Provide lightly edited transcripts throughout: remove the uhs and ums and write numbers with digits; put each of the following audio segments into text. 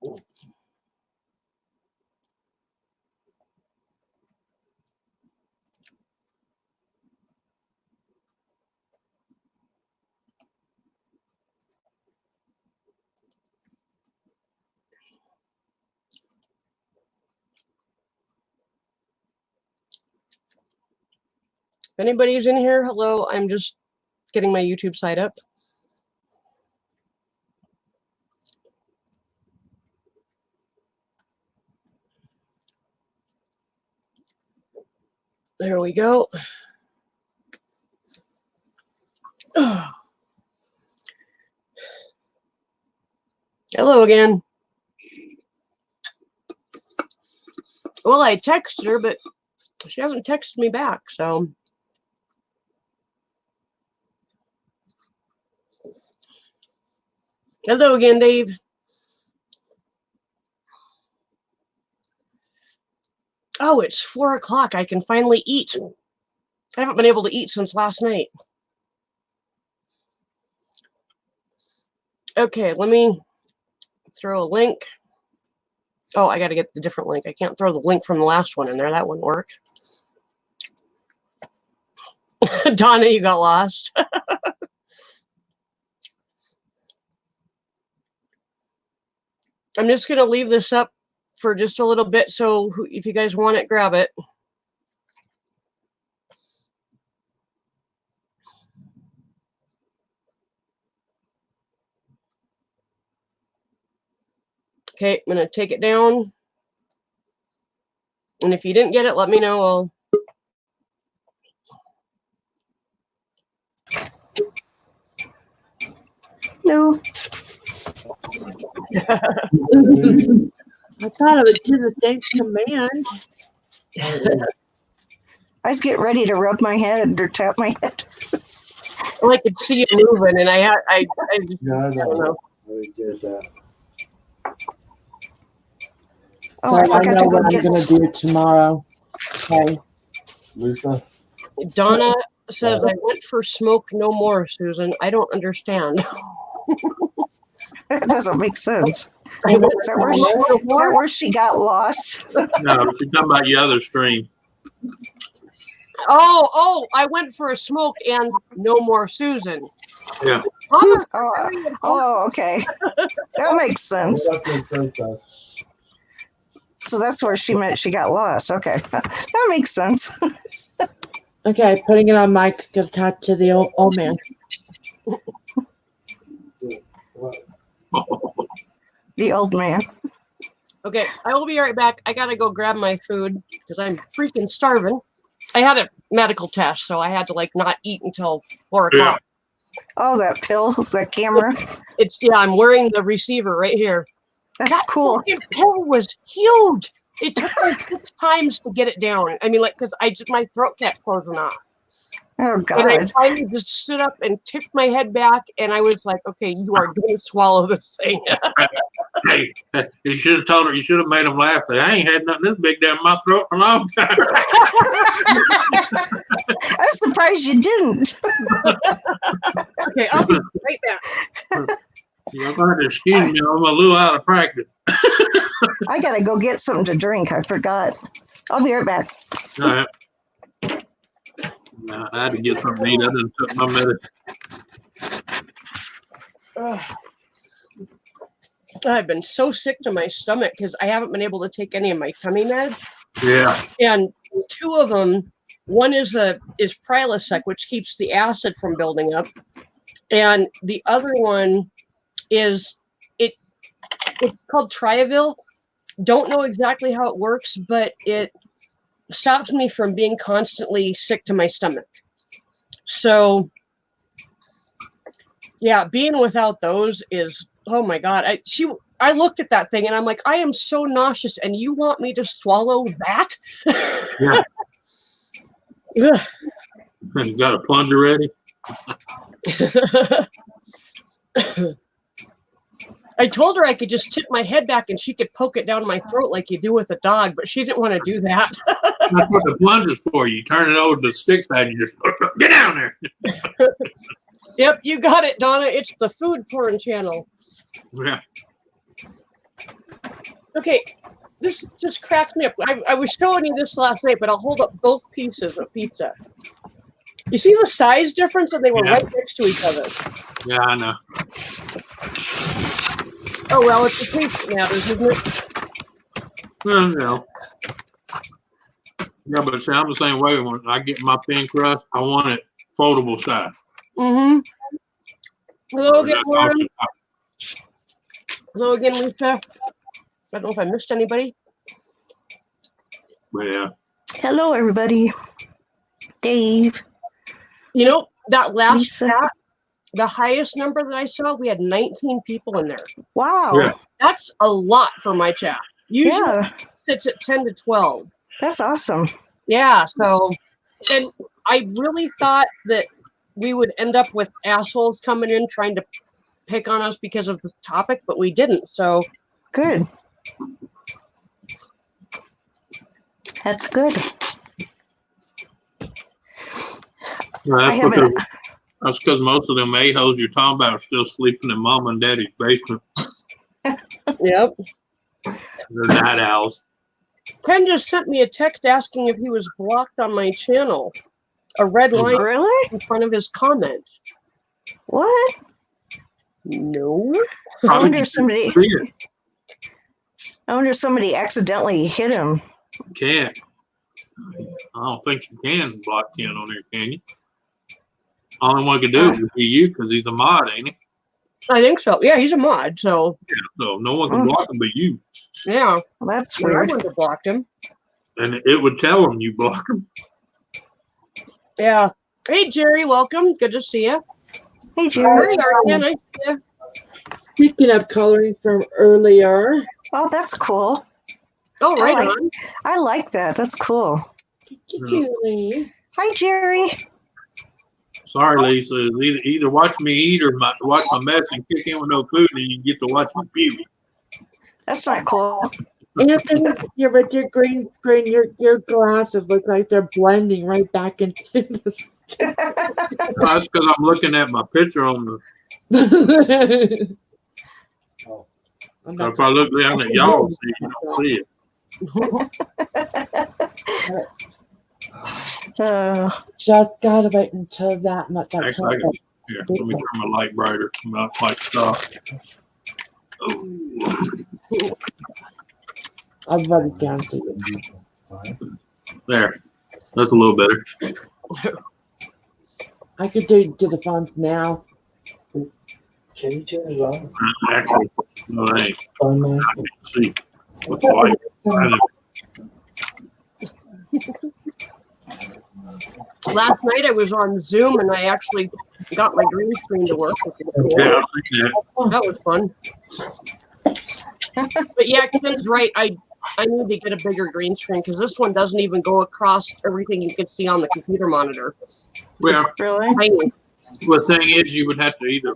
If anybody's in here, hello, I'm just getting my YouTube site up. There we go. Hello again. Well, I texted her, but she hasn't texted me back, so. Hello again, Dave. Oh, it's 4 o'clock. I can finally eat. I haven't been able to eat since last night. Okay, let me throw a link. Oh, I got to get the different link. I can't throw the link from the last one in there. That wouldn't work. Donna, you got lost. I'm just going to leave this up for just a little bit. So if you guys want it, grab it. Okay, I'm going to take it down. And if you didn't get it, let me know. I'll... No. I thought I would do the same command. I was getting ready to rub my head or tap my head. Well, I could see it moving, and I just, No, I don't know. I did that. Oh, I I forgot know to go what I'm get. going to do tomorrow. Okay. Lisa? Donna says, I went for smoke no more, Susan. I don't understand. That doesn't make sense. I went Is that where she got lost? No, she's talking about the other stream. Oh, I went for a smoke and no more Susan. Yeah. Oh, okay. That makes sense. What up there, Princess? So that's where she meant she got lost. Okay. That makes sense. Okay, putting it on mic to talk to the old man. The old man. Okay, I will be right back. I gotta go grab my food because I'm freaking starving. I had a medical test, so I had to not eat until 4 o'clock. Oh, that pill, that camera. I'm wearing the receiver right here. That's that cool. fucking pill was huge. It took me 6 times to get it down. I mean, because my throat kept closing off. Oh, God. And I finally just stood up and tipped my head back, and I was like, okay, you are going to swallow this thing. Hey, you should have told her, you should have made them laugh. Say, I ain't had nothing this big down my throat in a long time. I'm surprised you didn't. Okay, I'll be right back. You're going to excuse me, I'm a little out of practice. I got to go get something to drink. I forgot. I'll be right back. All right. I had to get something to eat. I didn't took my medicine. I've been so sick to my stomach because I haven't been able to take any of my tummy meds. Yeah. And 2 of them, one is Prilosec, which keeps the acid from building up, and the other one is it's called Triavil. Don't know exactly how it works, but it stops me from being constantly sick to my stomach. So yeah, being without those is, oh my God. I looked at that thing and I'm like, I am so nauseous and you want me to swallow that? Yeah. You got a plunger ready? I told her I could just tip my head back and she could poke it down my throat like you do with a dog, but she didn't want to do that. That's what the plunger's for. You turn it over to the stick side and you just get down there. Yep, you got it, Donna. It's the food porn channel. Yeah. Okay, this just cracks me up. I was showing you this last night, but I'll hold up both pieces of pizza. You see the size difference, and they were Yeah. right next to each other. Yeah, I know. Oh well, it's the taste that matters, isn't it? Well, yeah, but see, I'm the same way. When I get my thin crust, I want it foldable size. Mm-hmm. Hello again, That's Warren. option. Hello again, Lisa. I don't know if I missed anybody. But yeah, Hello, everybody. Dave. You know, that last Lisa. chat, the highest number that I saw, we had 19 people in there. Wow. Yeah. That's a lot for my chat. Usually Yeah, it sits at 10 to 12. that's awesome. Yeah, so, and I really thought that we would end up with assholes coming in trying to pick on us because of the topic, but we didn't. So, Good. That's good. Well, I haven't. that's because most of them a-holes you're talking about are still sleeping in mom and daddy's basement. yep. They're night owls. Ken just sent me a text asking if he was blocked on my channel. A red line Really? in front of his comment. What? No. I wonder Probably if somebody. see it. I wonder if somebody accidentally hit him. Can't. I don't think you can block Ken on there, can you? Only one could do it would be you because he's a mod, ain't he? I think so. Yeah, he's a mod, so So no one can block him but you. yeah. Well, that's Well, I weird. wouldn't have blocked him. And it would tell him you blocked him. Yeah. Hey, Jerry, welcome. Good to see you. Hey, Jerry. Jerry, Arden, I see you. Speaking of coloring from earlier, Oh, that's cool. Oh, right I like- on. I like that. That's cool. Julie. Hi, Jerry. Sorry, Lisa. Either watch me eat or watch my mess and kick in with no food, and you get to watch me puke. That's not cool. Anthony, you're with your green screen. Your glasses look like they're blending right back into the. That's because I'm looking at my picture on the. If I look down at y'all, see, you don't see it. Just gotta wait until that much. Actually, I can, here, let me turn my light brighter. My light stop. Oh. I'll run it down to you. There. That's a little better. I could do the font now. Can you turn it on? Actually, no, it ain't. On my I can't see. What's the light? Last night I was on Zoom and I actually got my green screen to work. Yeah, I was thinking that. That was fun. But yeah, Ken's right. I need to get a bigger green screen because this one doesn't even go across everything you can see on the computer monitor. Well, Really? Tiny. the thing is, you would have to either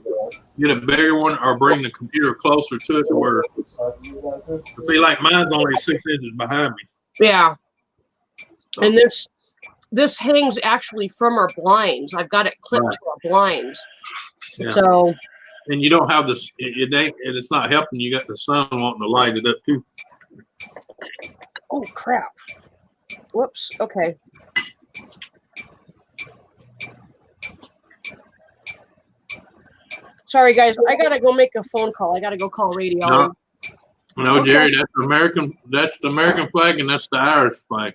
get a bigger one or bring the computer closer to it to where. See, like mine's only 6 inches behind me. Yeah. And this hangs actually from our blinds. I've got it clipped Right. to our blinds. Yeah. So And you don't have this. It ain't, and it's not helping. You got the sun wanting to light it up too. oh crap. Whoops. Okay. Sorry guys, I gotta go make a phone call. I gotta go call radio. No. No, Okay. Jerry, that's the American. That's the American flag, and that's the Irish flag.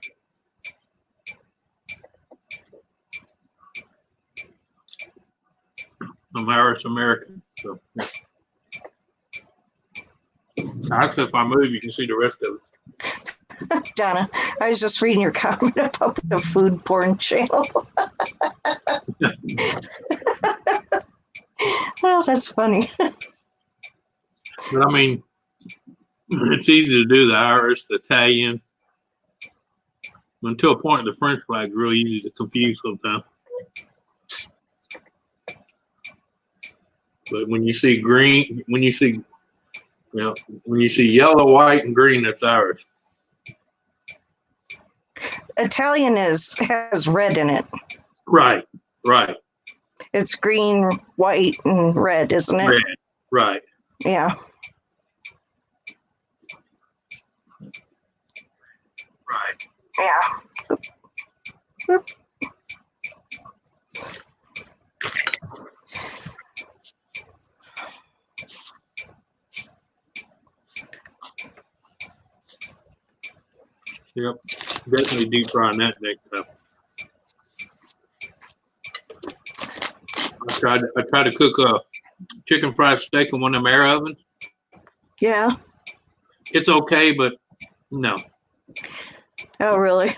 I'm Irish American. So, yeah. Actually, if I move, you can see the rest of it. Donna, I was just reading your comment about the food porn channel. Well, that's funny. But I mean, it's easy to do the Irish, the Italian. Until a point, the French flag's really easy to confuse sometimes. But when you see green, when you see yellow, white, and green, that's Irish. Italian has red in it. Right, right, It's green, white, and red, isn't it? red, right. Yeah. Yeah. Yep. Definitely deep frying that next time. I tried to cook a chicken fried steak in one of them air ovens. Yeah. It's okay, but no. Oh, really?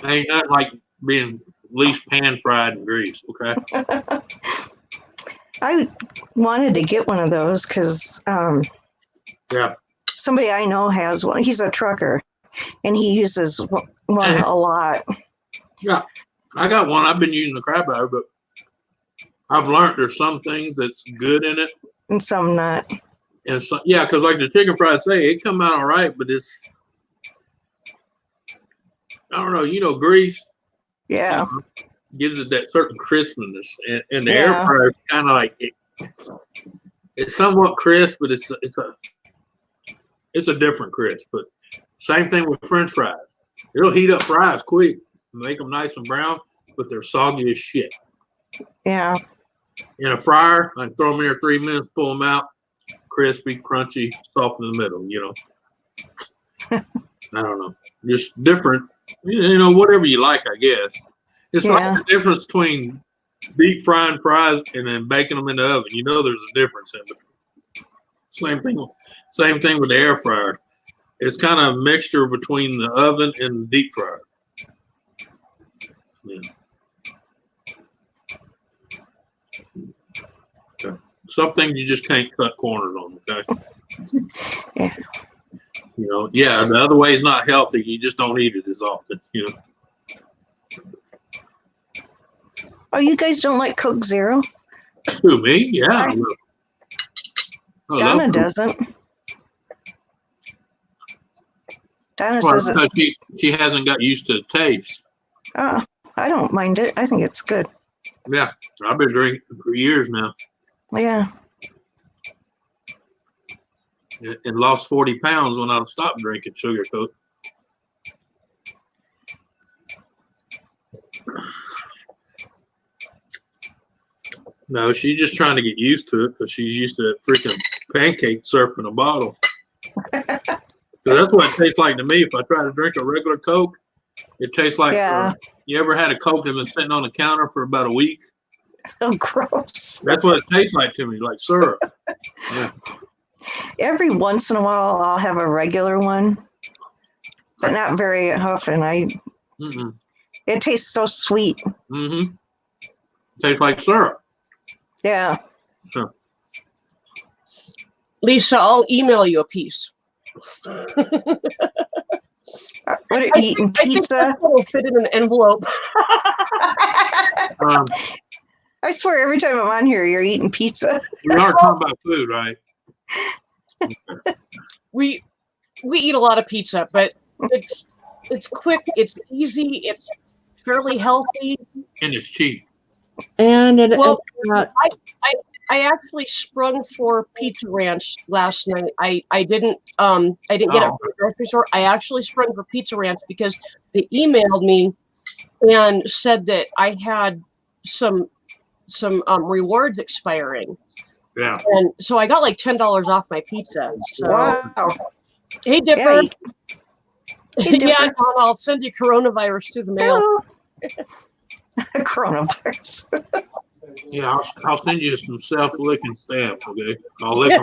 Ain't nothing like being at least pan fried and greased, okay? I wanted to get one of those because Yeah. somebody I know has one. He's a trucker, and he uses one a lot. Yeah. I got one. I've been using the crab out, but I've learned there's some things that's good in it. And some not. And so, yeah, because like the chicken fried steak, it come out all right, but it's, I don't know, grease. Yeah. Gives it that certain crispness. And the air fryer is kind of like, it's somewhat crisp, but it's a different crisp. But same thing with French fries. It'll heat up fries quick, make them nice and brown, but they're soggy as shit. Yeah. In a fryer, I can throw them in there 3 minutes, pull them out, crispy, crunchy, soft in the middle, I don't know. Just different, whatever you like, I guess. It's like the difference between deep frying fries and then baking them in the oven. There's a difference in it. Same thing with the air fryer. It's kind of a mixture between the oven and the deep fryer. Yeah. Okay. Some things you just can't cut corners on, okay? Yeah. The other way is not healthy. You just don't eat it as often, Oh, you guys don't like Coke Zero? Who, me? Yeah. Donna doesn't. Donna says because she hasn't got used to the taste. I don't mind it. I think it's good. Yeah, I've been drinking for years now. Yeah. And lost 40 pounds when I stopped drinking sugar Coke. No, she's just trying to get used to it because she's used to that freaking pancake syrup in a bottle. So that's what it tastes like to me. If I try to drink a regular Coke, it tastes like you ever had a Coke that's been sitting on the counter for about a week? Oh, gross. That's what it tastes like to me, like syrup. Yeah. Every once in a while, I'll have a regular one, but not very often. It tastes so sweet. Mm-hmm. Tastes like syrup. Yeah. So. Lisa, I'll email you a piece. What are you eating? Pizza? Will fit in an envelope. I swear, every time I'm on here, you're eating pizza. We are talking about food, right? We eat a lot of pizza, but it's quick, it's easy, it's fairly healthy, and it's cheap. And I actually sprung for Pizza Ranch last night. I didn't get it from the grocery store. I actually sprung for Pizza Ranch because they emailed me and said that I had some rewards expiring. Yeah. And so I got like $10 off my pizza. So Wow. hey Dipper. Hey, Dipper. Yeah, Donna, I'll send you coronavirus through the mail. Coronavirus. Yeah, I'll send you some self-licking stamps, okay? I'll lick them.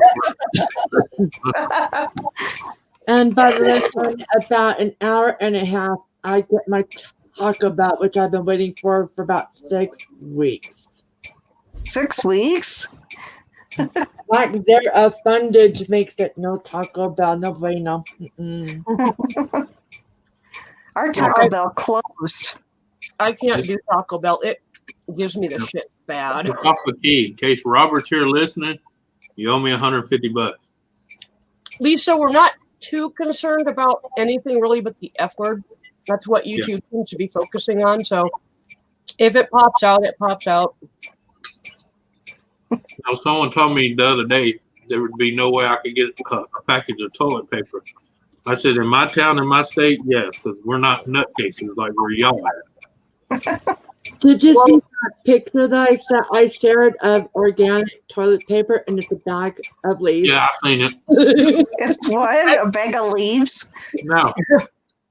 by the time about an hour and a half, I get my Taco Bell, which I've been waiting for about 6 weeks. 6 weeks? Like their fundage makes it no Taco Bell, no bueno. Our Taco Bell closed. I can't do Taco Bell. It gives me the shit bad. It's off the key. In case Robert's here listening, you owe me $150. Lisa, we're not too concerned about anything really but the F word. That's what YouTube seems to be focusing on. So if it pops out, it pops out. Now, someone told me the other day there would be no way I could get a package of toilet paper I said, in my town, in my state, yes, because we're not nutcases like where y'all at. Did you see that picture that I shared of organic toilet paper and it's a bag of leaves? Yeah, I've seen it. It's what? A bag of leaves? No.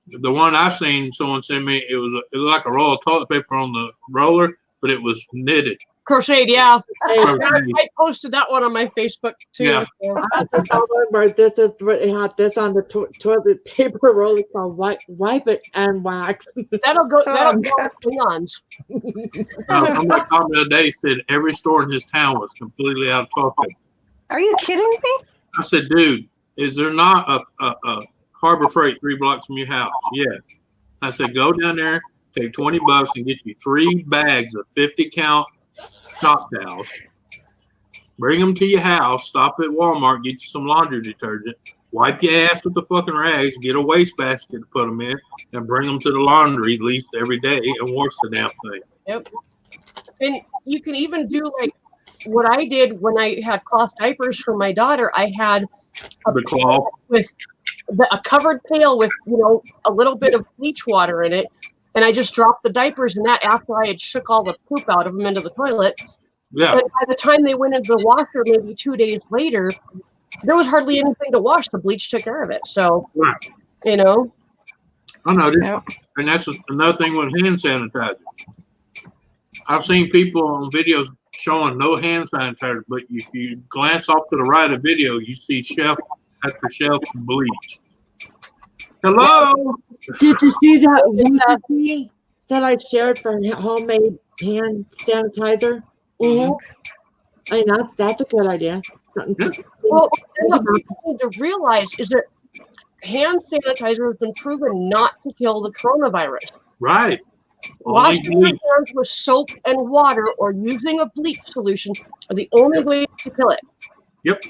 The one I seen, someone sent me, it was like a roll of toilet paper on the roller, but it was knitted. Crocheted, yeah. Crocheted. I posted that one on my Facebook too. Yeah. So. I have to tell them where this is what it had this on the toilet paper roll. It's called wipe it and wax. That'll go Oh, with Klingons. Somebody called me the other day, said every store in his town was completely out of toilet paper. Are you kidding me? I said, dude, is there not a Harbor Freight 3 blocks from your house? Yeah. I said, go down there, take $20 and get you 3 bags of 50 count shop towels. Bring them to your house, stop at Walmart, get you some laundry detergent, wipe your ass with the fucking rags, get a waste basket to put them in, and bring them to the laundry at least every day and wash the damn thing. Yep. And you can even do like what I did when I had cloth diapers for my daughter. I had The cloth. with a covered pail with, a little bit of bleach water in it. And I just dropped the diapers in that after I had shook all the poop out of them into the toilet. Yeah. And by the time they went into the washer, maybe 2 days later, there was hardly anything to wash. The bleach took care of it. So, Right. you know. I know this. Yep. And that's another thing with hand sanitizer. I've seen people on videos showing no hand sanitizer, but if you glance off to the right of video, you see shelf after shelf of bleach. Hello? Did you see that recipe that I shared for homemade hand sanitizer? Mm-hmm. I mean, that's a good idea. Well, what you need to realize is that hand sanitizer has been proven not to kill the coronavirus. Right. Washing your hands with soap and water or using a bleach solution are the only way to kill it. Yep.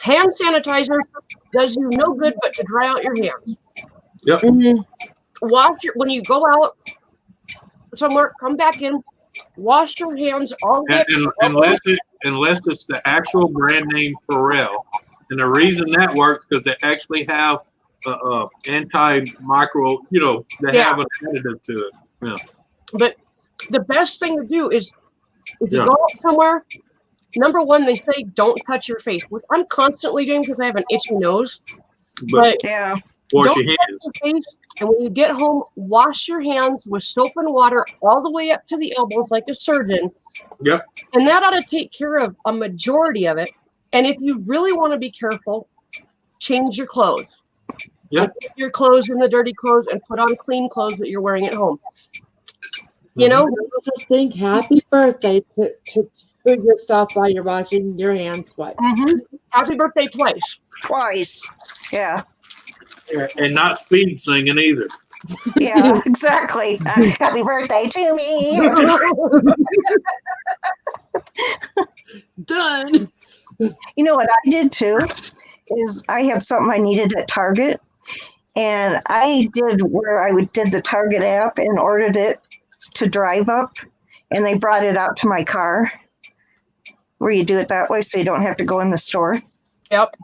Hand sanitizer does you no good but to dry out your hands. Yep. When you go out somewhere, come back in, wash your hands all day. Unless it's the actual brand name Pharrell. And the reason that works because they actually have antimicrobial, they have an additive to it. Yeah. But the best thing to do is if you go out somewhere, number one, they say don't touch your face, which I'm constantly doing because I have an itchy nose. But yeah. Wash don't your touch hands. your face, and when you get home, wash your hands with soap and water all the way up to the elbows like a surgeon. Yep. And that ought to take care of a majority of it. And if you really want to be careful, change your clothes. Yep. Put your clothes in the dirty clothes and put on clean clothes that you're wearing at home. You know? Just think happy birthday to yourself while you're washing your hands twice. Mm-hmm. Happy birthday twice. Twice. Yeah. And not speed singing either. Yeah, exactly. Happy birthday to me. Done. You know what I did too is I had something I needed at Target, and I did the Target app and ordered it to drive up, and they brought it out to my car. Where you do it that way, so you don't have to go in the store. Yep.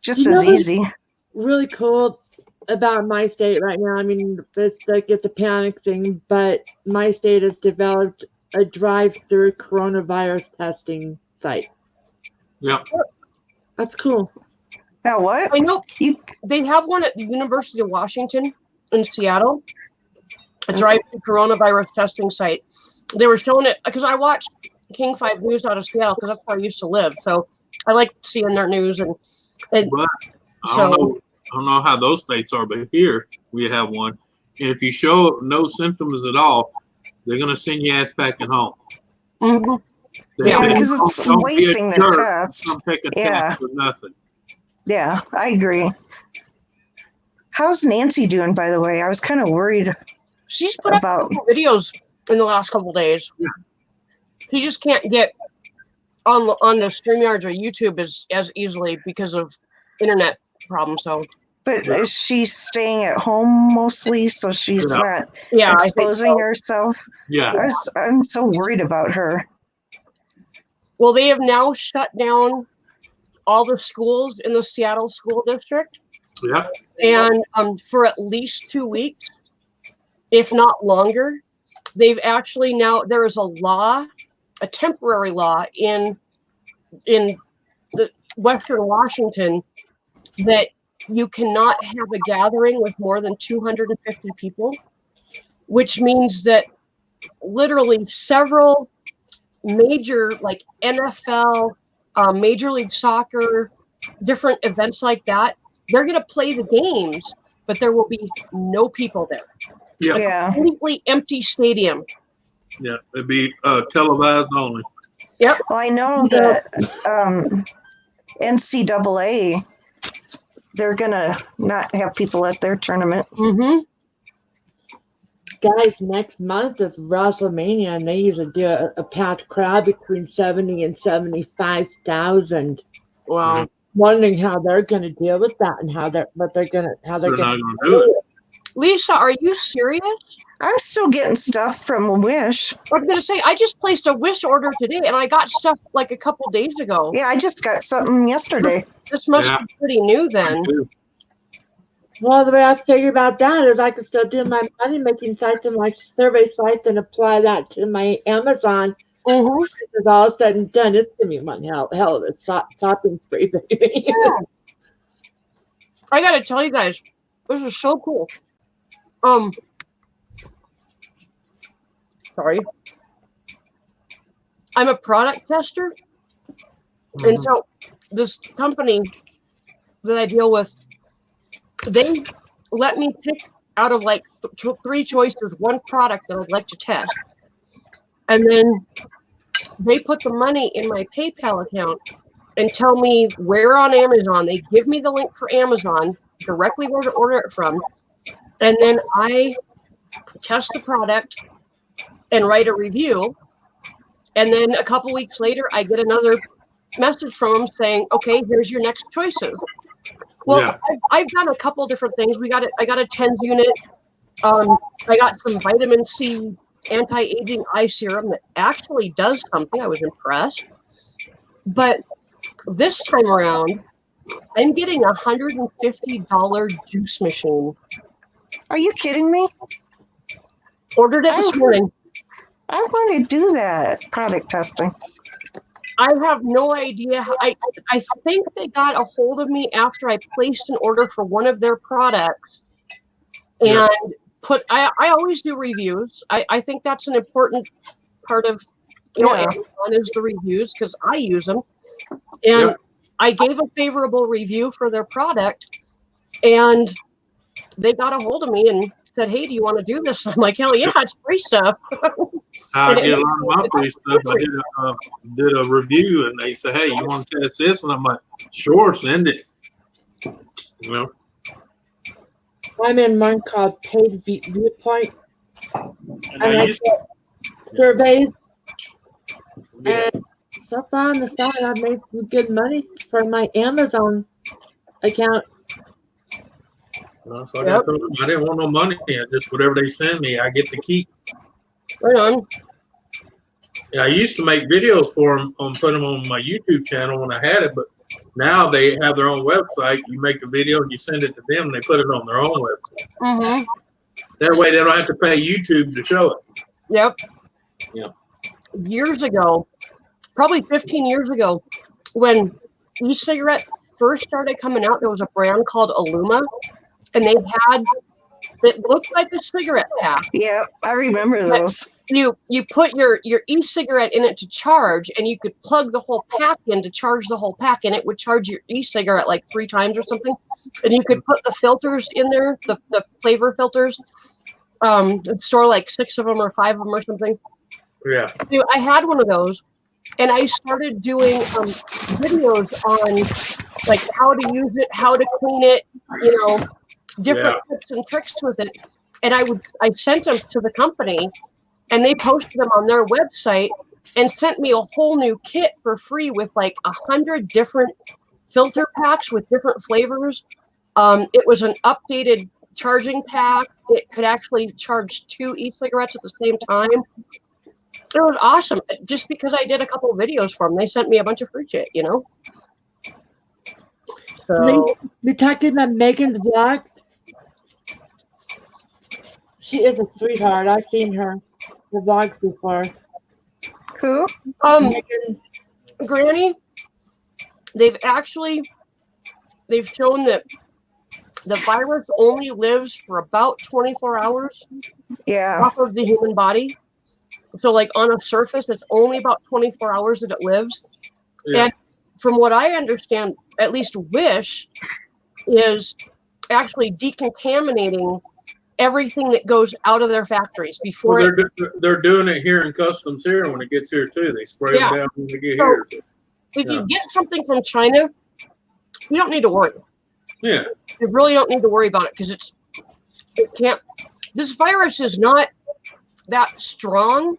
Just as easy. Really cool about my state right now. I mean, it's a panic thing, but my state has developed a drive-through coronavirus testing site. Yep. That's cool. Now what? I know they have one at the University of Washington in Seattle, a drive-through coronavirus testing site. They were showing it because I watched King 5 News out of Seattle because that's where I used to live. So I like seeing their news and But I don't know how those states are, but here we have one. And if you show no symptoms at all, they're going to send your ass back at home. Mm-hmm. They Yeah, say, because it's "Don't be a wasting the jerk. test. Don't take a Yeah. test for nothing." Yeah, I agree. How's Nancy doing, by the way? I was kind of worried. She's put up a couple videos in the last couple of days. Yeah. She just can't get on the StreamYards or YouTube as easily because of internet problems. So, But is she staying at home mostly, so she's not yeah, exposing herself? Yeah. I'm so worried about her. Well, they have now shut down all the schools in the Seattle school district. Yeah. And for at least 2 weeks, if not longer, they've actually now, there is a law, a temporary law in the Western Washington that you cannot have a gathering with more than 250 people, which means that literally several major, like NFL, Major League Soccer, different events like that, they're going to play the games, but there will be no people there. Yeah. Yeah. A completely empty stadium. Yeah. It'd be televised only. Yep. Well, I know that NCAA, they're gonna not have people at their tournament. Mm-hmm. Guys, next month is WrestleMania, and they usually do a packed crowd between 70 and 75,000. Wow. Wondering how they're going to deal with that and how they're They're going not going to do it. Lisa, are you serious? I'm still getting stuff from Wish. I was going to say, I just placed a Wish order today, and I got stuff like a couple days ago. Yeah, I just got something yesterday. This must Yeah. be pretty new then. Well, the way I figure about that is I can still do my money making sites and my survey sites and apply that to my Amazon. Mm-hmm. Because all said and done, it's gonna be one hell of a shopping spree, baby. Yeah. I got to tell you guys, this is so cool. Sorry. I'm a product tester. And so this company that I deal with, they let me pick out of like three choices, one product that I'd like to test. And then they put the money in my PayPal account and tell me where on Amazon. They give me the link for Amazon, directly where to order it from. And then I test the product and write a review. And then a couple weeks later, I get another message from them saying, okay, here's your next choices. Well, Yeah. I've done a couple different things. I got a TENS unit. I got some vitamin C anti-aging eye serum that actually does something. I was impressed. But this time around, I'm getting a $150 juice machine. Are you kidding me? Ordered it this morning. I want to do that product testing. I have no idea. I think they got a hold of me after I placed an order for one of their products, and I always do reviews. I think that's an important part of Amazon is the reviews because I use them, and I gave a favorable review for their product, and they got a hold of me and said, "Hey, do you want to do this?" I'm like, "Hell yeah, it's free stuff." I get a lot of my free stuff. I did a review, and they said, "Hey, you want to test this?" And I'm like, "Sure, send it." You know. I'm in one called Paid Viewpoint, And and I I used get surveys. to, And so far on the side, I've made some good money for my Amazon account. so I told them I didn't want no money. Just whatever they send me, I get to keep. Right on. Yeah, I used to make videos for them put them on my YouTube channel when I had it, but now they have their own website. You make a video and you send it to them, and they put it on their own website. Mm-hmm. That way, they don't have to pay YouTube to show it. Yep. Yeah. Years ago, probably 15 years ago, when e-cigarettes first started coming out, there was a brand called Illuma, and they had, it looked like a cigarette pack. Yeah, I remember those. You put your e-cigarette in it to charge, and you could plug the whole pack in to charge the whole pack, and it would charge your e-cigarette like 3 times or something. And you could put the filters in there, the flavor filters, and store like 6 of them or 5 of them or something. Yeah. Dude, I had one of those, and I started doing videos on like how to use it, how to clean it, different tips and tricks with it. And I sent them to the company, and they posted them on their website and sent me a whole new kit for free with like 100 different filter packs with different flavors. It was an updated charging pack. It could actually charge 2 e-cigarettes at the same time. It was awesome. Just because I did a couple of videos for them, they sent me a bunch of free shit, So We talking about Megan's vlogs. She is a sweetheart. I've seen her the vlogs before. Who? Megan, Granny, they've shown that the virus only lives for about 24 hours Yeah. off of the human body. So, like on a surface, it's only about 24 hours that it lives. Yeah. And from what I understand, at least Wish is actually decontaminating everything that goes out of their factories before Well, they're doing it here in customs here when it gets here too. They spray Yeah. them down when they get So- here. So, if Yeah. you get something from China, you don't need to worry. yeah. You really don't need to worry about it because this virus is not that strong.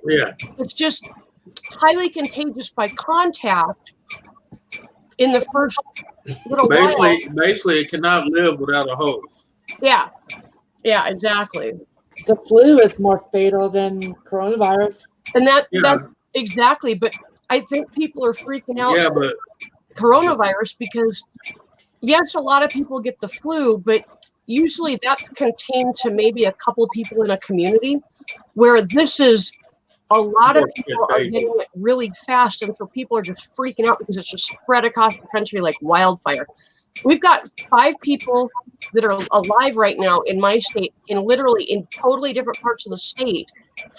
Yeah. It's just highly contagious by contact in the first little while. Basically, it cannot live without a hose. Yeah. Yeah, exactly. the flu is more fatal than coronavirus. And that's Yeah. exactly, but I think people are freaking out Yeah, but coronavirus because yes, a lot of people get the flu, but usually that's contained to maybe a couple of people in a community, where this is a lot of people are getting it really fast, and so people are just freaking out because it's just spread across the country like wildfire. We've got 5 people that are alive right now in my state, in totally different parts of the state,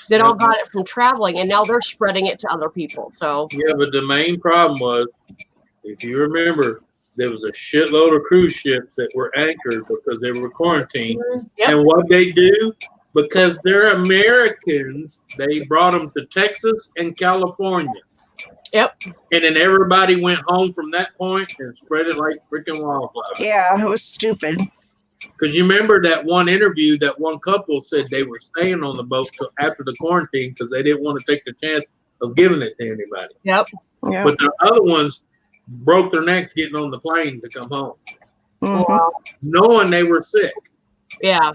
that all got it from traveling, and now they're spreading it to other people. So yeah, but the main problem was, if you remember, there was a shitload of cruise ships that were anchored because they were quarantined. Yep. And what they do, because they're Americans, they brought them to Texas and California. Yep. And then everybody went home from that point and spread it like freaking wildfire. Yeah, it was stupid. Because you remember that one interview, that one couple said they were staying on the boat till after the quarantine because they didn't want to take the chance of giving it to anybody. yep. Yeah. But the other ones broke their necks getting on the plane to come home, Mhm. Wow. knowing they were sick. Yeah.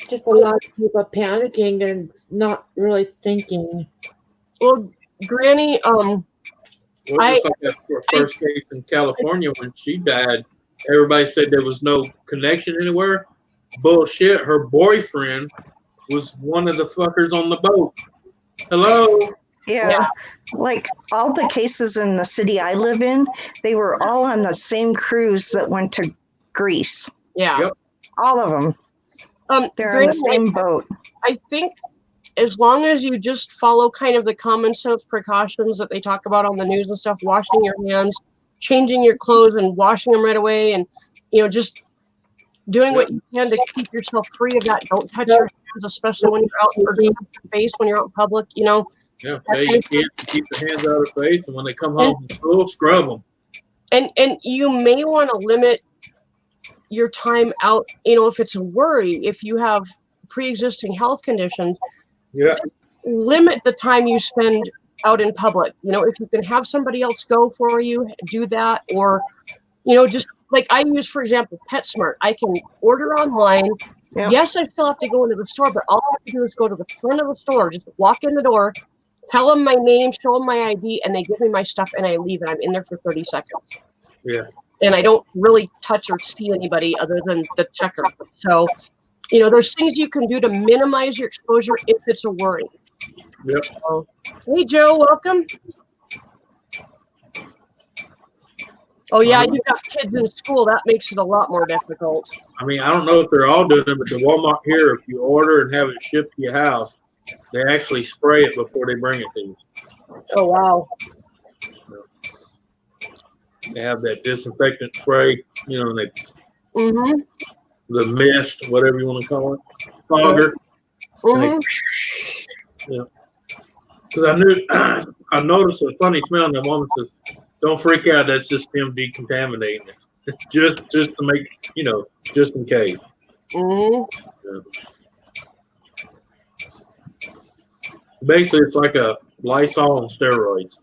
Just a lot of people panicking and not really thinking. Well, Granny, Well, just like that first case in California when she died, everybody said there was no connection anywhere. Bullshit. Her boyfriend was one of the fuckers on the boat. Hello? Yeah. Yeah. Like all the cases in the city I live in, they were all on the same cruise that went to Greece. yeah. Yep. All of them. They're on Granny, the same boat. I think as long as you just follow kind of the common sense precautions that they talk about on the news and stuff, washing your hands, changing your clothes and washing them right away, and just doing what you can to keep yourself free of that. Don't touch your hands, especially when you're out, or don't touch your face when you're out in public. Yeah. Tell your kids to keep their hands out of their face, and when they come home from school, scrub them. And you may want to limit your time out, if it's a worry, if you have pre-existing health conditions, Yeah. limit the time you spend out in public. If you can have somebody else go for you, do that. Or, just like I use, for example, PetSmart. I can order online. Yep. Yes, I still have to go into the store, but all I have to do is go to the front of the store, just walk in the door, tell them my name, show them my ID, and they give me my stuff, and I leave, and I'm in there for 30 seconds. Yeah. And I don't really touch or see anybody other than the checker. So, there's things you can do to minimize your exposure if it's a worry. Yep. So, hey, Joe, welcome. Oh, yeah, you got kids in school. That makes it a lot more difficult. I mean, I don't know if they're all doing it, but the Walmart here, if you order and have it shipped to your house, they actually spray it before they bring it to you. Oh, wow. They have that disinfectant spray, and they Mm-hmm. the mist, whatever you want to call it, fogger. Mm-hmm. Yeah. Because I noticed a funny smell, and the woman says, "Don't freak out. That's just them decontaminating it, just to make just in case." Mm-hmm. Yeah. Basically, it's like a Lysol on steroids.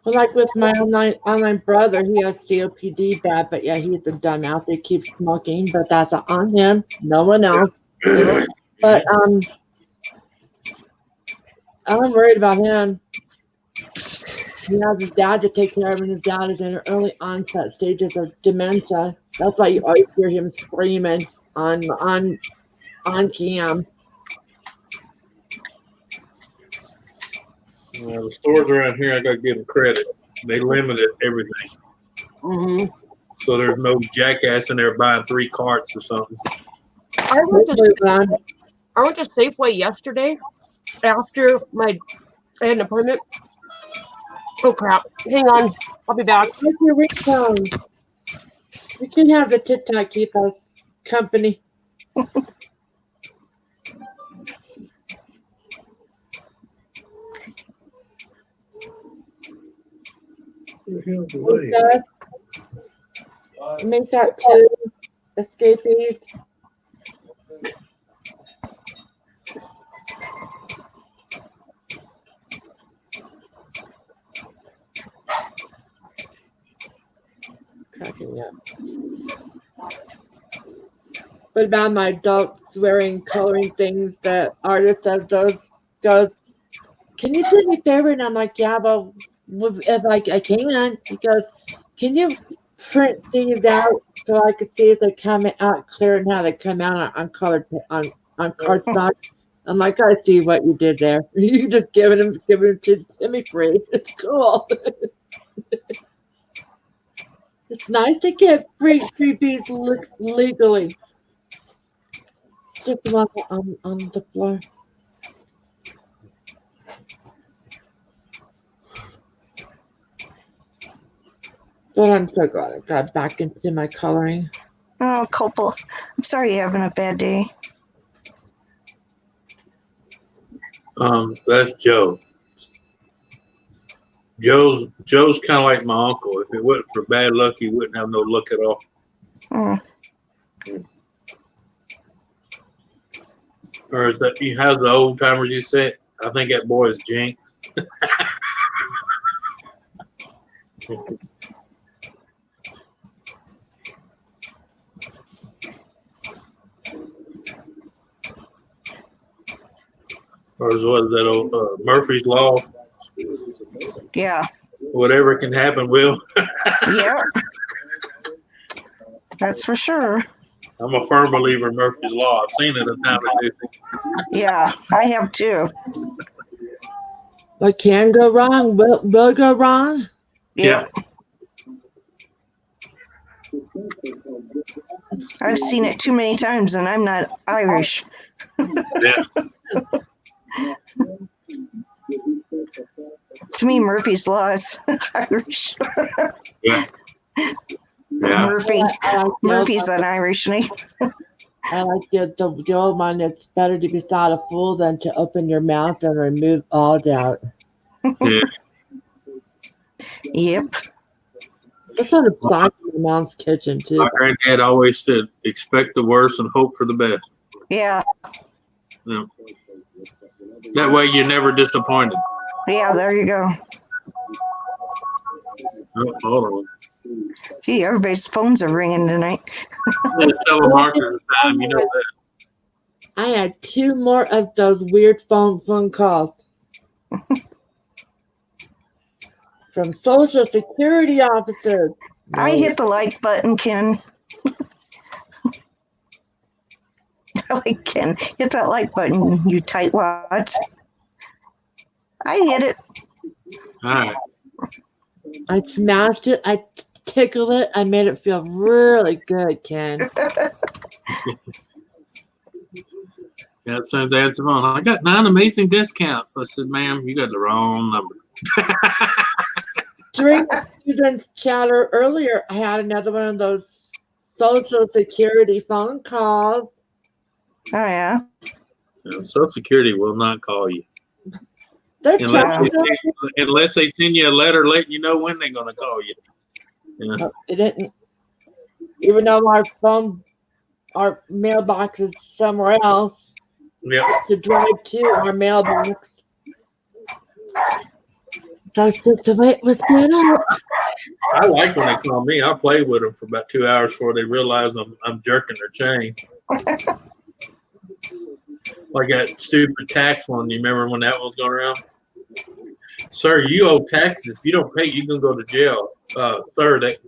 Well, like with my online brother, he has COPD bad, but yeah, he's a dumbass. He keeps smoking, but that's on him, no one else. But I'm worried about him. he has his dad to take care of, and his dad is in early onset stages of dementia. That's why you always hear him screaming on cam. The stores around here, I got to give them credit. They limited everything. Mm-hmm. So there's no jackass in there buying 3 carts or something. I went to Safeway yesterday after I had an appointment. Oh crap! Hang on, I'll be back. Where's your ringtone? We can have the TikTok keep us company. Make that 2 escapees. Cracking up. What about my adult swearing, coloring things that artist says goes, can you do me a favor? And I'm like, yeah, but if I can. He goes, can you print these out so I can see if they come out clear and how they come out on colored on cardstock? I'm like, I see what you did there. You just giving them to me free. It's cool. It's nice to get free freebies legally. Just one on the floor. But I'm so glad I got back into my coloring. Oh, Copel, I'm sorry you're having a bad day. That's Joe. Joe's kind of like my uncle. If it wasn't for bad luck, he wouldn't have no luck at all. Oh. Or is that how's the old timers you said? I think that boy is jinx. Or what is that old Murphy's Law? Yeah. Whatever can happen will. Yeah. That's for sure. I'm a firm believer in Murphy's Law. I've seen it a time or two. Yeah, I have too. What can go wrong will go wrong. Yeah. I've seen it too many times, and I'm not Irish. Yeah. To me, Murphy's Law is Irish. Yeah. Yeah. Murphy's an Irish name. I like the old one. It's better to be thought a fool than to open your mouth and remove all doubt. Yeah. Yep. That's not a plaque in my mom's kitchen too. My granddad always said, expect the worst and hope for the best. Yeah. Yeah. That way you're never disappointed. Yeah, there you go. Oh, hold on. Gee, everybody's phones are ringing tonight. Yeah, telemarketer time, you know that. I had 2 more of those weird phone calls from Social Security officers. I hit the like button, Ken. Like, Ken, hit that like button, you tightwads. I hit it. All right. I smashed it. I tickled it. I made it feel really good, Ken. Yeah, it sounds answer phone. I got 9 amazing discounts. I said, ma'am, you got the wrong number. During Susan's chatter earlier, I had another one of those Social Security phone calls. Oh, yeah. Social Security will not call you. They're Unless they send you a letter letting you know when they're going to call you. Yeah. No, it didn't. Even though our mailbox is somewhere else, Yep. to drive to our mailbox. That's just the way it was set up. I like when they call me. I'll play with them for about 2 hours before they realize I'm jerking their chain. Like that stupid tax one. You remember when that was going around? Sir, you owe taxes. If you don't pay, you can go to jail. Sir, that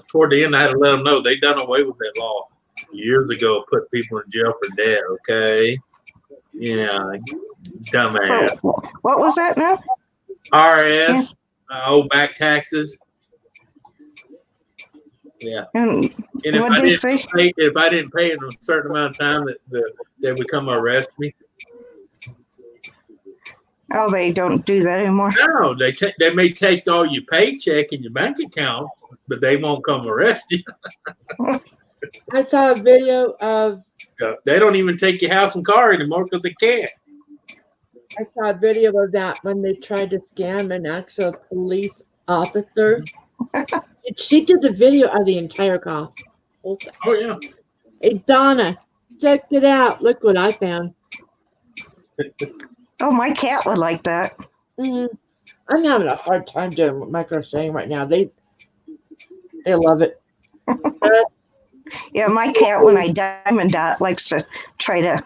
toward the end, I had to let them know they done away with that law years ago. Put people in jail for debt. Okay, yeah, dumbass. What was that now? RS, owe back taxes. Yeah, And and what'd they say? if I didn't pay in a certain amount of time, they would come arrest me. Oh, they don't do that anymore. No, they may take all your paycheck and your bank accounts, but they won't come arrest you. I saw a video of. They don't even take your house and car anymore because they can't. I saw a video of that when they tried to scam an actual police officer. She did the video of the entire call. Oh yeah. Hey Donna, check it out. Look what I found. Oh, my cat would like that. I'm having a hard time doing my crocheting right now. They love it. Yeah, my cat, when I diamond dot, likes to try to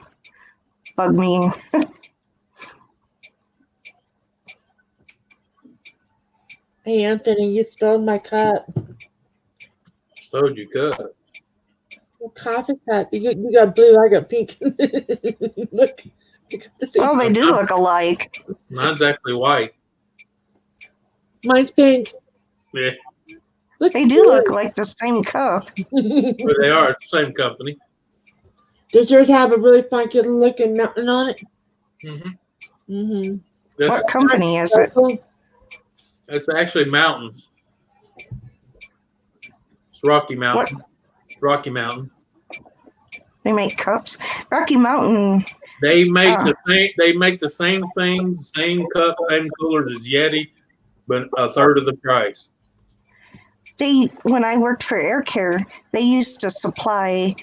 bug me. Hey Anthony, you stole my cup. Stole your cup. Coffee cup. You got blue, I got pink. Look. Oh, they do look alike. Mine's actually white. Mine's pink. Yeah, Look, They do look like the same cup. but they are. It's the same company. Does yours have a really funky looking mountain on it? Mm-hmm. What company is it? It's actually mountains. It's Rocky Mountain. Rocky Mountain. They make cups. Rocky Mountain. They make the same. They make the same things, same cup, same coolers as Yeti, but a third of the price. When I worked for Air Care, they used to supply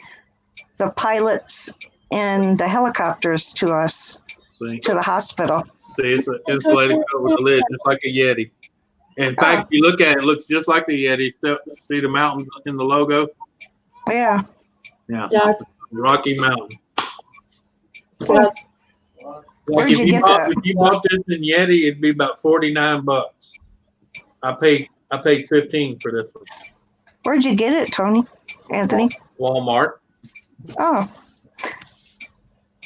the pilots and the helicopters to us, to the hospital. See, it's an insulated cup with a lid, just like a Yeti. In fact, if you look at it, it looks just like the Yeti. See the mountains in the logo? Yeah. Yeah. Rocky Mountain. Cool. Where'd you get that? If you bought this in Yeti, it'd be about $49. I paid $15 for this one. Where'd you get it, Tony? Anthony? Walmart. Oh.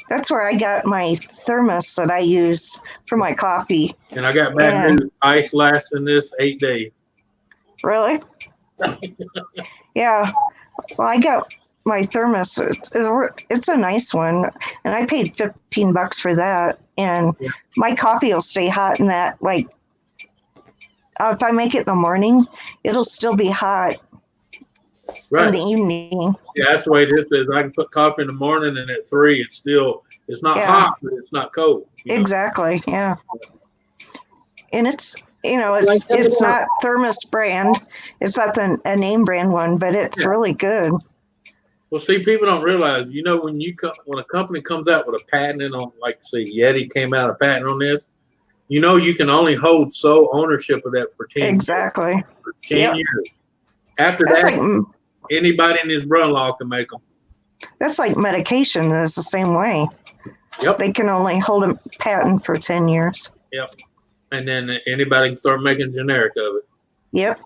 That's where I got my thermos that I use for my coffee. And I got bad news. Ice lasts in this 8 days. Really? Yeah. Well, I got my thermos. It's a nice one, and I paid $15 for that. And my coffee will stay hot in that. Like, if I make it in the morning, it'll still be hot in the evening. Yeah, that's the way this is. I can put coffee in the morning, and at 3, it's not hot, but it's not cold. Exactly. Yeah. And it's not Thermos brand. It's not a name brand one, but it's really good. Well, see, people don't realize, when a company comes out with a patent on, like, say, Yeti came out a patent on this, you can only hold sole ownership of that for 10 exactly. years. For 10 years. After that, anybody and his brother-in-law can make them. That's like medication is the same way. Yep. They can only hold a patent for 10 years. Yep. And then anybody can start making generic of it. Yep.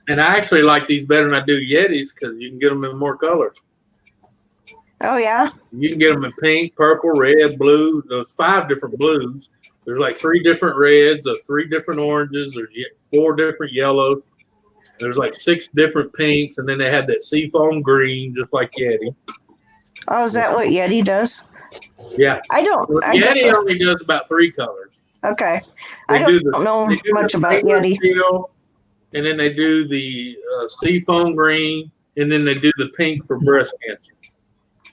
And I actually like these better than I do Yetis because you can get them in more colors. Oh, yeah? You can get them in pink, purple, red, blue. There's 5 different blues. There's like 3 different reds. There's 3 different oranges. There's 4 different yellows. There's like 6 different pinks. And then they have that seafoam green, just like Yeti. Oh, is that what Yeti does? Yeah. Yeti only does about 3 colors. Okay. I don't know much about Yeti. Steel, and then they do the seafoam green, and then they do the pink for breast cancer.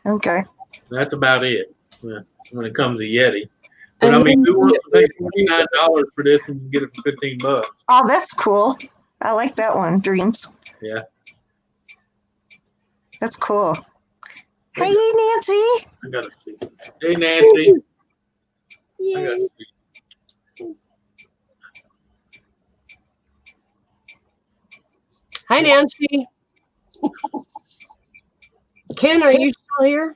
Okay. That's about it when it comes to Yeti. But I mean, who wants to pay $49 for this when you get it for $15? Oh, that's cool. I like that one. Dreams. Yeah. That's cool. Hey, Nancy. I gotta see this. Hey, Nancy. I gotta see. Hi, Nancy. Ken, are you still here?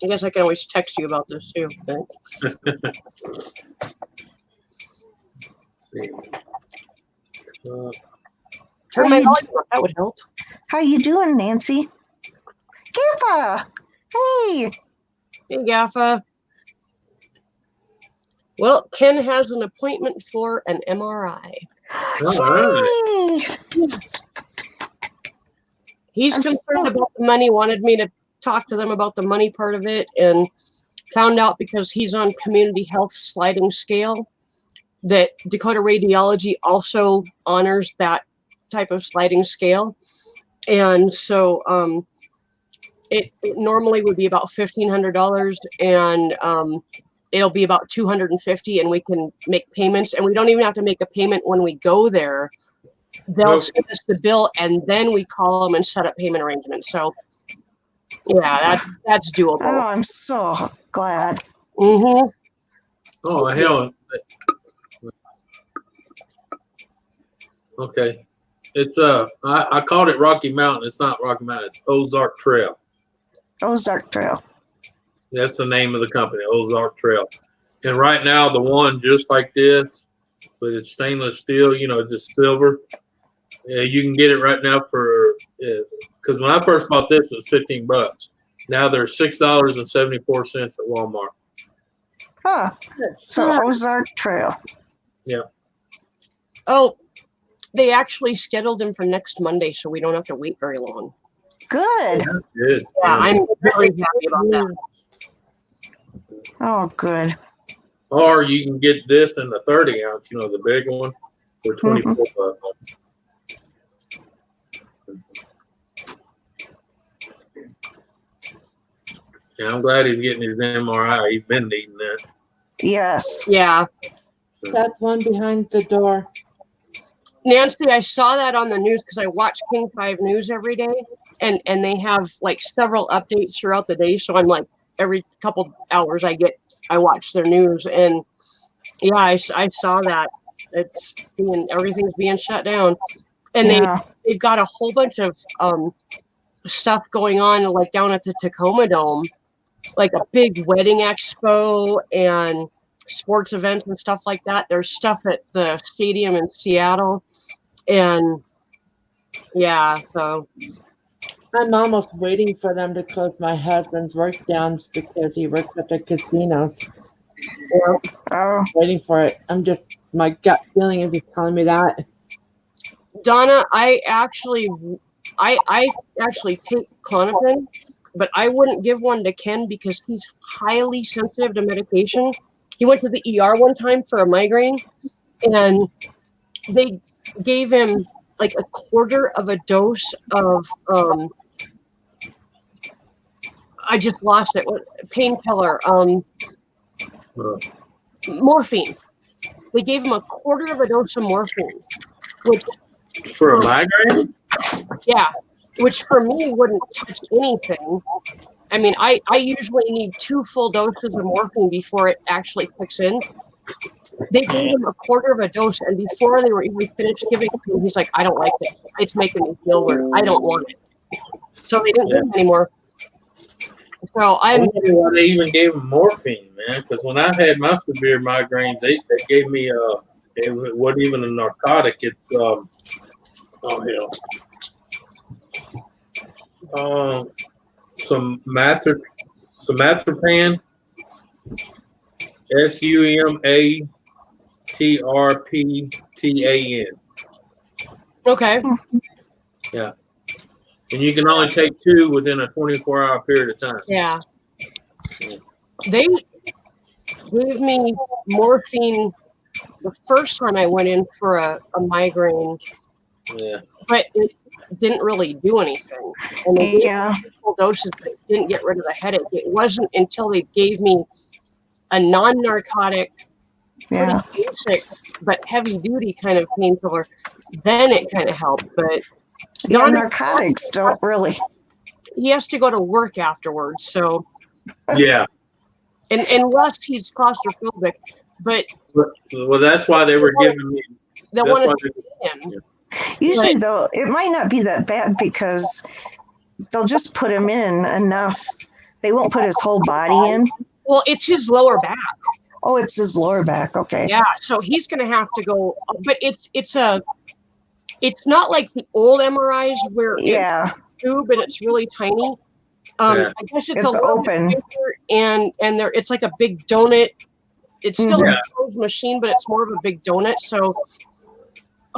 I guess I can always text you about this too. But. See. Turn my volume up. That would help. How you doing, Nancy? Gaffa! Hey! Hey, Gaffa. Well, Ken has an appointment for an MRI. All right. Yay! He's I'm concerned so- about the money, wanted me to talk to them about the money part of it, and found out because he's on community health sliding scale that Dakota Radiology also honors that type of sliding scale. And so it normally would be about $1,500, and it'll be about $250, and we can make payments, and we don't even have to make a payment when we go there. They'll Nope. send us the bill, and then we call them and set up payment arrangements. So yeah, that's doable. Oh, I'm so glad. Mm-hmm. Oh, hell. Okay. It's I called it Rocky Mountain. It's not Rocky Mountain. It's Ozark Trail. Ozark Trail. That's the name of the company, Ozark Trail. And right now, the one just like this, but it's stainless steel. You know, just silver. You can get it right now for because when I first bought this, it was $15. Now they're $6.74 at Walmart. Huh. So Ozark Trail. Oh, they actually scheduled him for next Monday, so we don't have to wait very long. Good. Good. Yeah, I'm very happy about that. Oh, good. Or you can get this in the 30 ounce, you know, the big one, for $24. Yeah, I'm glad he's getting his MRI. He's been needing that. Yes. Yeah. That's one behind the door. Nancy, I saw that on the news because I watch King 5 News every day, and they have like several updates throughout the day. So I'm like every couple hours I watch their news, and yeah, I saw that everything's being shut down, and Yeah. they've got a whole bunch of stuff going on like down at the Tacoma Dome, like a big wedding expo and sports events and stuff like that. There's stuff at the stadium in Seattle, and yeah, so I'm almost waiting for them to close my husband's work down because he works at the casinos. yeah. Oh, Waiting for it. My gut feeling is just telling me that. Donna, I actually take Klonopin, but I wouldn't give one to Ken because he's highly sensitive to medication. He went to the ER one time for a migraine, and they gave him like a quarter of a dose of I just lost it. What painkiller? Morphine. They gave him a quarter of a dose of morphine, which For a migraine? yeah, which for me wouldn't touch anything. I mean, I usually need 2 full doses of morphine before it actually kicks in. They gave him a quarter of a dose, and before they were even finished giving it to him, he's like, I don't like it. It's making me feel weird. I don't want it. So they didn't give him anymore. So I I'm wonder why they even gave him morphine, man. Because when I had my severe migraines, they gave me it wasn't even a narcotic. It's some Sumatrapan, SUMATRPTAN. okay. Yeah. And you can only take 2 within a 24-hour period of time. Yeah. They gave me morphine the first time I went in for a migraine, Yeah. but it didn't really do anything. And they gave yeah. me full doses, but it didn't get rid of the headache. It wasn't until they gave me a non-narcotic, pretty Yeah. basic but heavy-duty kind of painkiller, then it kind of helped. But Yeah, Donna, narcotics don't really. he has to go to work afterwards, so Yeah. and unless he's claustrophobic, but Well, that's why they were giving me. they That's want why to him. Usually, though, it might not be that bad because they'll just put him in enough. They won't put his whole body in. Well, it's his lower back. Oh, it's his lower back. Okay. Yeah, so he's going to have to go, but it's not like the old MRIs where Yeah. it's a tube and it's really tiny. Yeah. I guess it's It's a little open. bit bigger, and there it's like a big donut. It's still Yeah. a closed machine, but it's more of a big donut. So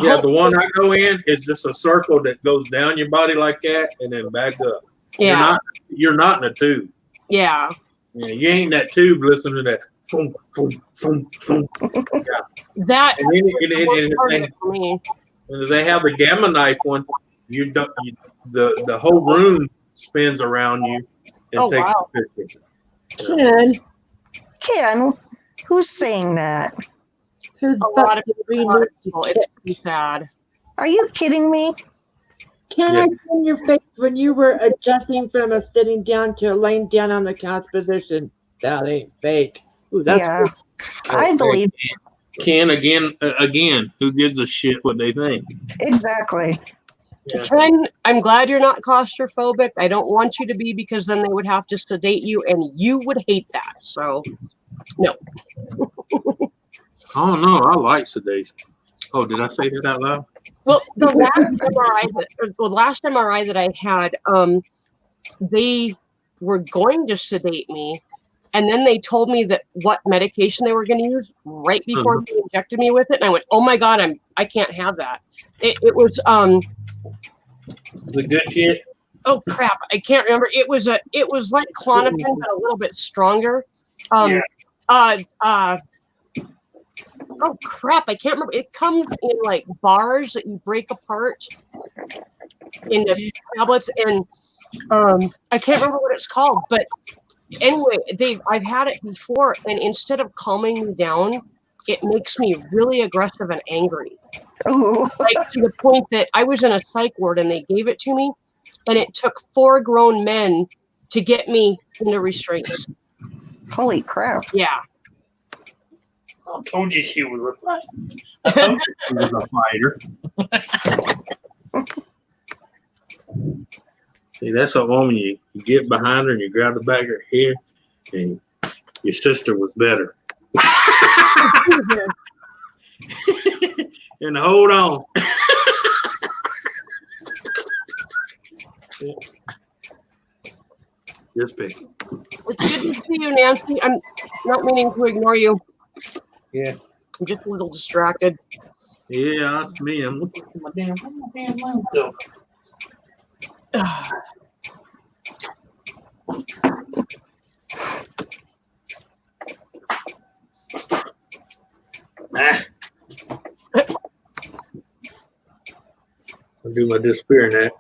Yeah, the one I go in is just a circle that goes down your body like that and then back up. yeah, You're not in a tube. yeah. Yeah, you ain't in that tube listening to that. Thump, thump, thump, thump. That And then was part of it for me. they have the gamma knife one. The whole room spins around you and Oh, takes wow. a picture. Ken, Ken, who's saying that? who's A lot of we people. It's pretty sad. Are you kidding me? Can Yeah. I see your face when you were adjusting from a sitting down to a laying down on the couch position? That ain't fake. Ooh, that's Yeah. cool. I believe Ken, again, who gives a shit what they think? exactly. Yeah. Ken, I'm glad you're not claustrophobic. I don't want you to be because then they would have to sedate you, and you would hate that. So, no. Oh no, I like sedation. Oh, did I say that out loud? Well, the last MRI that I had, they were going to sedate me, and then they told me that what medication they were going to use right before they injected me with it, and I went, "Oh my god, I can't have that." It was The good shit. oh crap, I can't remember. It was like Klonopin but a little bit stronger. Oh crap, I can't remember. It comes in like bars that you break apart into tablets, and I can't remember what it's called. But anyway, I've had it before, and instead of calming me down, it makes me really aggressive and angry. Ooh. Like to the point that I was in a psych ward and they gave it to me, and it took 4 grown men to get me into restraints. Holy crap. Yeah. I told you she was a fighter. I told you she was a fighter. See, that's a woman you get behind her and you grab the back of her hair, and your sister was better. And hold on. Just pick. It's good to see you, Nancy. I'm not meaning to ignore you. Yeah. I'm just a little distracted. Yeah, that's me. I'm looking for my damn line go. I'll do my disappearing act.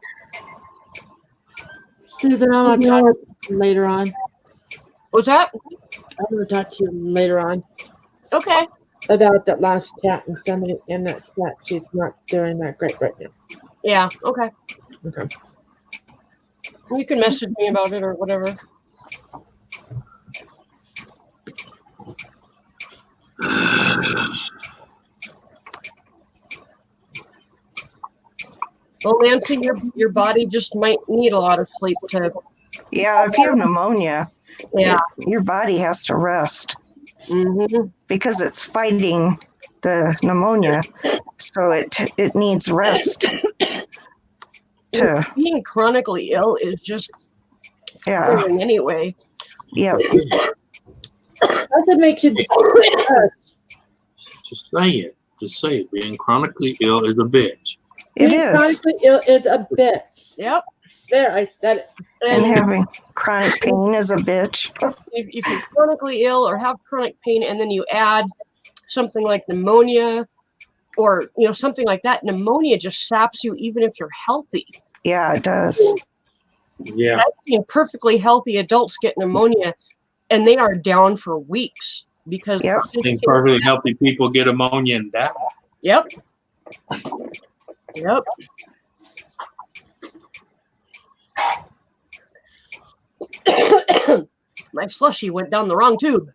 Susan, I'm gonna talk to you later on. What's that? I'm gonna talk to you later on Okay. about that last chat, and somebody in that chat, she's not doing that great right now. Yeah. Okay. Okay. You can message me about it or whatever. Well, Nancy, your body just might need a lot of sleep to. Yeah, if you have pneumonia, Yeah. your body has to rest Mm-hmm. because it's fighting the pneumonia. So it needs rest to Being chronically ill is just yeah. tiring anyway. Yeah. That's what makes you Just say it. Just say it. Being chronically ill is a bitch. It being is. chronically ill is a bitch. Yep. There, I said it. And And having chronic pain is a bitch. if you're chronically ill or have chronic pain, and then you add something like pneumonia or something like that, pneumonia just saps you even if you're healthy. Yeah, it does. Yeah. I've seen perfectly healthy adults get pneumonia, and they are down for weeks because. Yep. I think perfectly healthy people get ammonia and die. Yep. Yep. My slushy went down the wrong tube.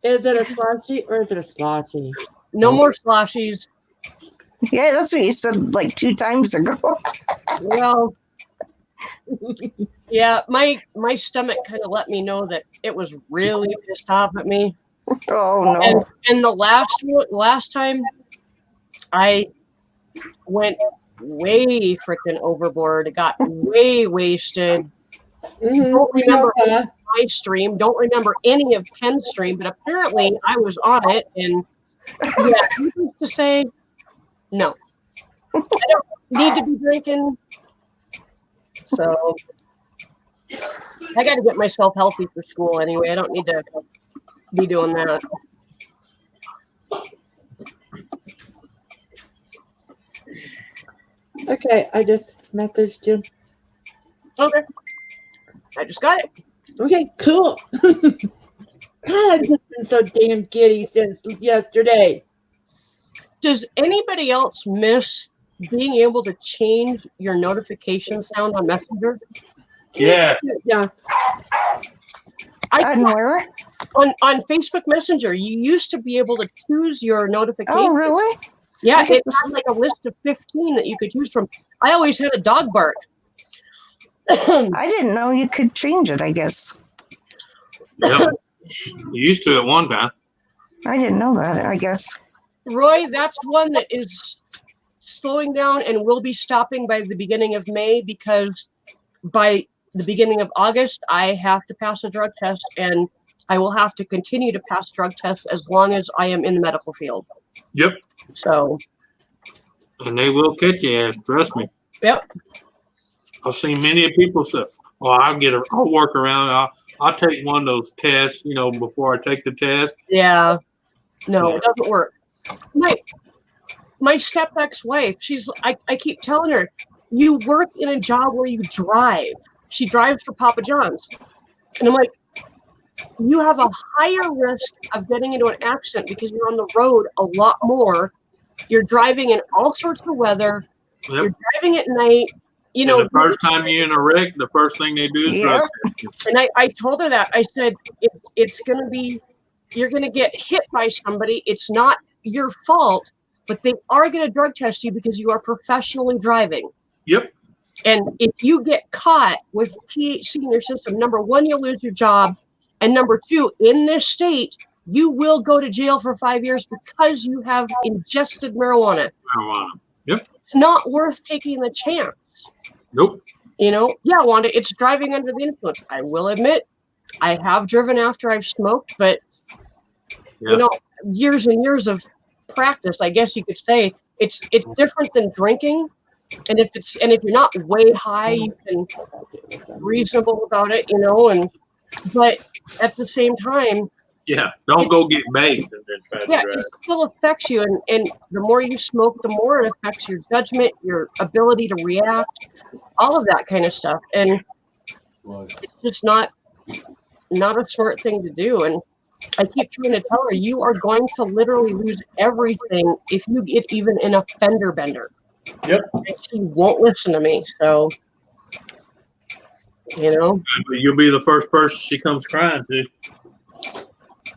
Is it a slushy or is it a sloshy? No more slushies. Yeah, that's what you said like 2 times ago. Well, Yeah, my stomach kind of let me know that it was really pissed off at me. Oh no. And the last time I went way freaking overboard, got way wasted. Don't remember my stream, don't remember any of Ken's stream, but apparently I was on it, and yeah, needless to say, no. I don't need to be drinking, so I got to get myself healthy for school anyway. I don't need to be doing that. Okay, I just messaged you. Okay. I just got it. Okay, cool. God, I've just been so damn giddy since yesterday. Does anybody else miss being able to change your notification sound on Messenger? Yeah. Yeah. On where? On Facebook Messenger, you used to be able to choose your notification. Oh, really? Yeah, I guess it had like a list of 15 that you could choose from. I always had a dog bark. I didn't know you could change it, I guess. Yep. You used to at one time. I didn't know that, I guess. Roy, that's one that is slowing down and will be stopping by the beginning of May, because by the beginning of August, I have to pass a drug test, and I will have to continue to pass drug tests as long as I am in the medical field. Yep. So. And they will catch your ass, trust me. Yep. I've seen many people say, "Oh, I'll work around. I'll take one of those tests, before I take the test." Yeah. No, it doesn't work. My step ex-wife, I keep telling her, you work in a job where you drive. She drives for Papa John's. And I'm like, you have a higher risk of getting into an accident because you're on the road a lot more. You're driving in all sorts of weather. Yep. You're driving at night. And the first time you're in a wreck, the first thing they do is drug test you. And I told her that. I said, it's going to be, you're going to get hit by somebody. It's not your fault, but they are going to drug test you because you are professionally driving. Yep. And if you get caught with THC in your system, number one, you'll lose your job. And number two, in this state, you will go to jail for 5 years because you have ingested marijuana. Yep. It's not worth taking the chance. Nope. Yeah, Wanda, it's driving under the influence. I will admit, I have driven after I've smoked, but years and years of practice, I guess you could say, it's different than drinking. And if you're not way high, you can be reasonable about it, but at the same time, yeah, don't go get baked and then try to drive. It still affects you, and the more you smoke, the more it affects your judgment, your ability to react, all of that kind of stuff. And it's just not a smart thing to do. And I keep trying to tell her, you are going to literally lose everything if you get even in a fender bender. Yep. And she won't listen to me, so You'll be the first person she comes crying to.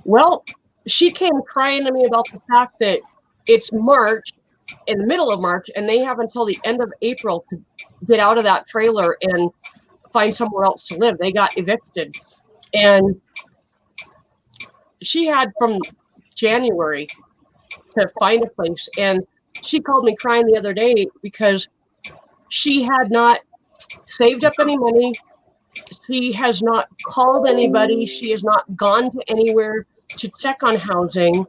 Well, she came crying to me about the fact that it's March, in the middle of March, and they have until the end of April to get out of that trailer and find somewhere else to live. They got evicted. And she had from January to find a place. And she called me crying the other day because she had not saved up any money. She has not called anybody. She has not gone to anywhere to check on housing,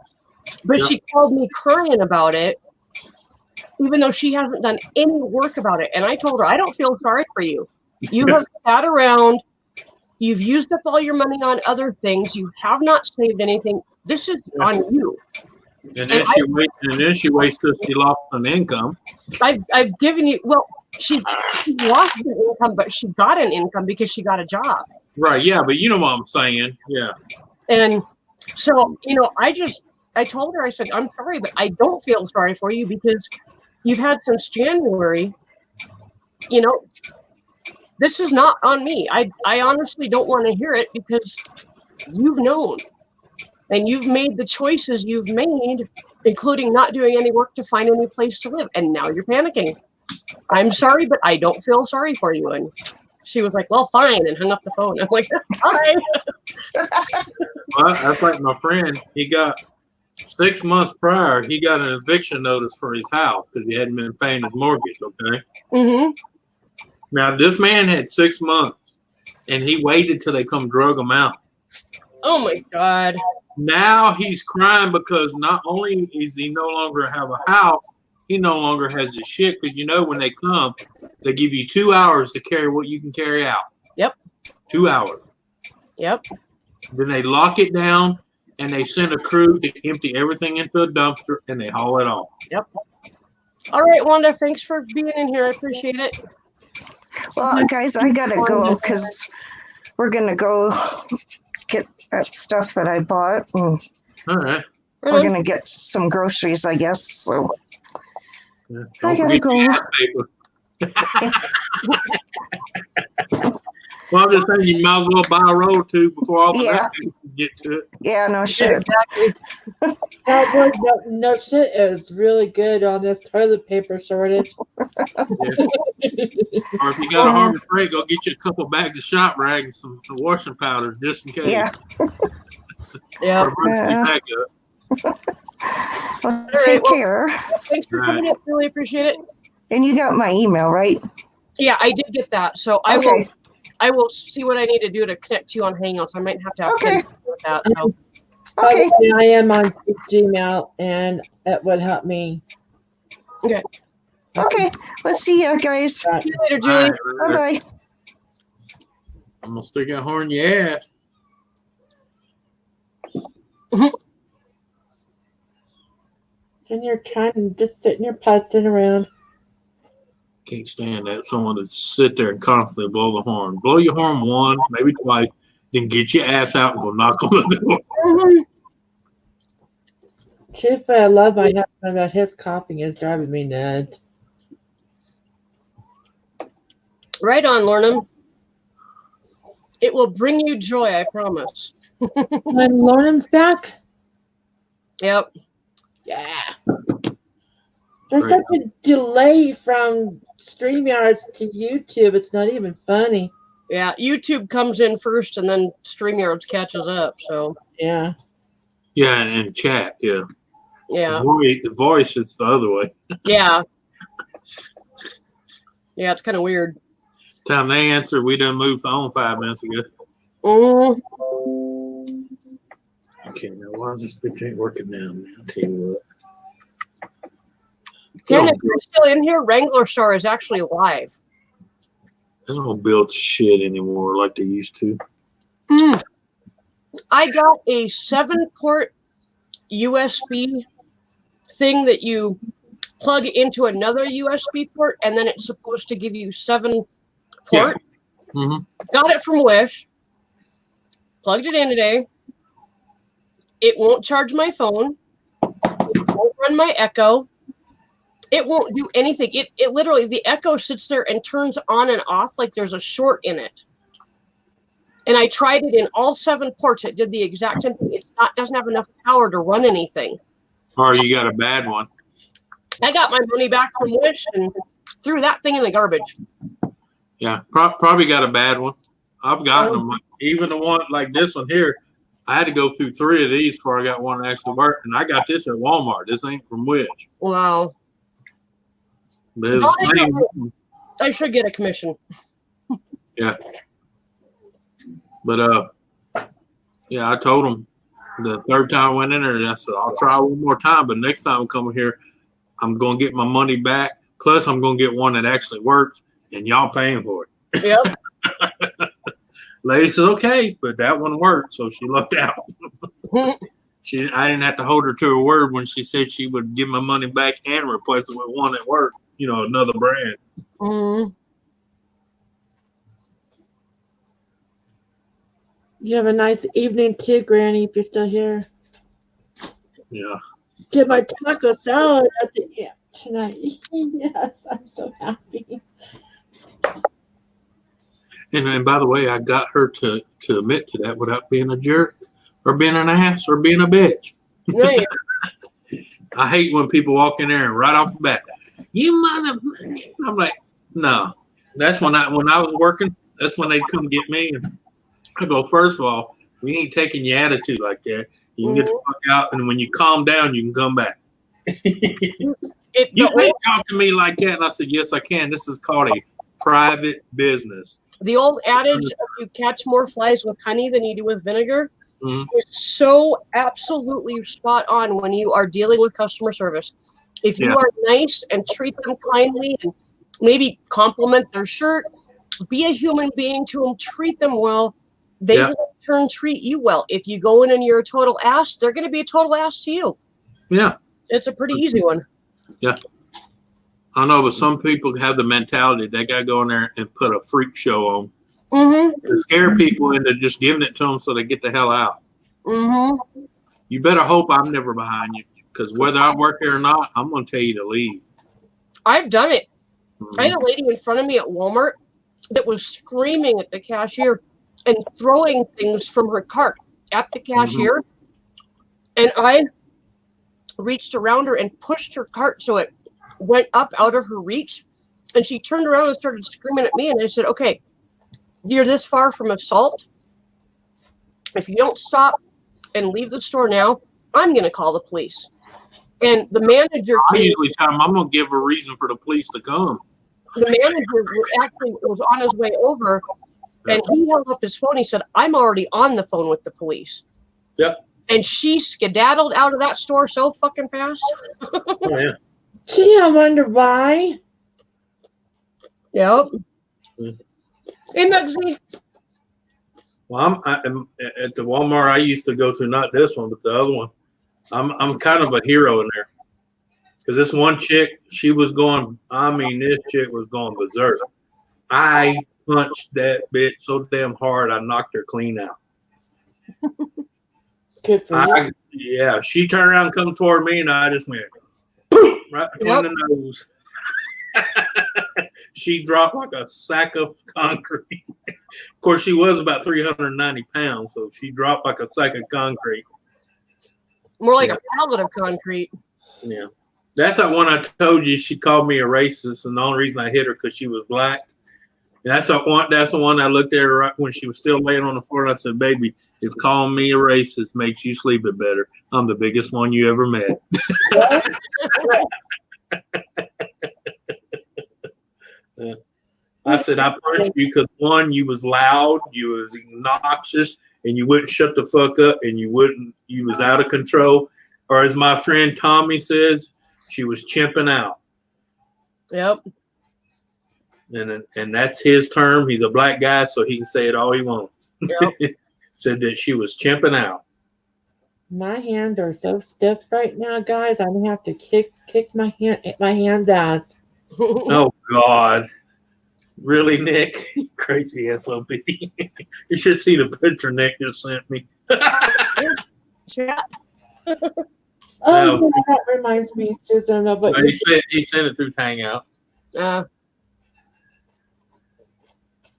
but she called me crying about it, even though she hasn't done any work about it. And I told her, I don't feel sorry for you. You have sat around. You've used up all your money on other things. You have not saved anything. This is on you. And then she waits till she lost an income. I've given you, she lost an income, but she got an income because she got a job. Right, yeah, but you know what I'm saying. Yeah. And so, I told her, I said, I'm sorry, but I don't feel sorry for you because you've had since January, this is not on me. I honestly don't want to hear it because you've known and you've made the choices you've made, including not doing any work to find any place to live. And now you're panicking. I'm sorry, but I don't feel sorry for you. And she was like, well, fine, and hung up the phone. I'm like, fine. Well, that's like my friend. He got 6 months prior, he got an eviction notice for his house because he hadn't been paying his mortgage. Okay. Mm-hmm. Now, this man had 6 months and he waited till they come drug him out. Oh my God. Now he's crying because not only is he no longer have a house, he no longer has his shit because when they come, they give you 2 hours to carry what you can carry out. Yep. 2 hours. Yep. Then they lock it down and they send a crew to empty everything into a dumpster and they haul it off. Yep. All right, Wanda, thanks for being in here. I appreciate it. Well, guys, I gotta go because we're gonna go get that stuff that I bought. And All right. we're gonna get some groceries, I guess. So Yeah. I Don't gotta forget go. your ass paper. Well, I'm just saying you might as well buy a roll or two before all the Yeah. vacations get to it. Yeah, no shit. Exactly. No shit is really good on this toilet paper shortage. Yeah. Or if you got a Harbor Freight, go get you a couple bags of shop rag and some washing powder just in case. Yeah. Yeah. Or brush your back up. Well, right, take well- care. Thanks for coming up. Really appreciate it. And you got my email, right? Yeah, I did get that. So Okay. I will see what I need to do to connect you on Hangouts. I might have to have Okay. Ken with that. So. Okay. I am on Gmail, and it would help me. Okay. Let's see you guys. See you later, All Julie. right, Bye bye. I'm gonna stick that horn in your ass. And you're trying to just sitting your putzing around. Can't stand that. Someone to sit there and constantly blow the horn. Blow your horn one, maybe twice, then get your ass out and go knock on the door. Mhm. Truthfully, I love my husband, but his coughing is driving me nuts. Right on, Lorna. It will bring you joy, I promise. When Lornam's back, Yep. yeah. There's Right. such a delay from StreamYards to YouTube. It's not even funny. Yeah. YouTube comes in first and then StreamYards catches up. So, Yeah. Yeah, and chat, yeah. yeah. The voice, it's the other way. Yeah. Yeah, it's kind of weird. Time they answer, we done moved on 5 minutes ago. Mm. Okay, now why is this bitch ain't working now? Man, I'll tell you what. Ken, if you're still in here, Wrangler Star is actually live. They don't build shit anymore like they used to. Mm. I got a 7-port USB thing that you plug into another USB port, and then it's supposed to give you 7 port. Mm-hmm. Got it from Wish. Plugged it in today. It won't charge my phone. It won't run my Echo. It won't do anything. It literally, the Echo sits there and turns on and off like there's a short in it. And I tried it in all 7 ports. It did the exact same thing. Doesn't have enough power to run anything. Or you got a bad one. I got my money back from Wish and threw that thing in the garbage. Yeah, probably got a bad one. I've gotten them. Even the one like this one here, I had to go through 3 of these before I got one that actually worked. And I got this at Walmart. This ain't from Wish. Wow. But it's the same. I should get a commission. Yeah. But yeah, I told them the third time I went in there, I said, I'll try one more time, but next time I'm coming here, I'm gonna get my money back. Plus I'm gonna get one that actually works and y'all paying for it. Yep. Lady said, okay, but that one worked, so she lucked out. I didn't have to hold her to her word when she said she would give my money back and replace it with one that worked, another brand. Mm. You have a nice evening too, Granny, if you're still here. Yeah. Get my taco salad at the end tonight. Yes, I'm so happy. And by the way, I got her to admit to that without being a jerk or being an ass or being a bitch. Right. I hate when people walk in there and right off the bat, you mother. I'm like, no. That's when I was working. that's when they come get me. And I go, first of all, we ain't taking your attitude like that. You can get the fuck out, and when you calm down, you can come back. You can't talk to me like that. And I said, yes, I can. This is called a private business. The old adage of you catch more flies with honey than you do with vinegar is so absolutely spot on when you are dealing with customer service. If you are nice and treat them kindly and maybe compliment their shirt, be a human being to them, treat them well, they will in turn treat you well. If you go in and you're a total ass, they're going to be a total ass to you. Yeah. It's a pretty easy one. Yeah. I know, but some people have the mentality they got to go in there and put a freak show on to scare people into just giving it to them so they get the hell out. You better hope I'm never behind you, because whether I work there or not, I'm going to tell you to leave. I've done it. I had a lady in front of me at Walmart that was screaming at the cashier and throwing things from her cart at the cashier. And I reached around her and pushed her cart so it went up out of her reach. And she turned around and started screaming at me. And I said, okay, you're this far from assault. If you don't stop and leave the store now, I'm going to call the police. And the manager I usually tell them I'm going to give a reason for the police to come. The manager actually was on his way over, and he held up his phone. He said, I'm already on the phone with the police. Yep. And she skedaddled out of that store so fucking fast. Oh, yeah. Gee, I wonder why. Yep. Hey, Muggsy. Well, I'm at the Walmart I used to go to, not this one, but the other one. I'm kind of a hero in there. Because this one chick, she was going, this chick was going berserk. I punched that bitch so damn hard, I knocked her clean out. Good for you. Yeah, she turned around and come toward me, and I just went, boom, right between the nose. She dropped like a sack of concrete. Of course, she was about 390 pounds, so she dropped like a sack of concrete. More like a pallet of concrete. Yeah. That's that one I told you. She called me a racist, and the only reason I hit her because she was black. And that's the one I looked at her right when she was still laying on the floor, and I said, "Baby, if calling me a racist makes you sleep it better, I'm the biggest one you ever met." I said, "I punched you because one, you was loud, you was obnoxious, and you wouldn't shut the fuck up, and you was out of control, or as my friend Tommy says." She was chimping out. Yep. And that's his term. He's a black guy, so he can say it all he wants. Yep. Said that she was chimping out. My hands are so stiff right now, guys. I'm gonna have to kick my hands out. Oh God. Really, Nick? Crazy SOB. You should see the picture Nick just sent me. Yeah. Oh, no. That reminds me, Susan. But he sent it through Hangout.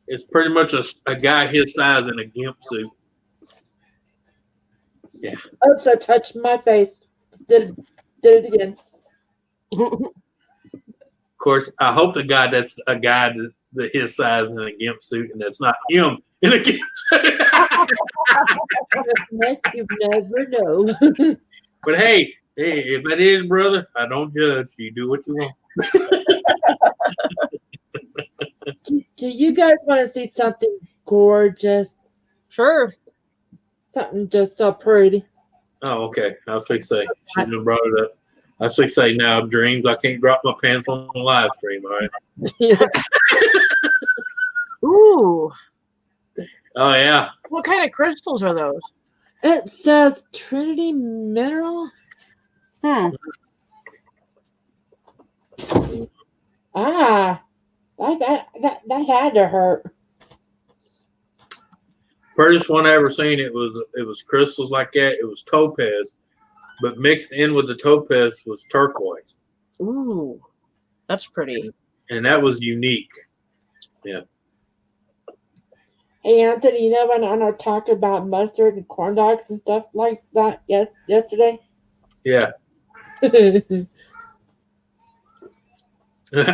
It's pretty much a guy his size in a gimp suit. Yeah. Oh, so touched my face. Did it again. Of course, I hope that's a guy that his size in a gimp suit, and that's not him in a gimp suit. You never know. But hey, if that is, brother, I don't judge. You do what you want. Do you guys want to see something gorgeous? Sure. Something just so pretty. Oh, okay. I was going to say, shouldn't have brought it up. I was going to say, now, dreams, I can't drop my pants on the live stream, all right? Ooh. Oh, yeah. What kind of crystals are those? It says Trinity Mineral. That had to hurt. First one I ever seen, it was crystals like that. It was topaz, but mixed in with the topaz was turquoise. Ooh, that's pretty. And that was unique. Yeah. Hey, Anthony, you know when I talked about mustard and corn dogs and stuff like that yesterday? Yeah.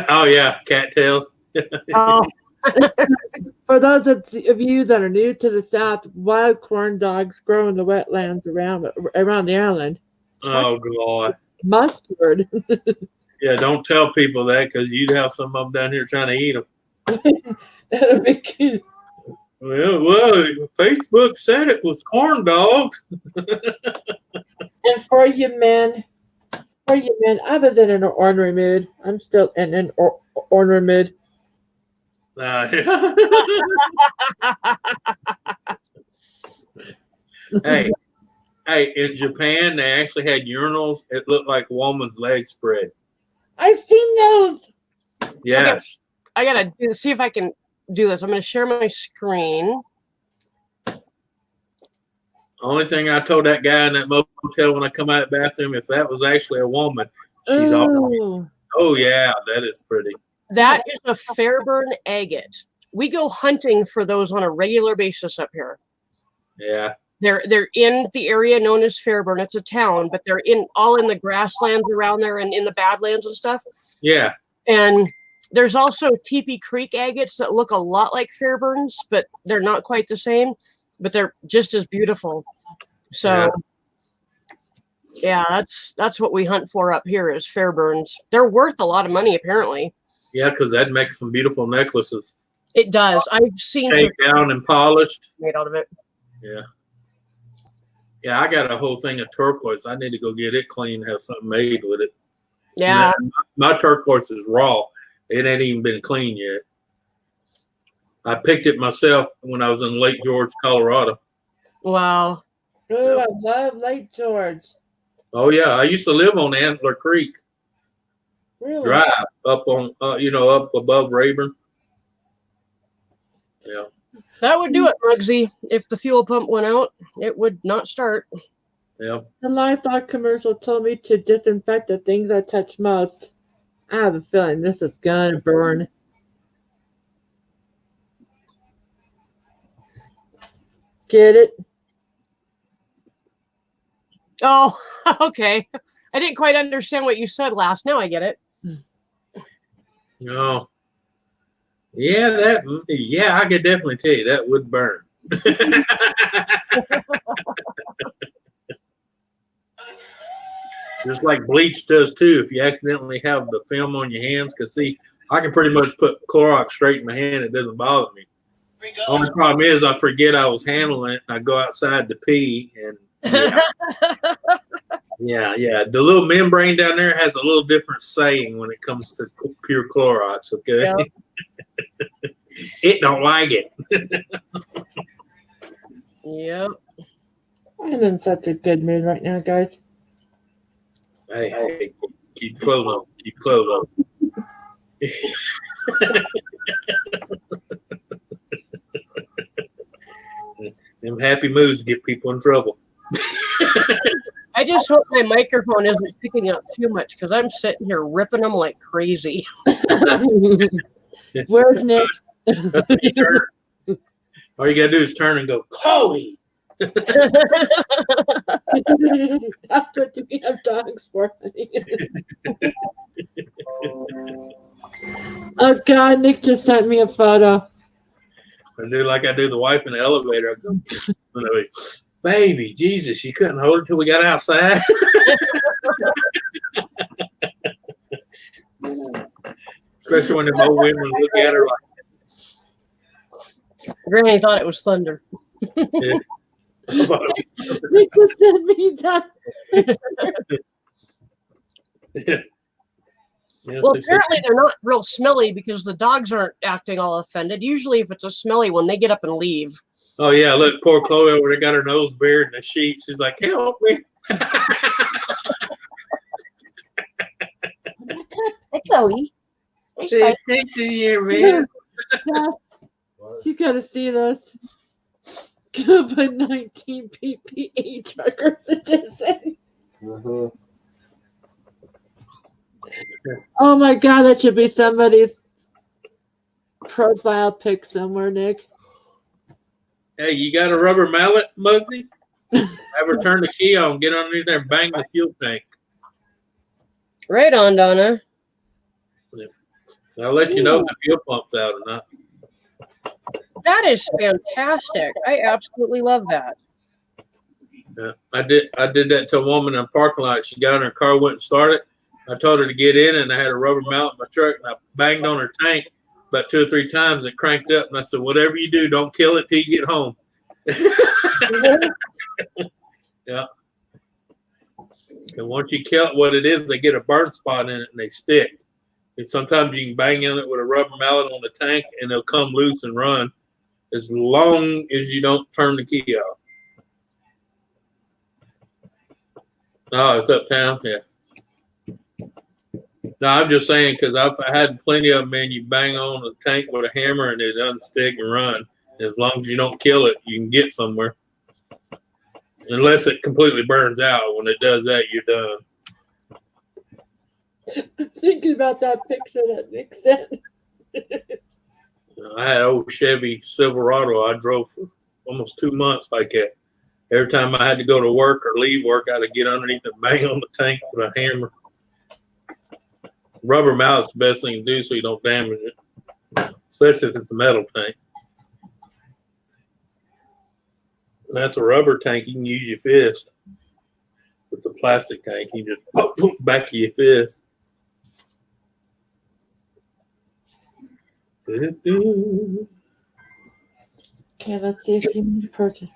Oh, yeah. Cattails. Oh. For those of you that are new to the South, wild corn dogs grow in the wetlands around the island. Oh God. Mustard. Yeah, don't tell people that because you'd have some of them down here trying to eat them. That'll be cute. Well, Facebook said it was corn dogs. And for you men, I was in an ornery mood. I'm still in an ornery mood. Hey, in Japan, they actually had urinals. It looked like a woman's leg spread. I've seen those. Yes. I gotta see if I can do this. I'm gonna share my screen. Only thing I told that guy in that motel when I come out of the bathroom, if that was actually a woman, she's all. Oh yeah, that is pretty. That is a Fairburn agate. We go hunting for those on a regular basis up here. Yeah. They're in the area known as Fairburn. It's a town, but they're all in the grasslands around there and in the Badlands and stuff. Yeah. And there's also Teepee Creek agates that look a lot like Fairburns, but they're not quite the same. But they're just as beautiful. So, yeah, that's what we hunt for up here is Fairburns. They're worth a lot of money, apparently. Yeah, because that makes some beautiful necklaces. It does. I've seen shaped down and polished. Made out of it. Yeah. Yeah, I got a whole thing of turquoise. I need to go get it clean, have something made with it. Yeah. My turquoise is raw. It ain't even been clean yet. I picked it myself when I was in Lake George, Colorado. Wow. Oh, I love Lake George. Oh yeah, I used to live on Antler Creek. Really? Drive up on, up above Rayburn. Yeah. That would do it, Muggsy. If the fuel pump went out, it would not start. Yeah. The livestock commercial told me to disinfect the things I touch most. I have a feeling this is gonna burn. Get it? Oh, okay. I didn't quite understand what you said last. Now I get it. No. Yeah, I could definitely tell you that would burn. Just like bleach does too. If you accidentally have the film on your hands, because see, I can pretty much put Clorox straight in my hand. It doesn't bother me. Only problem is I forget I was handling it. And I go outside to pee, and yeah. The little membrane down there has a little different saying when it comes to pure Clorox. Okay, yep. It don't like it. Yep. I'm in such a good mood right now, guys. Hey, keep clothes on. Keep clothes on. Them happy moods get people in trouble. I just hope my microphone isn't picking up too much because I'm sitting here ripping them like crazy. Where's Nick? All you gotta do is turn and go, Chloe. That's what we have dogs for. Oh God, Nick just sent me a photo. I do like I do the wife in the elevator. I go, baby, Jesus, you couldn't hold it till we got outside. Especially when the old women look at her like. Granny thought it was thunder. Yeah. Nick just sent me that. Yeah. Well, apparently they're not real smelly because the dogs aren't acting all offended. Usually if it's a smelly one, they get up and leave. Oh, yeah, look, poor Chloe over there got her nose buried in the sheet. She's like, help me. Hey, Chloe. It's 6 year, man. You gotta see this. COVID-19 PPE trucker citizen. Oh my God, that should be somebody's profile pic somewhere, Nick. Hey, you got a rubber mallet, Muggsy? Have her turn the key on, get underneath there and bang the fuel tank. Right on, Donna. I'll let you know if the fuel pump's out or not. That is fantastic. I absolutely love that. Yeah, I did that to a woman in a parking lot. She got in her car, wouldn't start it. I told her to get in, and I had a rubber mallet in my truck, and I banged on her tank about 2 or 3 times. It cranked up, and I said, "Whatever you do, don't kill it till you get home." Yeah. And once you kill it, what it is, they get a burn spot in it, and they stick. And sometimes you can bang in it with a rubber mallet on the tank, and they'll come loose and run, as long as you don't turn the key off. Oh, it's uptown? Yeah. No, I'm just saying because I've had plenty of them, man. You bang on the tank with a hammer and it doesn't stick and run. As long as you don't kill it, you can get somewhere. Unless it completely burns out. When it does that, you're done. I'm thinking about that picture that Nick sent. I had an old Chevy Silverado I drove for almost 2 months like that. Every time I had to go to work or leave work, I had to get underneath and bang on the tank with a hammer. Rubber mallet's the best thing to do so you don't damage it, especially if it's a metal tank. And that's a rubber tank. You can use your fist. With the plastic tank, you just pop back of your fist. Okay, let's see if you need to purchase.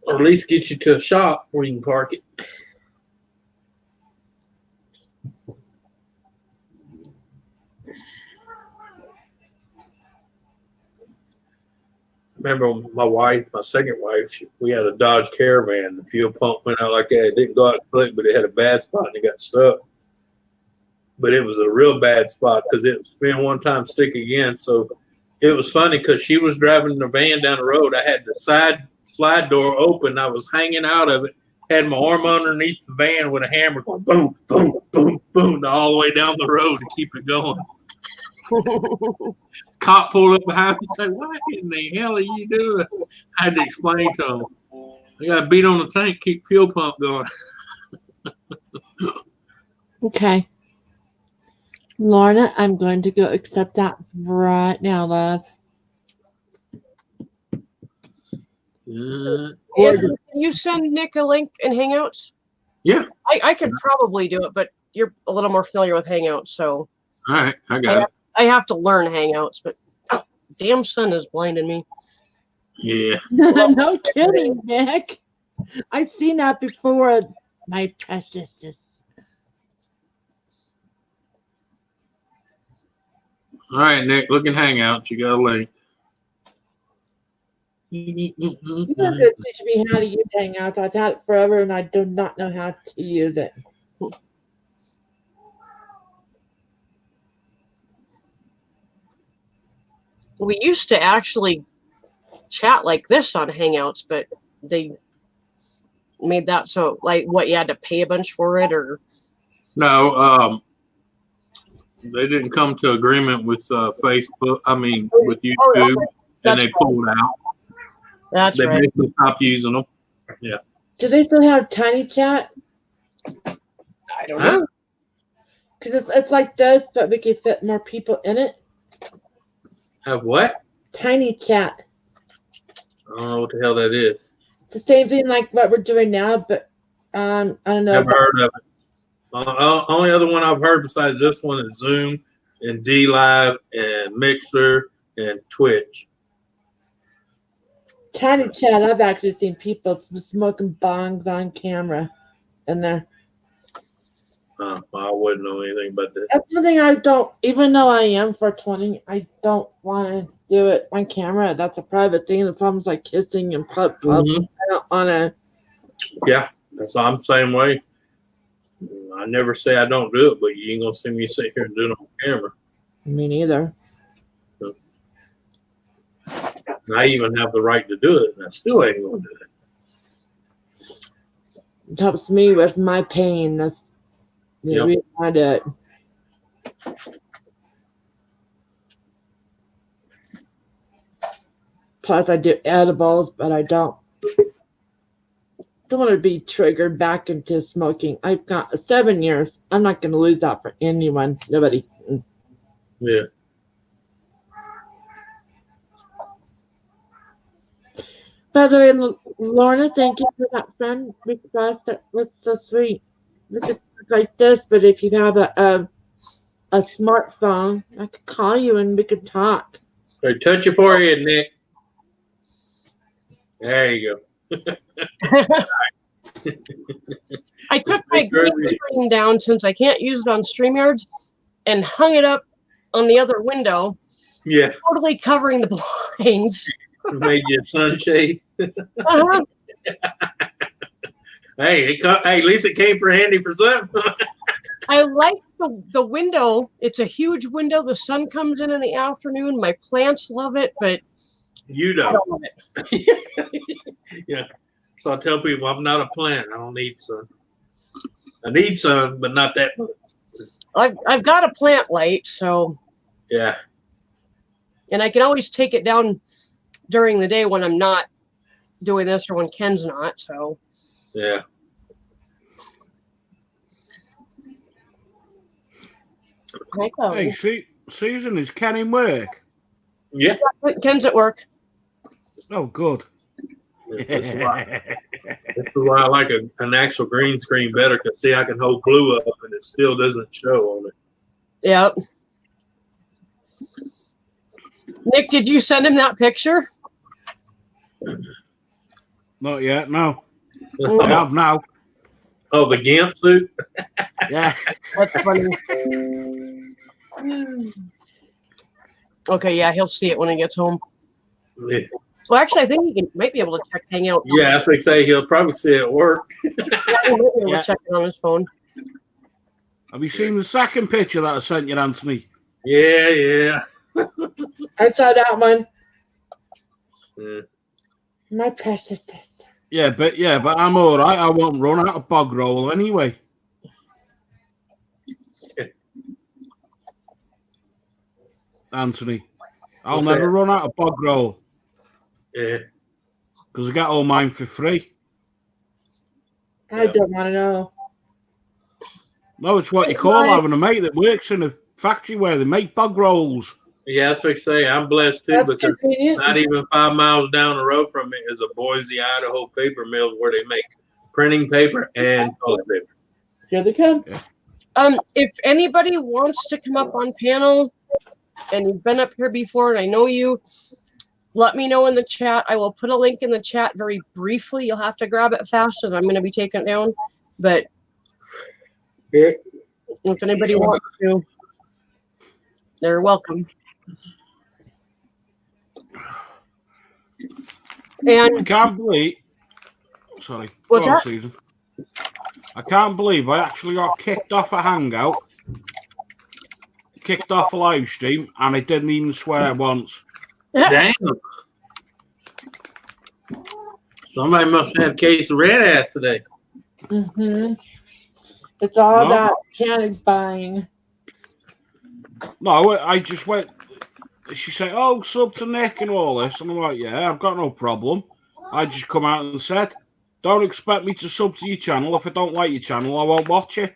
Or at least get you to a shop where you can park it. Remember my second wife, we had a Dodge Caravan. The fuel pump went out like that. It didn't go out quick, but it had a bad spot and it got stuck. But it was a real bad spot because it spin one time, stick again. So it was funny because she was driving the van down the road. I had the side slide door open. I was hanging out of it, had my arm underneath the van with a hammer going boom, boom, boom, boom, all the way down the road to keep it going. Cop pulled up behind me and said, "What in the hell are you doing?" I had to explain to him. I got to beat on the tank, keep fuel pump going. Okay. Lorna, I'm going to go accept that right now, love. Anthony, can you send Nick a link in Hangouts? Yeah. I could probably do it, but you're a little more familiar with Hangouts, so. All right, I got it. I have to learn Hangouts, but damn sun is blinding me. Yeah. No kidding, Nick. I've seen that before, my precious. All right, Nick, look in Hangouts. You got a link. You have to teach me how to use Hangouts. I've had it forever and I do not know how to use it. We used to actually chat like this on Hangouts, but they made that so like what you had to pay a bunch for it, or No, they didn't come to agreement with Facebook. I mean, with YouTube, okay. and That's they right. pulled out. That's They right. basically stopped using them. Yeah. Do they still have Tiny Chat? I don't Huh? know. Because it's like this, but we can fit more people in it. Have what? Tiny Chat. I don't know what the hell that is. It's the same thing like what we're doing now, but I don't know. Never heard of it. Only other one I've heard besides this one is Zoom and D Live and Mixer and Twitch. Tiny Chat, I've actually seen people smoking bongs on camera in there. I wouldn't know anything about that. That's one thing I don't, even though I am 420, I don't want to do it on camera. That's a private thing. It's almost like kissing and pub. Mhm. I don't want to. Yeah, I'm the same way. I never say I don't do it, but you ain't gonna see me sit here and do it on camera. Me neither. And I even have the right to do it, and I still ain't gonna do it. It helps me with my pain. That's the Yep. reason I do it. Plus, I do edibles, but I don't want to be triggered back into smoking. I've got 7 years. I'm not going to lose that for anyone. Nobody. Yeah. By the way, Lorna, thank you for that friend request. That was so sweet. Look at like this, but if you have a smartphone, I could call you and we could talk. So touch your forehead, Nick. There you go. I took my green screen down since I can't use it on StreamYards and hung it up on the other window, Yeah, totally covering the blinds. made you a sunshade. Uh-huh. Hey, at least it came for handy for something. I like the window. It's a huge window. The sun comes in the afternoon. My plants love it, but You I don't. don't love it. Yeah. So I tell people I'm not a plant. I don't need sun. I need sun, but not that much. I've got a plant light, so Yeah. and I can always take it down during the day when I'm not doing this or when Ken's not. So Yeah. Hey, Susan, is Ken in work? Yeah. Ken's at work. Oh, good. This is why I like an actual green screen better, because see, I can hold blue up and it still doesn't show on it. Yep. Nick, did you send him that picture? Not yet, no. I have now. Oh, the GIMP suit? Yeah. That's funny. Okay, yeah, he'll see it when he gets home. Yeah. Well, actually, I think he might be able to check Hangout. Yeah, that's what I say. He'll probably see it at work. Yeah, he might be able to check it on his phone. Have you seen the second picture that I sent you, Anthony? Yeah. I saw that one. Yeah. My precious sister. Yeah, but I'm all right. I won't run out of bog roll anyway. Anthony, I'll What's never that? run out of bog roll Yeah. because I get all mine for free. I don't want to know. No, it's what you call having a mate that works in a factory where they make bog rolls. Yeah, that's what I say. I'm blessed too, That's because convenient. not even 5 miles down the road from me is a Boise, Idaho paper mill where they make printing paper and toilet paper. Here they come. If anybody wants to come up on panel and you've been up here before and I know you, let me know in the chat. I will put a link in the chat very briefly. You'll have to grab it fast, and I'm going to be taking it down. But Yeah. if anybody wants to, they're welcome. And I can't believe. Sorry. What's Go on, that? Susan. I can't believe I actually got kicked off a Hangout, kicked off a live stream, and I didn't even swear once. Damn. Somebody must have had a case of red ass today. Mm-hmm. It's all No. that panic buying. No, I just went. She said, "Oh, sub to Nick and all this," and I'm like, "Yeah, I've got no problem." I just come out and said, "Don't expect me to sub to your channel. If I don't like your channel, I won't watch it."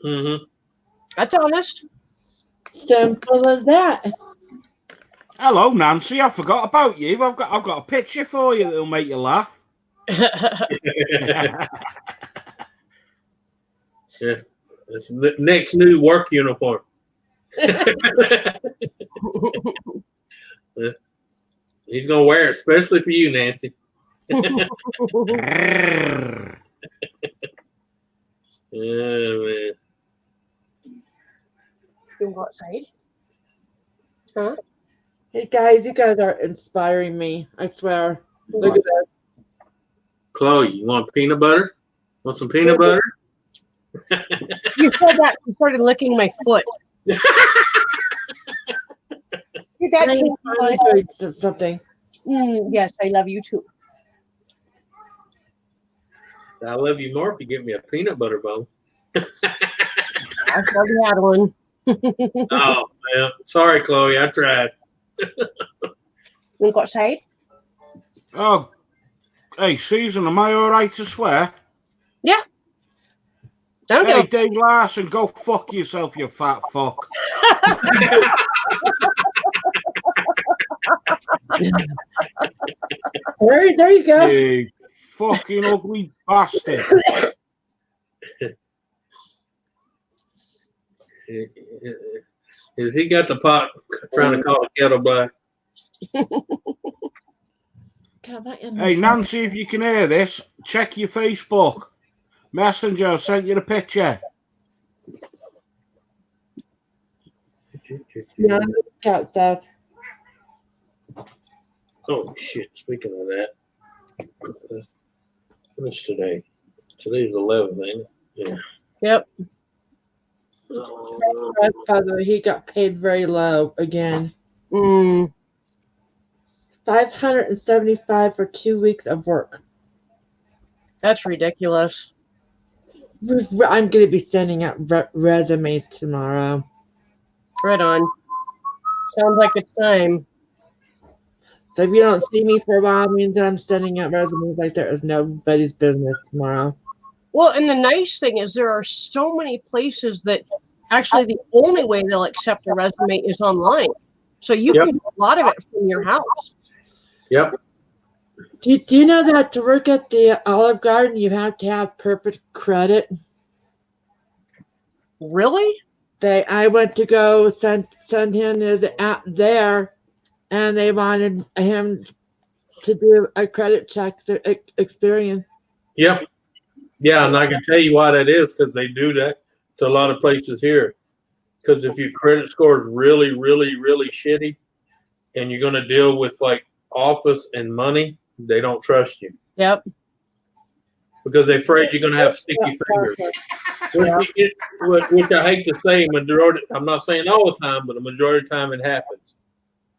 Mm-hmm. That's honest. Simple as that. Hello, Nancy. I forgot about you. I've got a picture for you that'll make you laugh. Yeah. It's Nick's new work uniform. He's gonna wear it, especially for you, Nancy. Yeah, man. You go outside? Huh? Hey guys, you guys are inspiring me. I swear. Look at this. Chloe, you want peanut butter? Want some peanut butter? You said that you started licking my foot. You got I to finally doing something. yes, I love you too. I love you more if you give me a peanut butter bone. I've already had one. Oh, man. Sorry, Chloe. I tried. Want to go outside? Oh, hey, Susan, am I all right to swear? Yeah. Don't Hey, go. Dave Larson, go fuck yourself, you fat fuck. There you go. You fucking ugly bastard. Is he got the pot trying to call the kettle black? God, that in Hey, the- Nancy, if you can hear this, check your Facebook. Messenger sent you the picture. Yeah, cat stuff. Oh shit! Speaking of that, what is today? Today's 11th, ain't it? Yeah. Yep. By the way, he got paid very low again. Mm, $575 for 2 weeks of work. that's ridiculous. I'm going to be sending out resumes tomorrow. Right on. Sounds like it's time. So if you don't see me for a while, it means that I'm sending out resumes like there is nobody's business tomorrow. Well, and the nice thing is there are so many places that actually the only way they'll accept a resume is online. So you Yep. can do a lot of it from your house. Yep. Do you know that to work at the Olive Garden, you have to have perfect credit? Really? I went to go send him the app there, and they wanted him to do a credit check experience. Yep. Yeah, and I can tell you why that is because they do that to a lot of places here. Because if your credit score is really, really, really shitty, and you're going to deal with like office and money, they don't trust you Yep. because they're afraid you're going to have sticky fingers. Which I hate to say, majority. I'm not saying all the time, but the majority of the time it happens.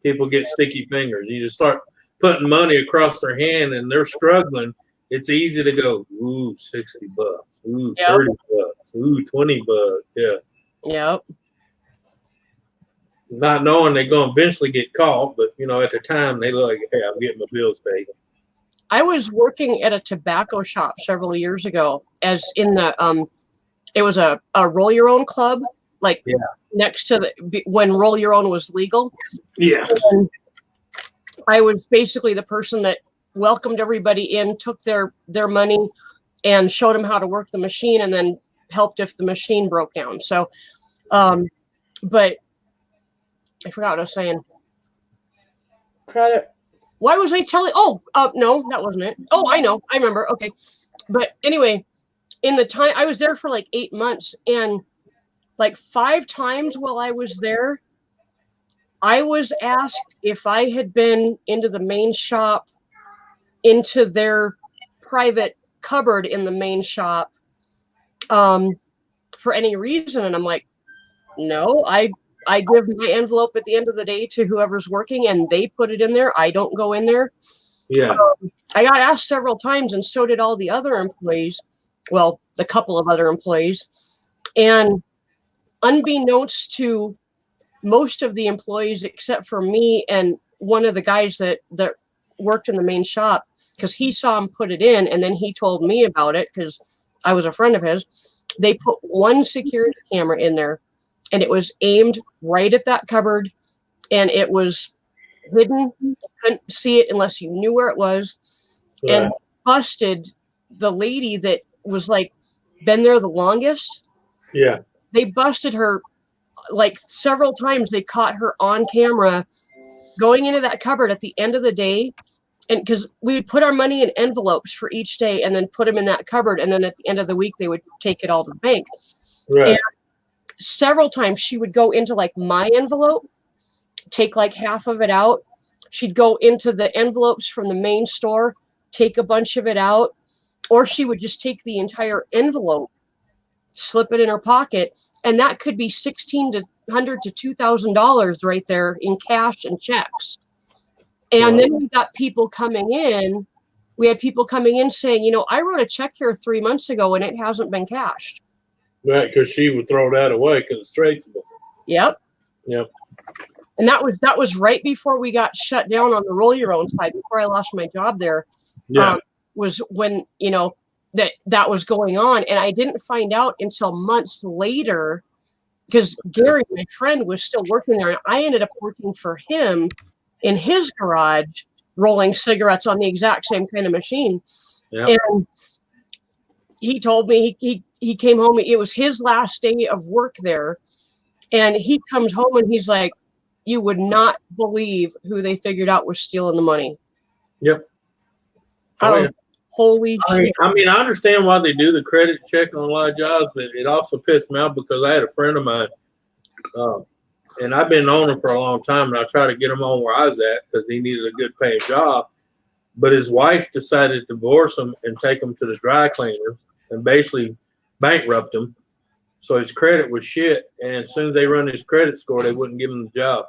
People get sticky fingers. You just start putting money across their hand, and they're struggling. It's easy to go, ooh, $60, ooh, Yep. $30, ooh, $20. Yeah, Yep. not knowing they're going to eventually get caught, but at the time they look like, hey, I'm getting my bills paid. I was working at a tobacco shop several years ago as in the it was a roll your own club, like next to when roll your own was legal. Yeah. And I was basically the person that welcomed everybody in, took their money and showed them how to work the machine and then helped if the machine broke down. So but I forgot what I was saying. Credit. Why was I telling? Oh, no, that wasn't it. Oh, I know. I remember. Okay. But anyway, in the time I was there for like 8 months, and like 5 times while I was there, I was asked if I had been into the main shop, into their private cupboard in the main shop, for any reason. And I'm like, no, I give my envelope at the end of the day to whoever's working and they put it in there. I don't go in there. Yeah. I got asked several times, and so did all the other employees. Well, the couple of other employees. And unbeknownst to most of the employees, except for me and one of the guys that worked in the main shop, because he saw him put it in, and then he told me about it because I was a friend of his. They put one security camera in there, and it was aimed right at that cupboard, and it was hidden. You couldn't see it unless you knew where it was. Right. And busted the lady that was like been there the longest. Yeah. They busted her like several times. They caught her on camera going into that cupboard at the end of the day. And because we would put our money in envelopes for each day and then put them in that cupboard. And then at the end of the week, they would take it all to the bank. Right. And several times she would go into like my envelope, take like half of it out. She'd go into the envelopes from the main store, take a bunch of it out, or she would just take the entire envelope, slip it in her pocket, and that could be $1,600 to $2,000 right there in cash and checks. And then we got people coming in. We had people coming in saying, I wrote a check here 3 months ago and it hasn't been cashed. Right, because she would throw that away because it's traceable. Yep. Yep. And that was right before we got shut down on the roll your own side, before I lost my job there. Yeah. Was when, that was going on. And I didn't find out until months later because Gary, my friend, was still working there. And I ended up working for him in his garage rolling cigarettes on the exact same kind of machine. Yeah. And he told me he came home. It was his last day of work there. And he comes home and he's like, you would not believe who they figured out was stealing the money. Yep. Oh, yeah. Holy shit. I mean, I understand why they do the credit check on a lot of jobs, but it also pissed me off because I had a friend of mine, and I've been on him for a long time, and I tried to get him on where I was at because he needed a good paying job. But his wife decided to divorce him and take him to the dry cleaner and basically bankrupt him. So his credit was shit. And as soon as they run his credit score, they wouldn't give him the job.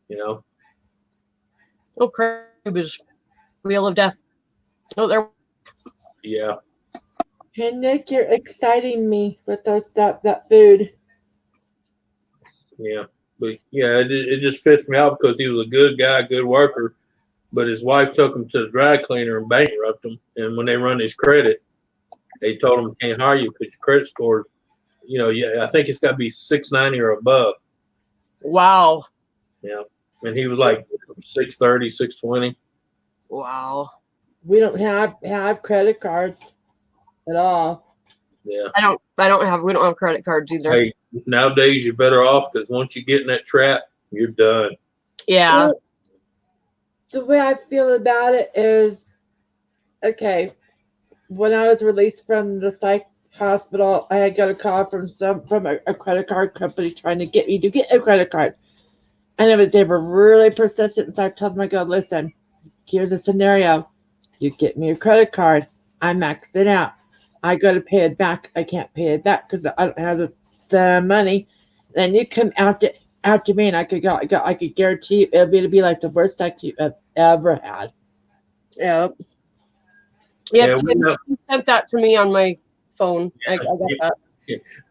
You know? Oh, crap. It was Wheel of Death. Oh, there. Yeah. Hey, Nick, you're exciting me with that food. Yeah. But yeah, it just pissed me off because he was a good guy, good worker. But his wife took him to the dry cleaner and bankrupted him. And when they run his credit, they told him, can't hire you because your credit score, I think it's got to be 690 or above. Wow. Yeah. And he was like 630, 620. Wow. We don't have credit cards at all. Yeah. We don't have credit cards either. Hey, nowadays you're better off because once you get in that trap, you're done. Yeah. Well, the way I feel about it is, okay, when I was released from the psych hospital, I had got a call from a credit card company trying to get me to get a credit card. And they were really persistent. And so I told them, I go, listen, here's a scenario. You get me a credit card. I max it out. I go to pay it back. I can't pay it back because I don't have the money. Then you come after me, and I could guarantee you it'll be like the worst psych you've ever had. Yep. Yeah, Ken sent that to me on my phone. I got that.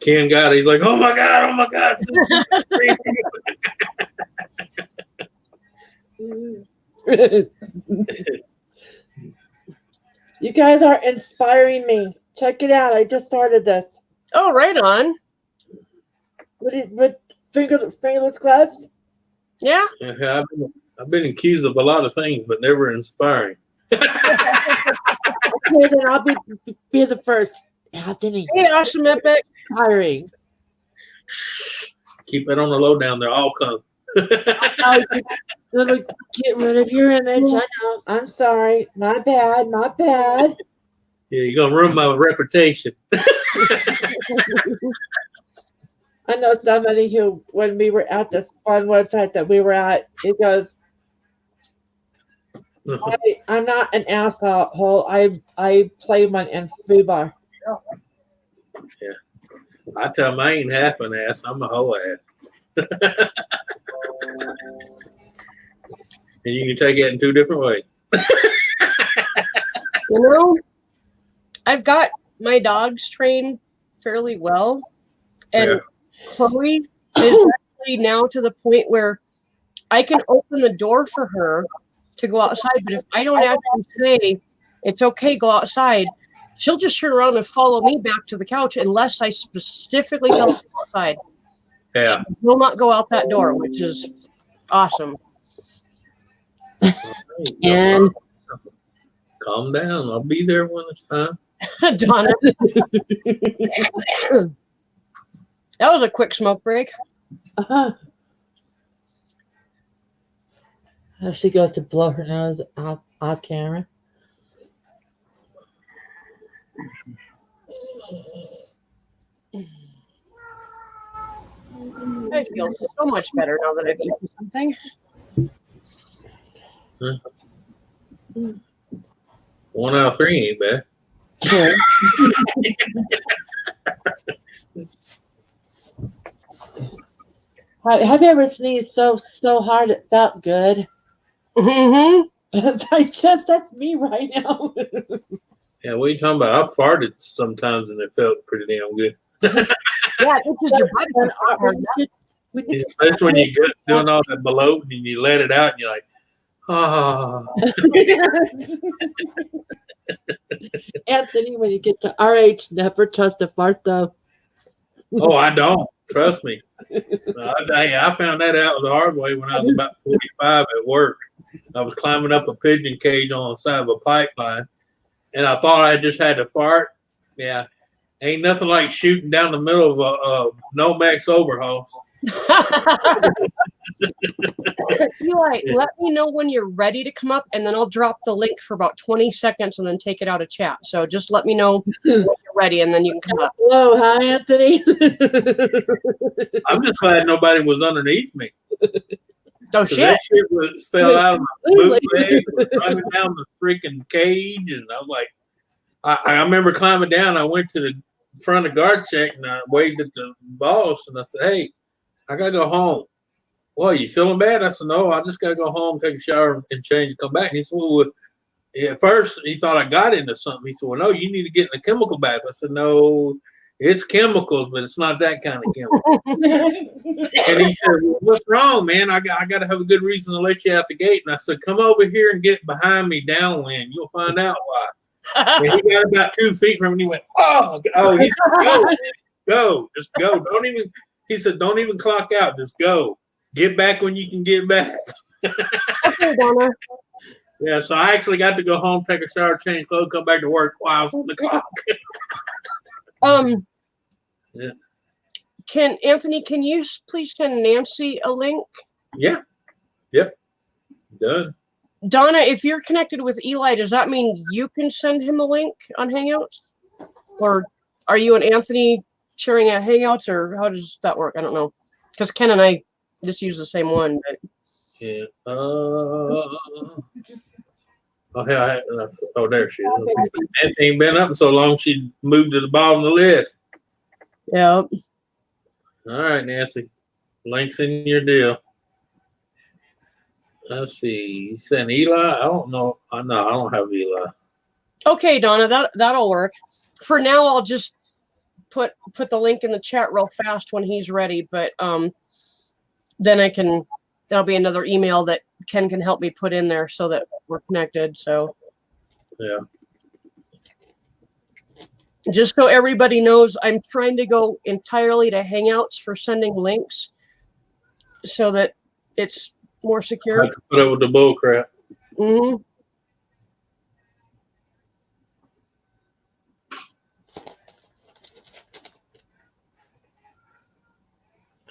Ken got it. He's like, oh my God. You guys are inspiring me. Check it out. I just started this. Oh, right on. With fingerless gloves? Yeah. Yeah, I've been accused of a lot of things, but never inspiring. Okay, then I'll be the first. Anthony. Hey, Awesome Epic. Inspiring. Keep it on the low down. They're all come. Get rid of your image. I know. I'm sorry. My bad. Yeah, you're going to ruin my reputation. I know somebody who, when we were at this fun website that we were at, it goes, I'm not an asshole. I play one in FUBAR. Yeah. I tell them I ain't half an ass. I'm a whole ass. And you can take it in two different ways. I've got my dogs trained fairly well. And Chloe is actually now to the point where I can open the door for her to go outside. But if I don't actually say, it's okay, go outside, she'll just turn around and follow me back to the couch unless I specifically tell her to go outside. Yeah. She will not go out that door, which is awesome. And calm down. I'll be there when it's time. Donna. That was a quick smoke break. Oh, she goes to blow her nose off camera. I feel so much better now that I've eaten something. One out of three ain't bad. Have you ever sneezed so hard it felt good? Mm-hmm. That's me right now. Yeah, what are you talking about? I've farted sometimes and it felt pretty damn good. Yeah, it's just your body. Especially when your gut's doing all that bloat and you let it out and you're like, ah. Anthony, when you get to our age, never trust a fart though. Oh, I don't. Trust me. I found that out the hard way when I was about 45 at work. I was climbing up a pigeon cage on the side of a pipeline, and I thought I just had to fart. Yeah, ain't nothing like shooting down the middle of a Nomex overhauls. Eli, let me know when you're ready to come up, and then I'll drop the link for about 20 seconds and then take it out of chat. So just let me know when you're ready, and then you can come up. Hello, hi, Anthony. I'm just glad nobody was underneath me. Oh, 'Cause shit. that shit fell out of my boot leg, climbing down the freaking cage, and I was like, I remember climbing down. I went to the front of guard check, and I waved at the boss, and I said, "Hey, I gotta go home." Well, you feeling bad? I said, "No, I just gotta go home, take a shower, and change, and come back." And he said, "Well, at first he thought I got into something." He said, "Well, no, you need to get in a chemical bath." I said, "No, it's chemicals, but it's not that kind of chemical." And he said, "Well, what's wrong, man? I got to have a good reason to let you out the gate." And I said, "Come over here and get behind me downwind. You'll find out why." And he got about 2 feet from me. He went, "Oh." He said, "Go, man. Go, just go. Don't even." He said, "Don't even clock out. Just go. Get back when you can get back." Okay, Donna. Yeah, so I actually got to go home, take a shower, change clothes, come back to work while I was on the clock. Yeah. Can you please send Nancy a link? Yeah. Yep. Done. Donna, if you're connected with Eli, does that mean you can send him a link on Hangouts? Or are you and Anthony sharing a Hangouts, or how does that work? I don't know. Because Ken and I just use the same one. But... Yeah. There she is. Nancy ain't been up so long. She moved to the bottom of the list. Yeah. All right, Nancy. Links in your deal. Let's see. You sent Eli? I don't know. No, I don't have Eli. Okay, Donna, that'll work. For now, I'll just put the link in the chat real fast when he's ready. But then that'll be another email that Ken can help me put in there so that we're connected. So yeah. Just so everybody knows, I'm trying to go entirely to Hangouts for sending links so that it's more secure. I have to put up with the bull crap. Mm-hmm.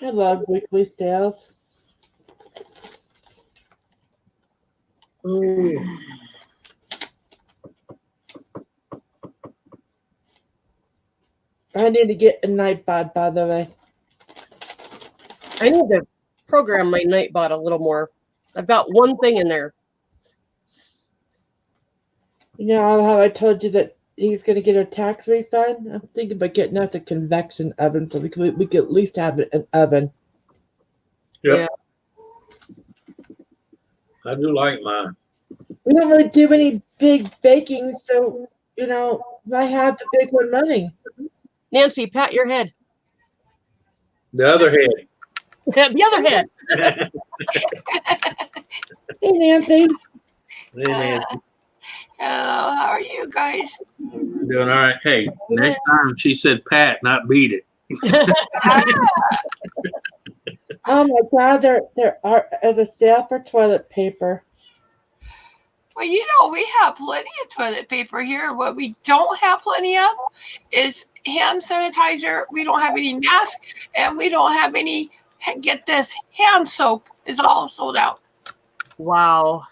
I love weekly sales. Mm. I need to get a Nightbot, by the way. I need to program my Nightbot a little more. I've got one thing in there. You know how I told you that he's going to get a tax refund? I'm thinking about getting us a convection oven so we could at least have an oven. Yep. Yeah. I do like mine. We don't really do any big baking, so, I have the big one running. Nancy, pat your head. The other head. The other head. Hey, Nancy. Hey, Nancy. Hello, how are you guys? Doing all right. Hey, next time she said pat, not beat it. Oh my God, there are a sale for toilet paper. Well, we have plenty of toilet paper here. What we don't have plenty of is hand sanitizer. We don't have any masks, and we don't have any, get this, hand soap is all sold out. Wow.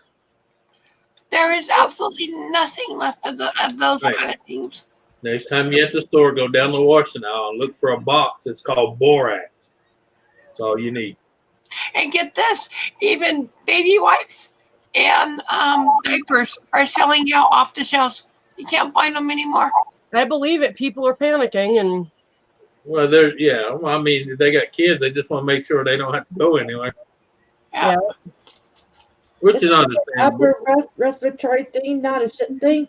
There is absolutely nothing left of those Right. kind of things. Next time you're at the store, go down the washing aisle and look for a box. It's called borax. That's all you need. And get this, even baby wipes and diapers are selling out off the shelves. You can't find them anymore. I believe it. People are panicking, and Well, I mean, they got kids. They just want to make sure they don't have to go anywhere. Yeah. Which is understandable. Upper respiratory thing, not a shit thing.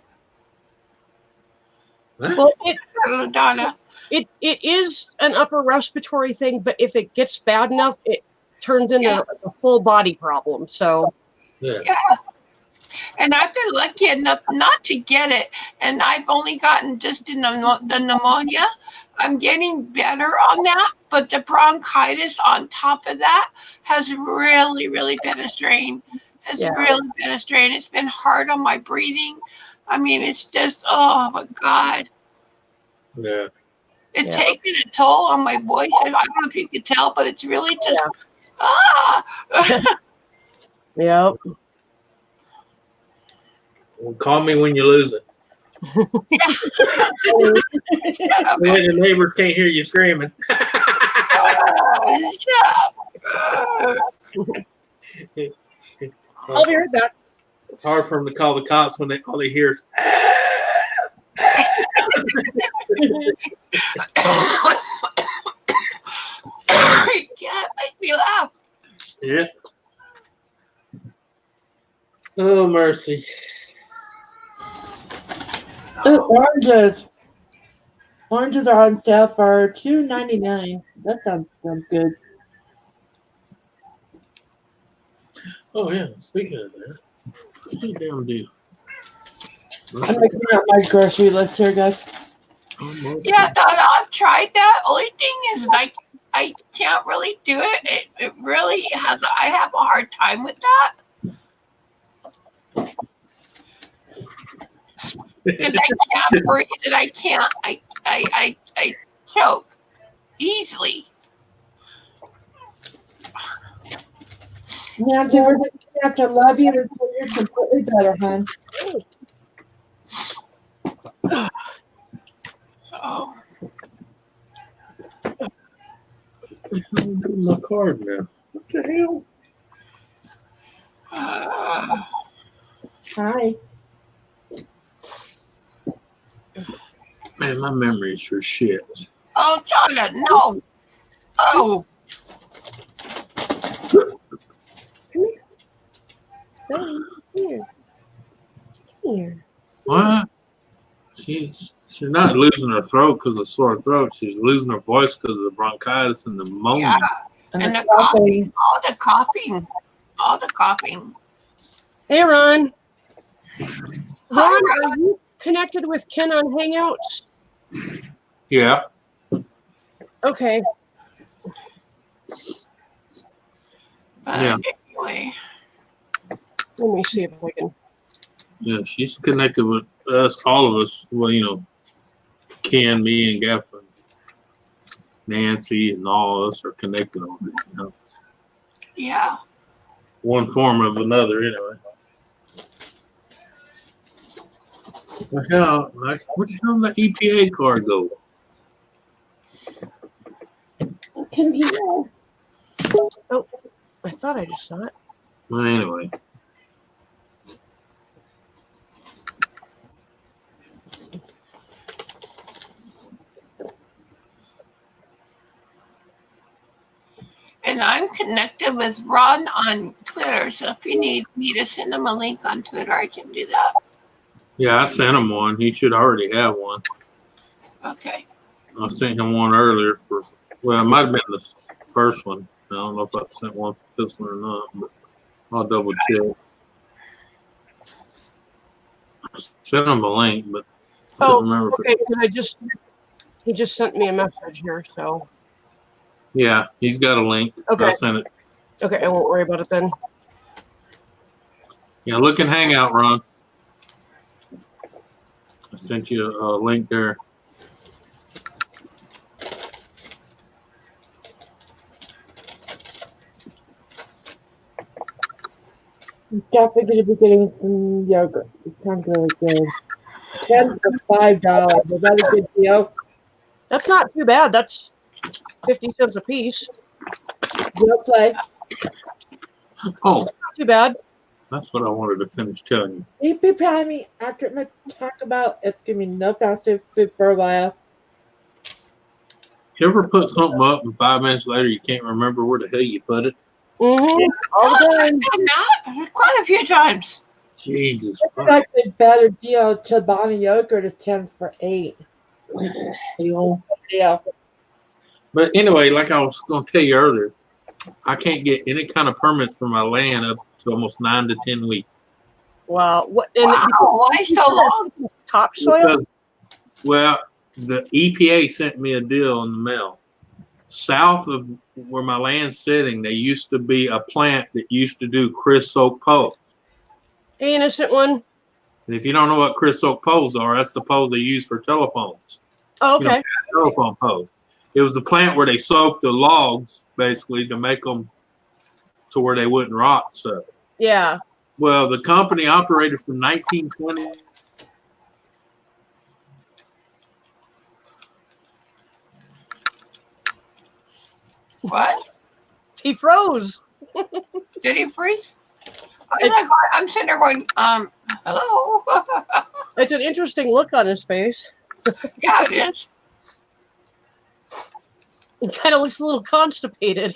well, Donna. it is an upper respiratory thing, but if it gets bad enough, it turns into a full body problem. So Yeah. And I've been lucky enough not to get it. And I've only gotten just the pneumonia. I'm getting better on that. But the bronchitis on top of that has really, really been a strain. Yeah. Really been a strain. It's been hard on my breathing. I mean, it's just, oh my God. Yeah. It's Yeah. taking a toll on my voice. I don't know if you could tell, but it's really just, Yep. Well, call me when you lose it. Shut up, The way the neighbors can't hear you screaming. shut up. I'll be right back. It's hard for them to call the cops when all they hear is. You can't make me laugh. Yeah. Oh, mercy. Oranges. Oranges are on sale for $2.99. That sounds good. Oh, yeah. Speaking of that, what you damn do? I'm looking at my grocery list here, guys. Yeah, I've tried that. Only thing is, like, I can't really do it. It really has. I have a hard time with that because I can't breathe and I can't. I choke easily. Nancy, we're just gonna have to love you until you're completely better, hon. So I'm doing my card now. What the hell? Hi. Man, my memory's for shit. oh, Donna, no. Oh, Here. Here. What? She's not losing her throat because of sore throat. She's losing her voice because of the bronchitis and the pneumonia. yeah. And the coughing. All the coughing. All the coughing. Hey, Ron. Hi, Ron, are you connected with Ken on Hangouts? Yeah. Okay. But Yeah. anyway. Let me see if I can. Yeah, she's connected with us, all of us. Well, you know, Ken, me, and Gaff, and Nancy, and all of us are connected on it. You know? Yeah. One form of another, anyway. Where the hell did the EPA card go? Can you? Oh, I thought I just saw it. Well, anyway. And I'm connected with Ron on Twitter. So if you need me to send him a link on Twitter, I can do that. Yeah, I sent him one. He should already have one. Okay. I sent him one earlier for, well, it might have been the first one. I don't know if I sent one for this one or not, but I'll double check. I sent him a link, but I Oh, don't remember. okay. He just sent me a message here, so. Yeah, he's got a link. Okay. I sent it. Okay, I won't worry about it then. Yeah, look in Hangout, Ron. I sent you a link there. I'm definitely going to be getting some yogurt. It sounds really good. 10 for $5. Is that a good deal? That's not too bad. That's 50 cents a piece. You'll play. Oh, Not too bad. that's what I wanted to finish telling you. Keep behind me after my talk about it's going to be no fast food for a while. You ever put something up and 5 minutes later you can't remember where the hell you put it? Mm-hmm. All the time. I've done that quite a few times. Jesus. It's like the better deal. Chobani yogurt is 10 for $8. Hell. Deal. But anyway, like I was going to tell you earlier, I can't get any kind of permits for my land up to almost 9 to 10 weeks. Wow. What? And Wow, why so long? topsoil? Because, well, the EPA sent me a deal in the mail. South of where my land's sitting, there used to be a plant that used to do creosote poles. Hey, innocent one. And if you don't know what creosote poles are, that's the poles they use for telephones. Oh, okay. You know, telephone poles. It was the plant where they soaked the logs basically to make them to where they wouldn't rot. So, Yeah. well, the company operated from 1920. What? He froze. Did he freeze? I'm sitting there going, hello? It's an interesting look on his face. Yeah, it is. He kind of looks a little constipated.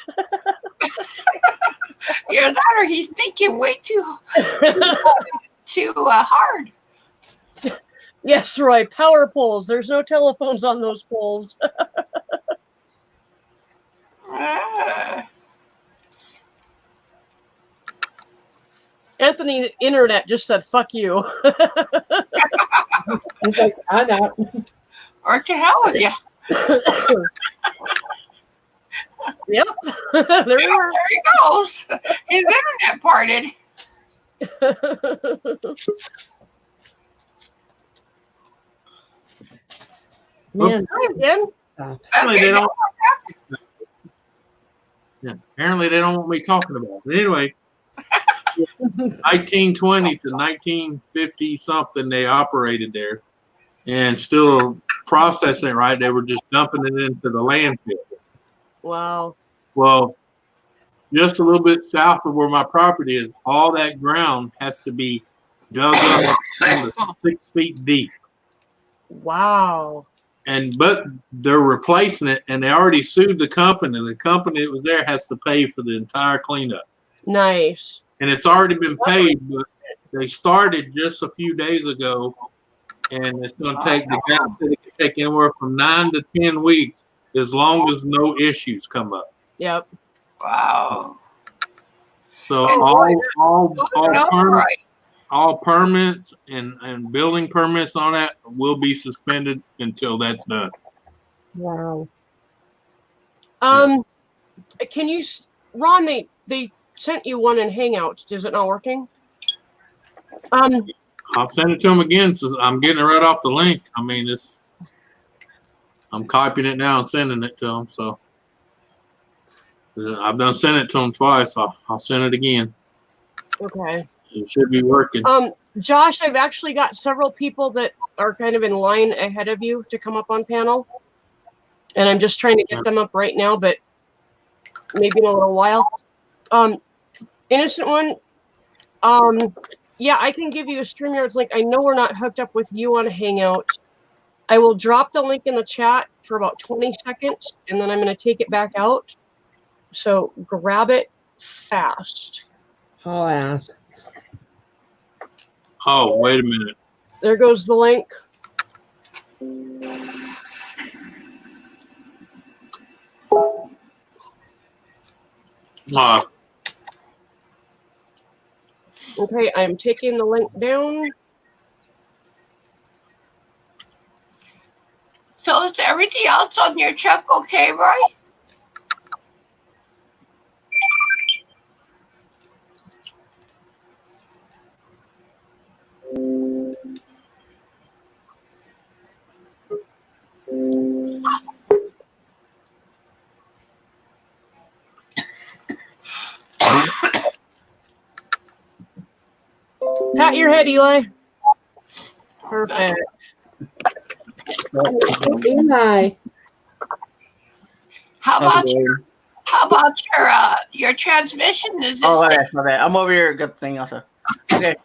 Either that or he's thinking way too hard. Yes, Roy. Power poles. There's no telephones on those poles. Anthony, the internet just said, fuck you. He's like, I'm out. Or to hell with you. Yep. There you are. There he goes. His internet parted. Man, Hi again. Apparently they don't. Yeah, apparently they don't want me talking about it. But anyway, 1920 to 1950 something, they operated there, and still processing it right. They were just dumping it into the landfill. Wow. Well, just a little bit south of where my property is, all that ground has to be dug up 6 feet deep. Wow. But they're replacing it, and they already sued the company. And the company that was there has to pay for the entire cleanup. Nice. And it's already been paid, but they started just a few days ago, and it's going to take the guy said it could take anywhere from 9 to 10 weeks, as long as no issues come up. Yep. Wow. So all permits and building permits on that will be suspended until that's done. wow. Can you, Ron? They sent you one in Hangouts. Is it not working? I'll send it to them again. So I'm getting it right off the link. I mean, I'm copying it now and sending it to them. So I've done sent it to them twice. I'll send it again. Okay. It should be working. Josh, I've actually got several people that are kind of in line ahead of you to come up on panel, and I'm just trying to get them up right now, but maybe in a little while. Innocent one, yeah, I can give you a StreamYard's link. I know we're not hooked up with you on Hangout. I will drop the link in the chat for about 20 seconds, and then I'm going to take it back out. So grab it fast. I'll ask. Oh, wait a minute. There goes the link. Okay, I'm taking the link down. So is everything else on your truck okay, Roy? Pat your head, Eli. Perfect. Eli. How about your transmission? Is it Oh, my bad. I'm over here. Good thing also. Okay.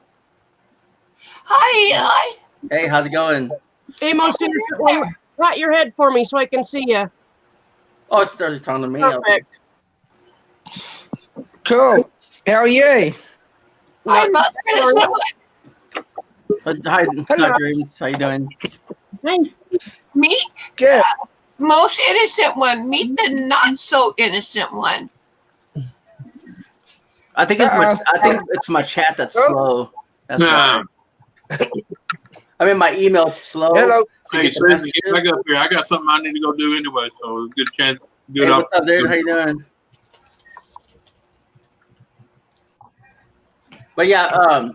Hi, Eli. Hey, how's it going? Hey, most innocent one, pat your head for me so I can see you. Oh, it's started talking to me. Perfect. Cool. How are you? Hi, Mother. Hi, Dreams. How you doing? Meet Good. most innocent one. Meet the not so innocent one. I think it's my chat that's slow. That's Nah. why. I mean, my email's slow. Hello. to Hey, get the Susan, messages. get back up here. I got something I need to go do anyway, so good chance. Good Hey, what's up, dude? How you doing? But yeah,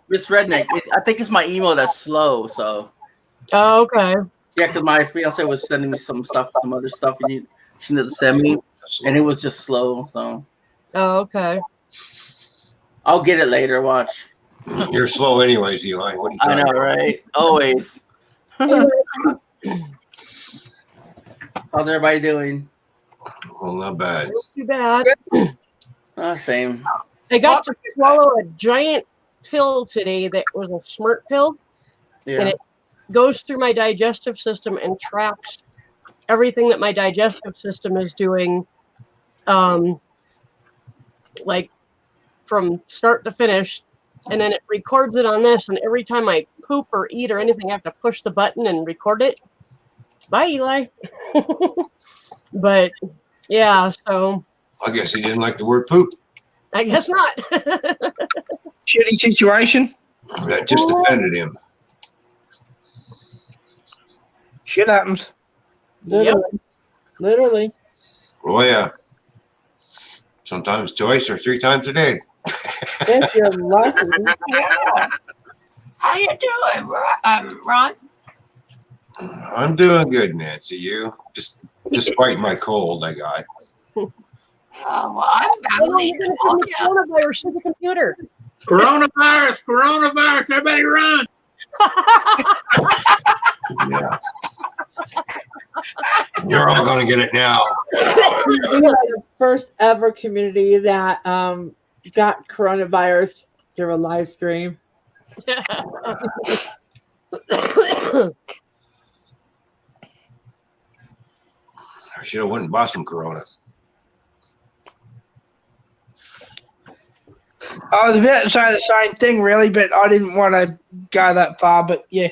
Miss Redneck, I think it's my email that's slow. So Oh, okay. yeah, because my fiance was sending me some stuff, some other stuff she needed to send me, and it was just slow. So Oh, okay. I'll get it later. Watch. You're slow anyways, Eli. What are you I talking know, about? right? Always. How's everybody doing? Well, not bad. Not too bad. Same. I got to swallow a giant pill today that was a smart pill, and Yeah. it goes through my digestive system and tracks everything that my digestive system is doing, like from start to finish. And then it records it on this, and every time I poop or eat or anything, I have to push the button and record it. Bye, Eli. But yeah, so I guess he didn't like the word poop. I guess not. Shitty situation. That just offended him. Shit happens. Literally. Literally. Well, yeah. Sometimes twice or 3 times a day. If you're lucky. How you doing, Ron? I'm doing good, Nancy. You? Just despite my cold I got. Well, I'm battling You're going to send the coronavirus to the computer. Coronavirus, everybody run. Yeah. You're all going to get it now. We are the first ever community that got coronavirus through a live stream. I should have went and bought some Corona. I was a bit saying the same thing, really, but I didn't want to go that far. But yeah,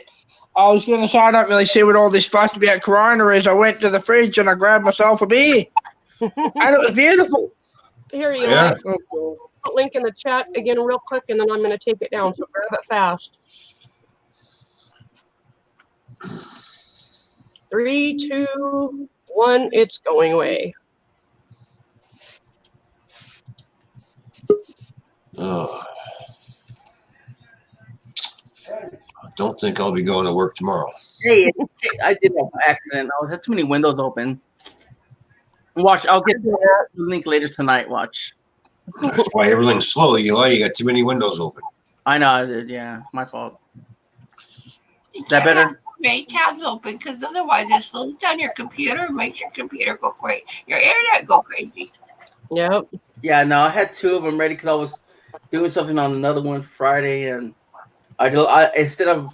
I was going to say I don't really see what all this fuss about Corona is. I went to the fridge and I grabbed myself a beer, and it was beautiful. Here you Yeah. go. Link in the chat again, real quick, and then I'm going to take it down. So grab it fast. 3, 2, 1. It's going away. Oh. I don't think I'll be going to work tomorrow. Hey, I did have an accident. I had too many windows open. Watch, I'll get the link later tonight. Watch. That's why everything's slow, Eli. You got too many windows open. I know I did. Yeah, my fault. You Is that can't have better? many tabs open because otherwise it slows down your computer and makes your computer go crazy, your internet go crazy. Yep. Yeah, no, I had 2 of them ready because I was doing something on another one Friday, and I instead of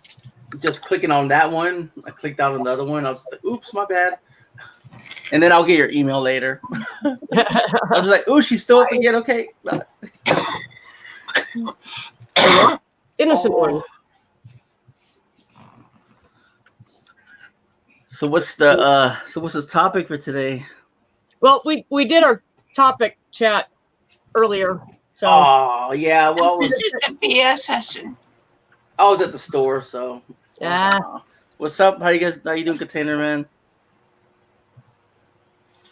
just clicking on that one, I clicked out another one. I was like, "Oops, my bad." And then I'll get your email later. I was like, "Ooh, she's still up again." Okay. Innocent one. So what's the topic for today? Well, we did our topic chat earlier. So Oh yeah, well This is a BS session. I was at the store, so yeah. What's up? How you doing, Container Man?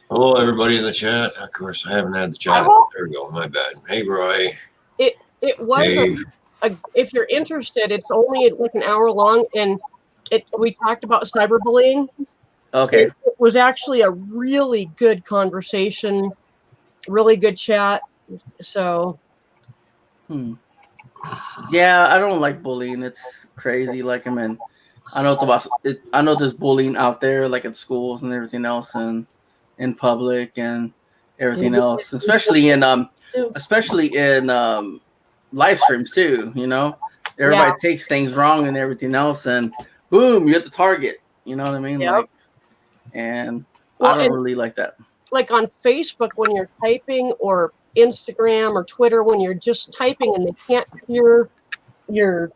Hello, everybody in the chat. Of course, I haven't had the chat. There we go. My bad. Hey, Roy. It was Dave. if you're interested, it's only like an hour long, and we talked about cyberbullying. Okay. It was actually a really good conversation, really good chat. So Yeah, I don't like bullying. It's crazy. Like, I mean, I know I know there's bullying out there, like at schools and everything else, and in public and everything else, especially in live streams too. You know, everybody takes things wrong and everything else, and boom, you're at the target. You know what I mean? Yep. Like, and Well, I don't really like that. Like on Facebook, when you're typing, or Instagram or Twitter, when you're just typing and they can't hear your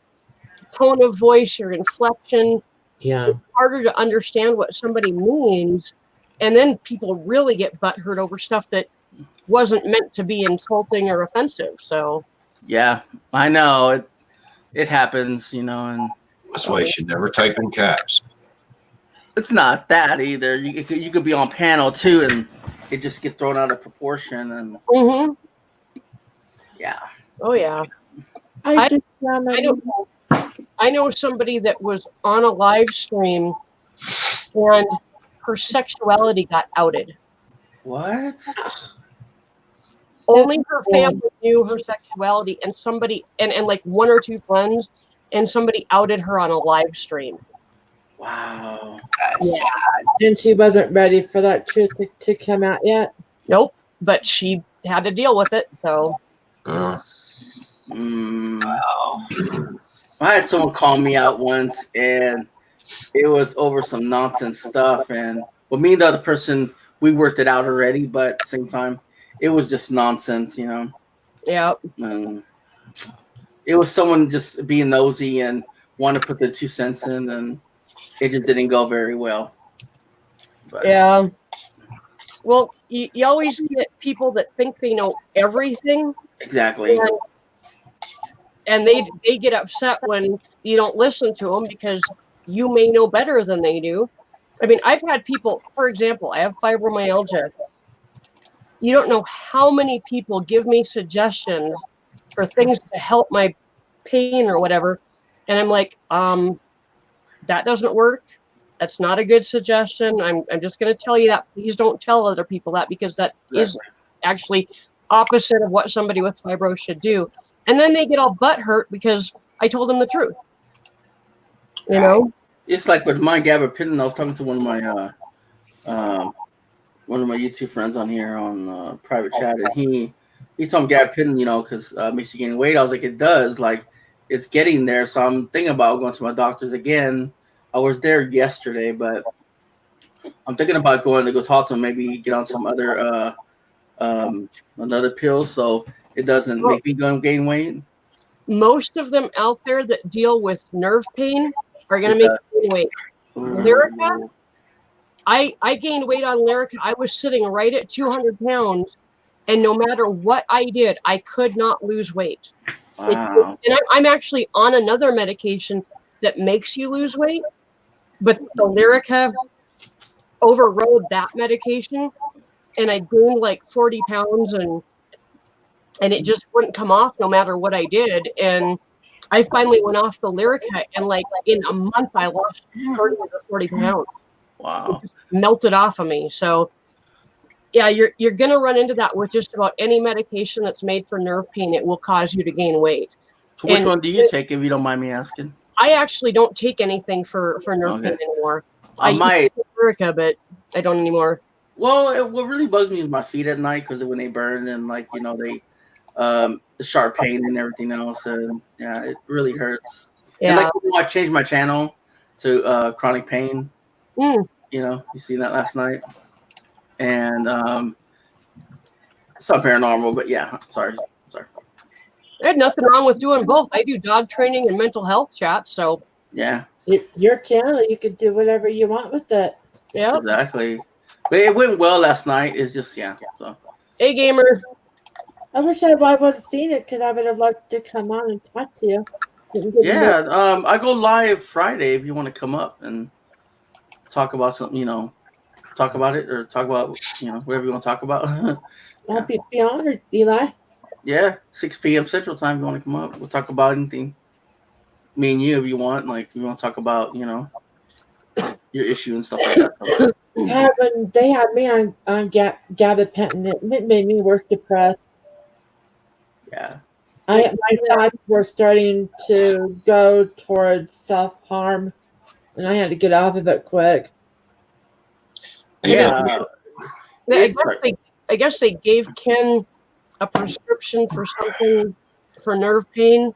tone of voice, your inflection, it's harder to understand what somebody means. And then people really get butthurt over stuff that wasn't meant to be insulting or offensive. So Yeah, I know. it happens, and That's why you should never type in caps. it's not that either. You could be on panel too, and it just get thrown out of proportion, and Mm-hmm. yeah. Oh yeah. I just found my I know. I know somebody that was on a live stream and her sexuality got outed. What? Only her family knew her sexuality, and somebody and like one or two friends, and somebody outed her on a live stream. Wow. Yeah. And she wasn't ready for that truth to come out yet. Nope. But she had to deal with it. So. Uh, Wow. I had someone call me out once, and it was over some nonsense stuff. And me and the other person, we worked it out already, but at the same time, it was just nonsense, Yeah. It was someone just being nosy and wanted to put their 2 cents in, and it just didn't go very well. But. Yeah. Well, you always get people that think they know everything. Exactly. And they get upset when you don't listen to them because you may know better than they do. I mean, I've had people, for example, I have fibromyalgia. You don't know how many people give me suggestions for things to help my pain or whatever. And I'm like, that doesn't work. That's not a good suggestion. I'm just going to tell you that. Please don't tell other people that, because that is actually opposite of what somebody with fibro should do. And then they get all butthurt because I told them the truth. It's like with my gabapentin. I was talking to one of my YouTube friends on here on private chat, and he told me gabapentin, because makes you gain weight. I was like, it does. Like, it's getting there. So I'm thinking about going to my doctor's again. I was there yesterday, but I'm thinking about going to go talk to him. Maybe get on some other another pill so it doesn't make me go gain weight. Most of them out there that deal with nerve pain are going to make you gain weight. Lyrica, I gained weight on Lyrica. I was sitting right at 200 pounds, and no matter what I did, I could not lose weight. Wow. And I'm actually on another medication that makes you lose weight, but the Lyrica overrode that medication, and I gained like 40 pounds, and it just wouldn't come off no matter what I did. And I finally went off the Lyrica, and like in a month, I lost 30 to 40 pounds. Wow. It just melted off of me. So yeah, you're going to run into that with just about any medication that's made for nerve pain. It will cause you to gain weight. So which one do you take, if you don't mind me asking? I actually don't take anything for nerve pain anymore. I might Lyrica, but I don't anymore. Well, what really bugs me is my feet at night, because when they burn and they the sharp pain and everything else, and yeah, it really hurts. Yeah. And I changed my channel to chronic pain. Mm. You seen that last night, and some paranormal, but yeah, sorry. There's nothing wrong with doing both. I do dog training and mental health chats, so yeah. Your channel, you could do whatever you want with it. Yeah, exactly. But it went well last night. It's just So. Hey, gamer. I wish I would have seen it, because I would have loved to come on and talk to you. Yeah, I go live Friday if you want to come up and talk about something, talk about it, or talk about, whatever you want to talk about. I'll be honored, Eli. Yeah, 6 p.m. Central Time. If you want to come up, we'll talk about anything. Me and you, if you want, if you want to talk about, your issue and stuff like that. Yeah, when they had me on gabapentin, it made me worse depressed. Yeah. My thoughts were starting to go towards self-harm, and I had to get off of it quick. Yeah. I guess they gave Ken a prescription for something for nerve pain,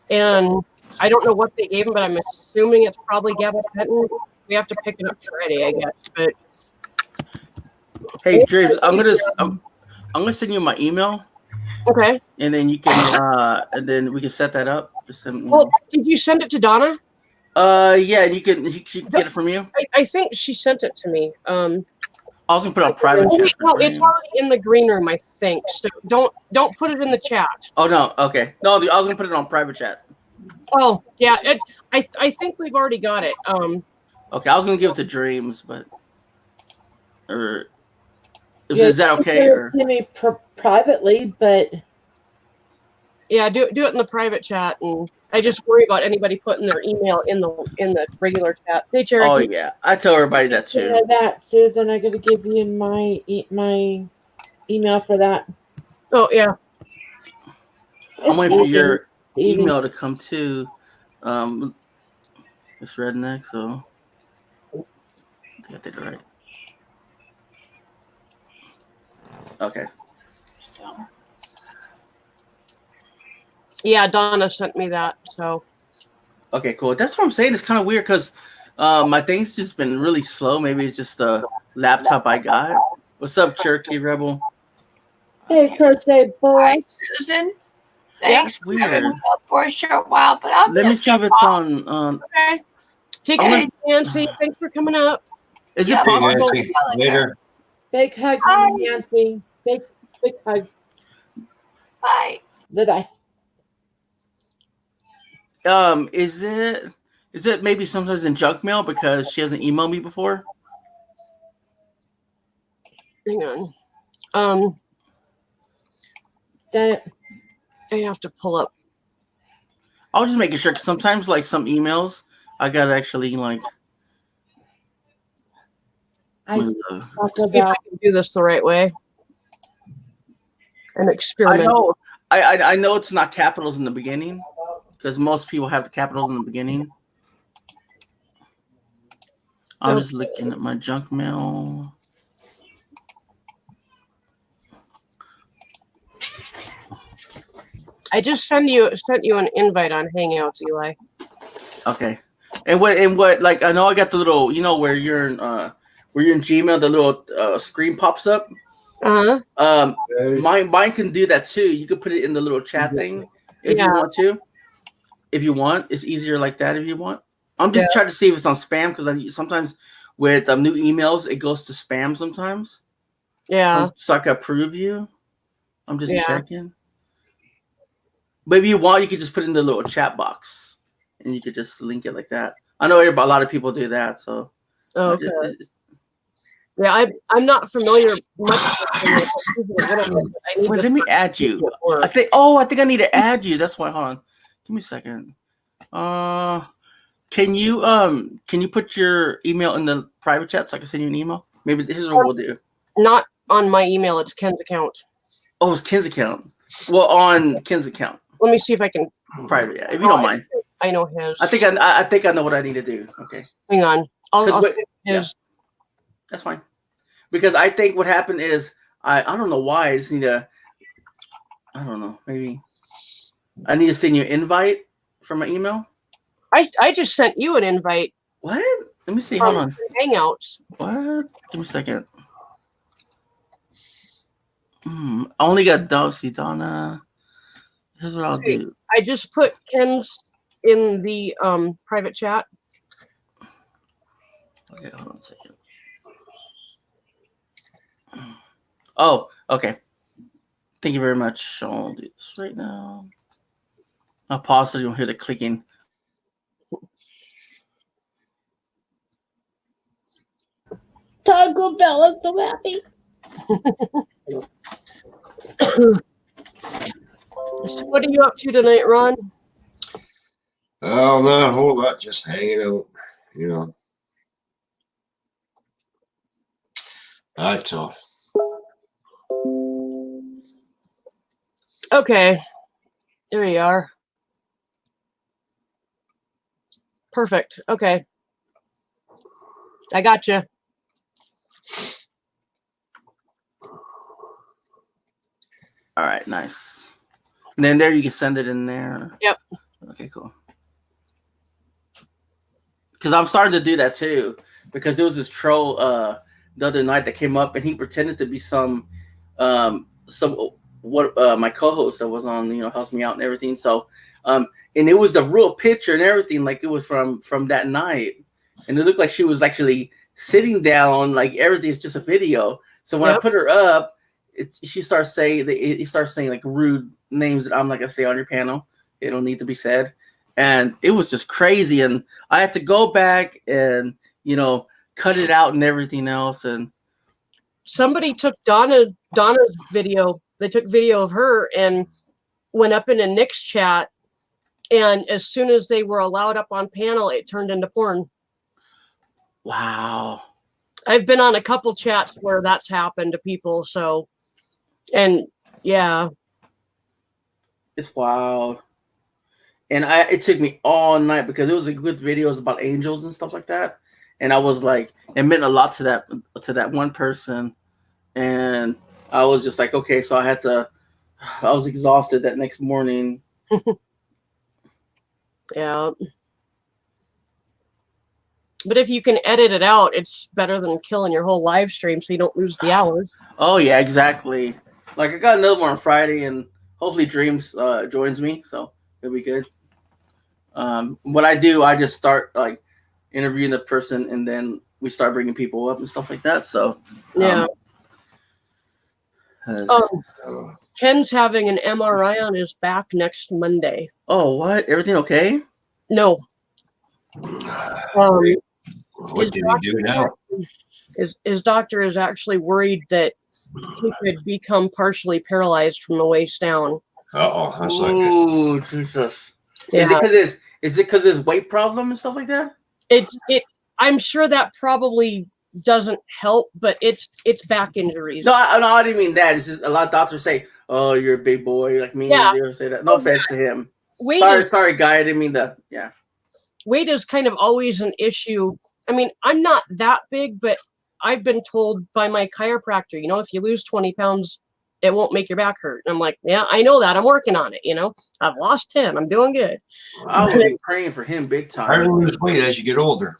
and I don't know what they gave him, but I'm assuming it's probably gabapentin. We have to pick it up Friday, I guess. But hey, James, I'm gonna send you my email. Okay. And then you can and then we can set that up. Well, did you send it to Donna? Yeah, and she can get it from you. I think she sent it to me. I was gonna put it on private chat. No, it's already in the green room, I think. So don't put it in the chat. Oh no, okay. No, I was gonna put it on private chat. Oh yeah, I think we've already got it. Okay, I was gonna give it to Dreams, but or Yeah, is that you can okay? send Or it to me privately, but yeah, do it in the private chat, and I just worry about anybody putting their email in the regular chat. Hey, oh Cherokee. yeah, I tell everybody that you too. know that, Susan, I gotta give you my email for that. Oh yeah. I'm It's waiting for easy. your Easy. email to come too. It's Redneck, so I think I did it right. Okay. So, Yeah, Donna sent me that. So Okay, cool. That's what I'm saying. It's kind of weird because my thing's just been really slow. Maybe it's just the laptop I got. What's up, Cherokee Rebel? Hey, Crochet Boy. hi, Susan. Thanks for Weird. having me up for a short while, but I'm Let gonna me see if jump it's off. on. okay. Take I'm care, gonna- Nancy. Thanks for coming up. Is Yeah, it Hey, possible? Nancy, later. Big hug, Bye. Nancy. Big hug. Bye. Bye-bye. Is it maybe sometimes in junk mail because she hasn't emailed me before? Hang on. Then I have to pull up. I was just making sure because sometimes like some emails I gotta actually like. I move talk See if about I can do this the right way. An I experiment. know. I know it's not capitals in the beginning because most people have the capitals in the beginning. I'm just looking at my junk mail. I just sent you an invite on Hangouts, Eli. Okay. And what like I know I got the little where you're in Gmail, the little screen pops up. Mine can do that too. You could put it in the little chat thing if you want to. If you want, it's easier like that if you want. I'm just trying to see if it's on spam because sometimes with new emails it goes to spam sometimes. Yeah. So I can approve you. I'm just checking. But if you want, you could just put it in the little chat box, and you could just link it like that. I know a lot of people do that, so. Okay. Yeah, I'm not familiar much with it. Wait, let me add you. I think I need to add you. That's why. Hold on. Give me a second. Can you put your email in the private chat so I can send you an email? Maybe this is what we'll do. Not on my email. It's Ken's account. Oh, it's Ken's account. Well, on Ken's account. Let me see if I can. Private, yeah. If you don't mind. I know his. I think I know what I need to do. Okay. Hang on. I'll his. Yeah, that's fine. Because I think what happened is I don't know why I just need to. I don't know. Maybe I need to send you an invite from my email. I just sent you an invite. What? Let me see. Hold on. Hangouts. What? Give me a second. I only got Donna. Here's what I'll do. I just put Ken's in the private chat. Okay, hold on a second. Oh, okay. Thank you very much. I'll do this right now. I'll pause so you don't hear the clicking. Taco Bell is so happy. So what are you up to tonight, Ron? Oh, not a whole lot. Just hanging out, That's all. Okay. There you are. Perfect. Okay. I got you. All right, nice. And then there you can send it in there. Yep. Okay, cool. Because I'm starting to do that too. Because there was this troll the other night that came up and he pretended to be some my co-host that was on helps me out and everything. So and it was a real picture and everything, like it was from that night, and it looked like she was actually sitting down, like everything's just a video. So when I put her up, he starts saying like rude names that I'm not gonna say on your panel. It don't need to be said. and it was just crazy. And I had to go back and cut it out and everything else. And somebody took Donna's video. They took video of her and went up in a Nick's chat. And as soon as they were allowed up on panel, it turned into porn. wow. I've been on a couple chats where that's happened to people. So, and yeah. It's wild. And it took me all night because it was a good videos about angels and stuff like that. And I was like, it meant a lot to that one person. And I was just like, okay, so I was exhausted that next morning. Yeah. But if you can edit it out, it's better than killing your whole live stream so you don't lose the hours. Oh yeah, exactly. Like I got another one on Friday, and hopefully Dreams joins me, so it'll be good. What I do, I just start like interviewing the person, and then we start bringing people up and stuff like that. So yeah. Ken's having an MRI on his back next Monday. Oh, what? Everything okay? No. What did he do now? His doctor is actually worried that he could become partially paralyzed from the waist down. Uh-oh, that's not good. Ooh, Jesus. Yeah. Is it because his weight problem and stuff like that? I'm sure that probably doesn't help, but it's back injuries. No, I didn't mean that. It's just a lot of doctors say, "Oh, you're a big boy," like me. Yeah. They always say that. No offense to him. Weight Sorry, guy. I didn't mean that. Yeah. Weight is kind of always an issue. I mean, I'm not that big, but I've been told by my chiropractor, if you lose 20 pounds, it won't make your back hurt. And I'm like, yeah, I know that. I'm working on it. I've lost 10. I'm doing good. I will be praying for him big time. I lose weight as you get older.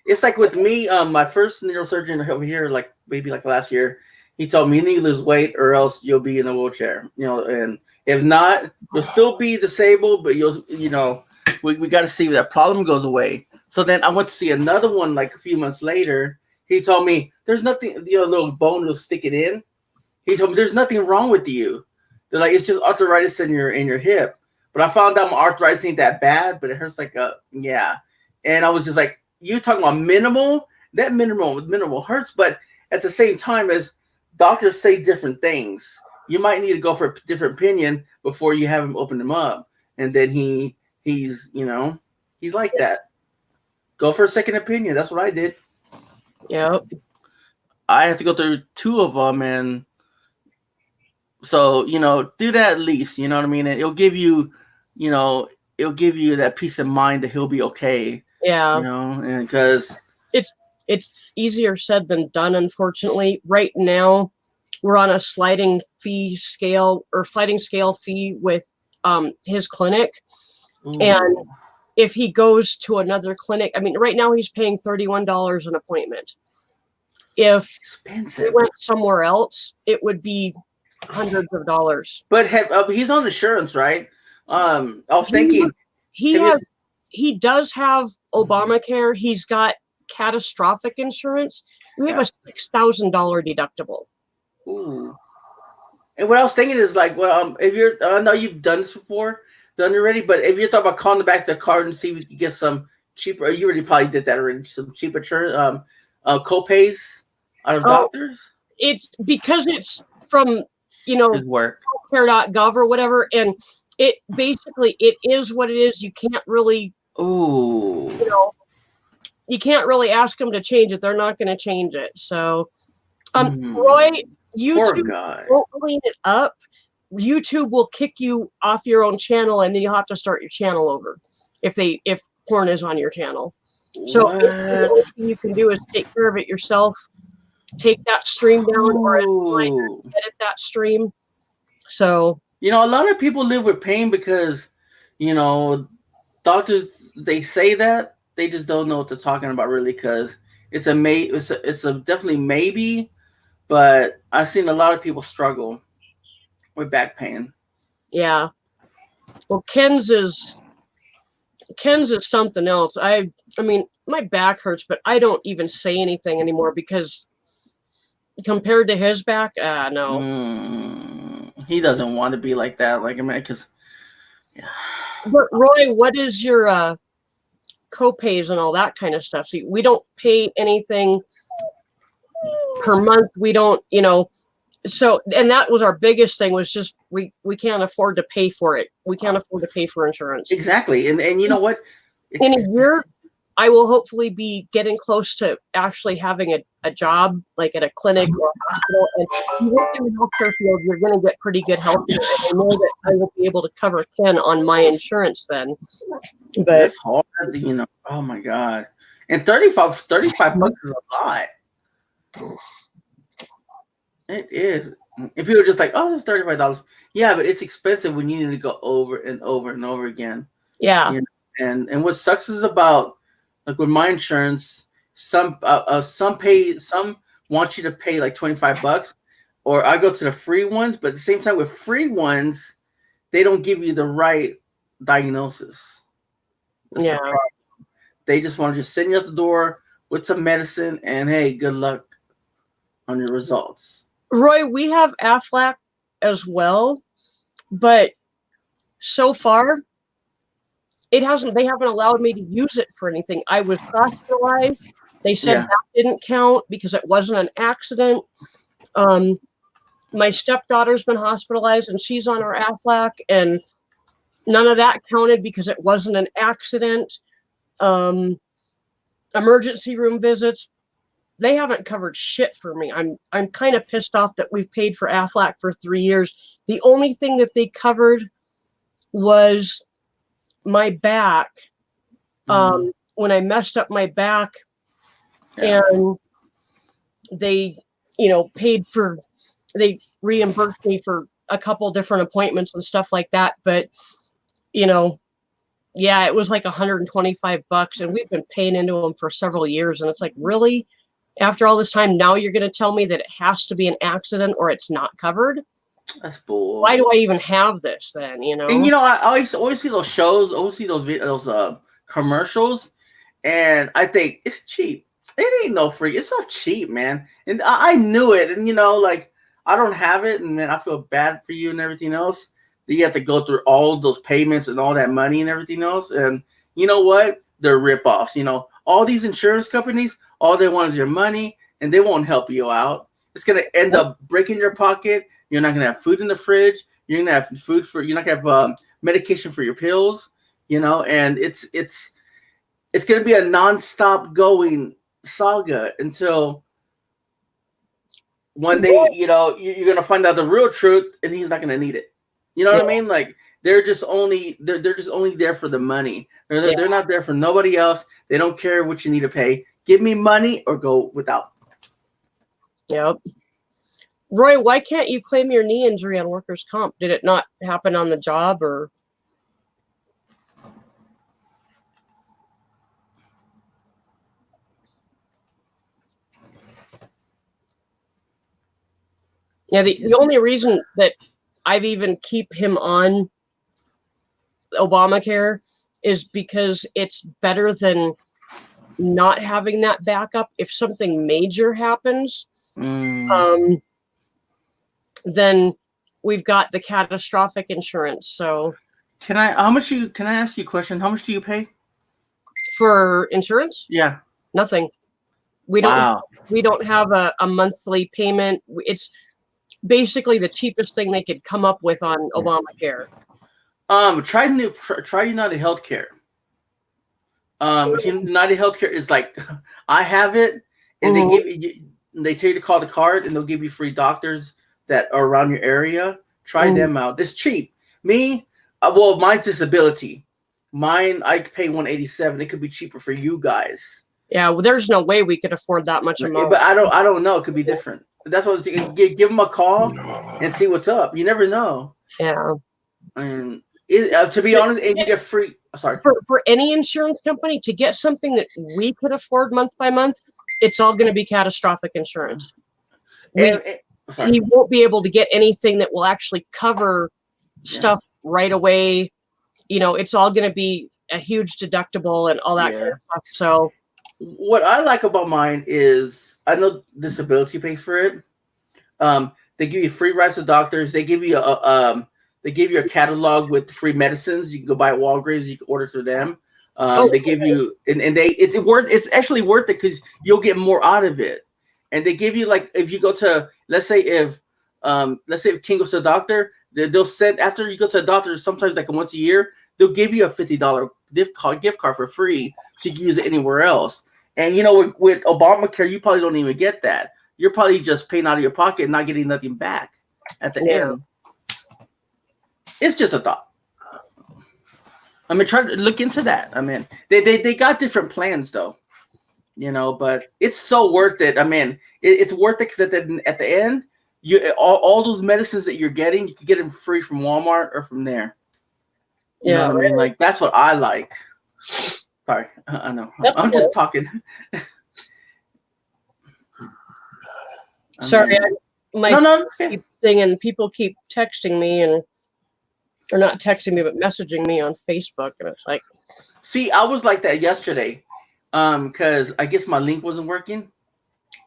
It's like with me, my first neurosurgeon over here, like maybe like last year, he told me you need to lose weight or else you'll be in a wheelchair. And if not, you'll still be disabled, but we got to see if that problem goes away. So then I went to see another one like a few months later. He told me there's nothing, a little bone will stick it in. He told me there's nothing wrong with you. They're like, it's just arthritis in your hip. But I found out my arthritis ain't that bad, but it hurts like yeah. And I was just like, you talking about minimal? That minimal hurts, but at the same time as doctors say different things, you might need to go for a different opinion before you have him open them up. And then he's like that. Go for a second opinion. That's what I did. Yep. I have to go through 2 of them, and so do that at least. You know what I mean? And it'll give you, that peace of mind that he'll be okay. Yeah. And because it's easier said than done. Unfortunately, right now we're on a sliding scale fee with his clinic. Ooh. And if he goes to another clinic, I mean, right now he's paying $31 an appointment. If he went somewhere else, it would be hundreds of dollars. But he's on insurance, right? I was thinking he does have Obamacare. He's got catastrophic insurance. We have a $6,000 deductible. Ooh. And what I was thinking is like, well, if I know you've done this before. Done already, but if you're talking about calling back the card and see if you can get some cheaper, you already probably did that already. Some cheaper co-pays out of doctors. It's because it's from his work, healthcare.gov or whatever, and it basically it is what it is. You can't really, you can't really ask them to change it. They're not going to change it. So, Roy, YouTube won't clean it up. YouTube will kick you off your own channel, and then you'll have to start your channel over if porn is on your channel. So the only thing you can do is take care of it yourself. Take that stream down, or edit that stream. So a lot of people live with pain because doctors they say that they just don't know what they're talking about really because it's a definitely maybe, but I've seen a lot of people struggle with back pain. Yeah. Well, Ken's is something else. I mean, my back hurts, but I don't even say anything anymore because compared to his back, no. He doesn't want to be like that, because But Roy, what is your co-pays and all that kind of stuff? See, we don't pay anything per month. We don't, so, and that was our biggest thing, was just we can't afford to pay for it. We can't afford to pay for insurance. Exactly. And you know what? In a year, I will hopefully be getting close to actually having a job, like at a clinic or a hospital. And you work in the healthcare field, you're going to get pretty good health care. And I know that I will be able to cover Ken on my insurance then. But that's hard, Oh my God. And 35 bucks is a lot. It is. If people are just like, oh, it's $35. Yeah, but it's expensive when you need to go over and over and over again. Yeah. And what sucks is about, like with my insurance, some want you to pay like 25 bucks, or I go to the free ones, but at the same time with free ones, they don't give you the right diagnosis. That's the problem. They just want to just send you out the door with some medicine and hey, good luck on your results. Roy, we have Aflac as well, but so far they haven't allowed me to use it for anything. I was hospitalized. They said that didn't count because it wasn't an accident. My stepdaughter's been hospitalized and she's on our Aflac, and none of that counted because it wasn't an accident. Emergency room visits, they haven't covered shit for me. I'm kind of pissed off that we've paid for Aflac for 3 years. The only thing that they covered was my back. When I messed up my back, and they, they reimbursed me for a couple different appointments and stuff like that. But, it was like $125, and we've been paying into them for several years. And it's like, really? After all this time, now you're going to tell me that it has to be an accident or it's not covered? That's bull. Why do I even have this then? And I always see those shows, always see those commercials, and I think it's cheap. It ain't no free. It's so cheap, man. And I knew it, and like I don't have it, and man, I feel bad for you and everything else. That you have to go through all those payments and all that money and everything else, and you know what? They're ripoffs. All these insurance companies, all they want is your money, and they won't help you out. It's gonna end up breaking your pocket. You're not gonna have food in the fridge. You're gonna have you're not gonna have medication for your pills. And it's gonna be a nonstop going saga until one day, you're gonna find out the real truth, and he's not gonna need it. You know what I mean? Like they're just only there for the money. They're not there for nobody else. They don't care what you need to pay. Give me money or go without. Yep. Roy, why can't you claim your knee injury on workers' comp? Did it not happen on the job, or? Yeah, the only reason that I've even keep him on Obamacare is because it's better than not having that backup. If something major happens, then we've got the catastrophic insurance. So can I ask you a question? How much do you pay for insurance? Yeah. Nothing. We don't have a monthly payment. It's basically the cheapest thing they could come up with on Obamacare. Try United Healthcare. United Healthcare is like, I have it, and they tell you to call the card, and they'll give you free doctors that are around your area. Try them out. It's cheap. Me, mine's disability. Mine, I pay $187. It could be cheaper for you guys. Yeah, well, there's no way we could afford that much amount. But I don't know. It could be different. That's what give them a call and see what's up. You never know. Yeah. And to be honest, and you get free. Sorry. For any insurance company to get something that we could afford month by month, it's all going to be catastrophic insurance. He won't be able to get anything that will actually cover stuff right away. It's all going to be a huge deductible and all that kind of stuff. So what I like about mine is I know disability pays for it. They give you free rides to doctors. They give you they give you a catalog with free medicines. You can go buy at Walgreens. You can order through them. Oh, They give you, and they it's actually worth it because you'll get more out of it. And they give you, like, if you go to, let's say if King goes to the doctor, they'll send, after you go to the doctor, sometimes like once a year, they'll give you a $50 gift card for free, so you can use it anywhere else. And you know, with Obamacare, you probably don't even get that. You're probably just paying out of your pocket and not getting nothing back at the end. It's just a thought. I mean, try to look into that. I mean, they got different plans though, you know, but it's so worth it. I mean, it's worth it because at the end, you all those medicines that you're getting, you can get them free from Walmart or from there. You know what I mean? Like, that's what I like. Sorry, I know. I'm just talking. Sorry, my okay. keep thing, and people keep texting me or not texting me, but messaging me on Facebook, and it's like, see, I was like that yesterday, because I guess my link wasn't working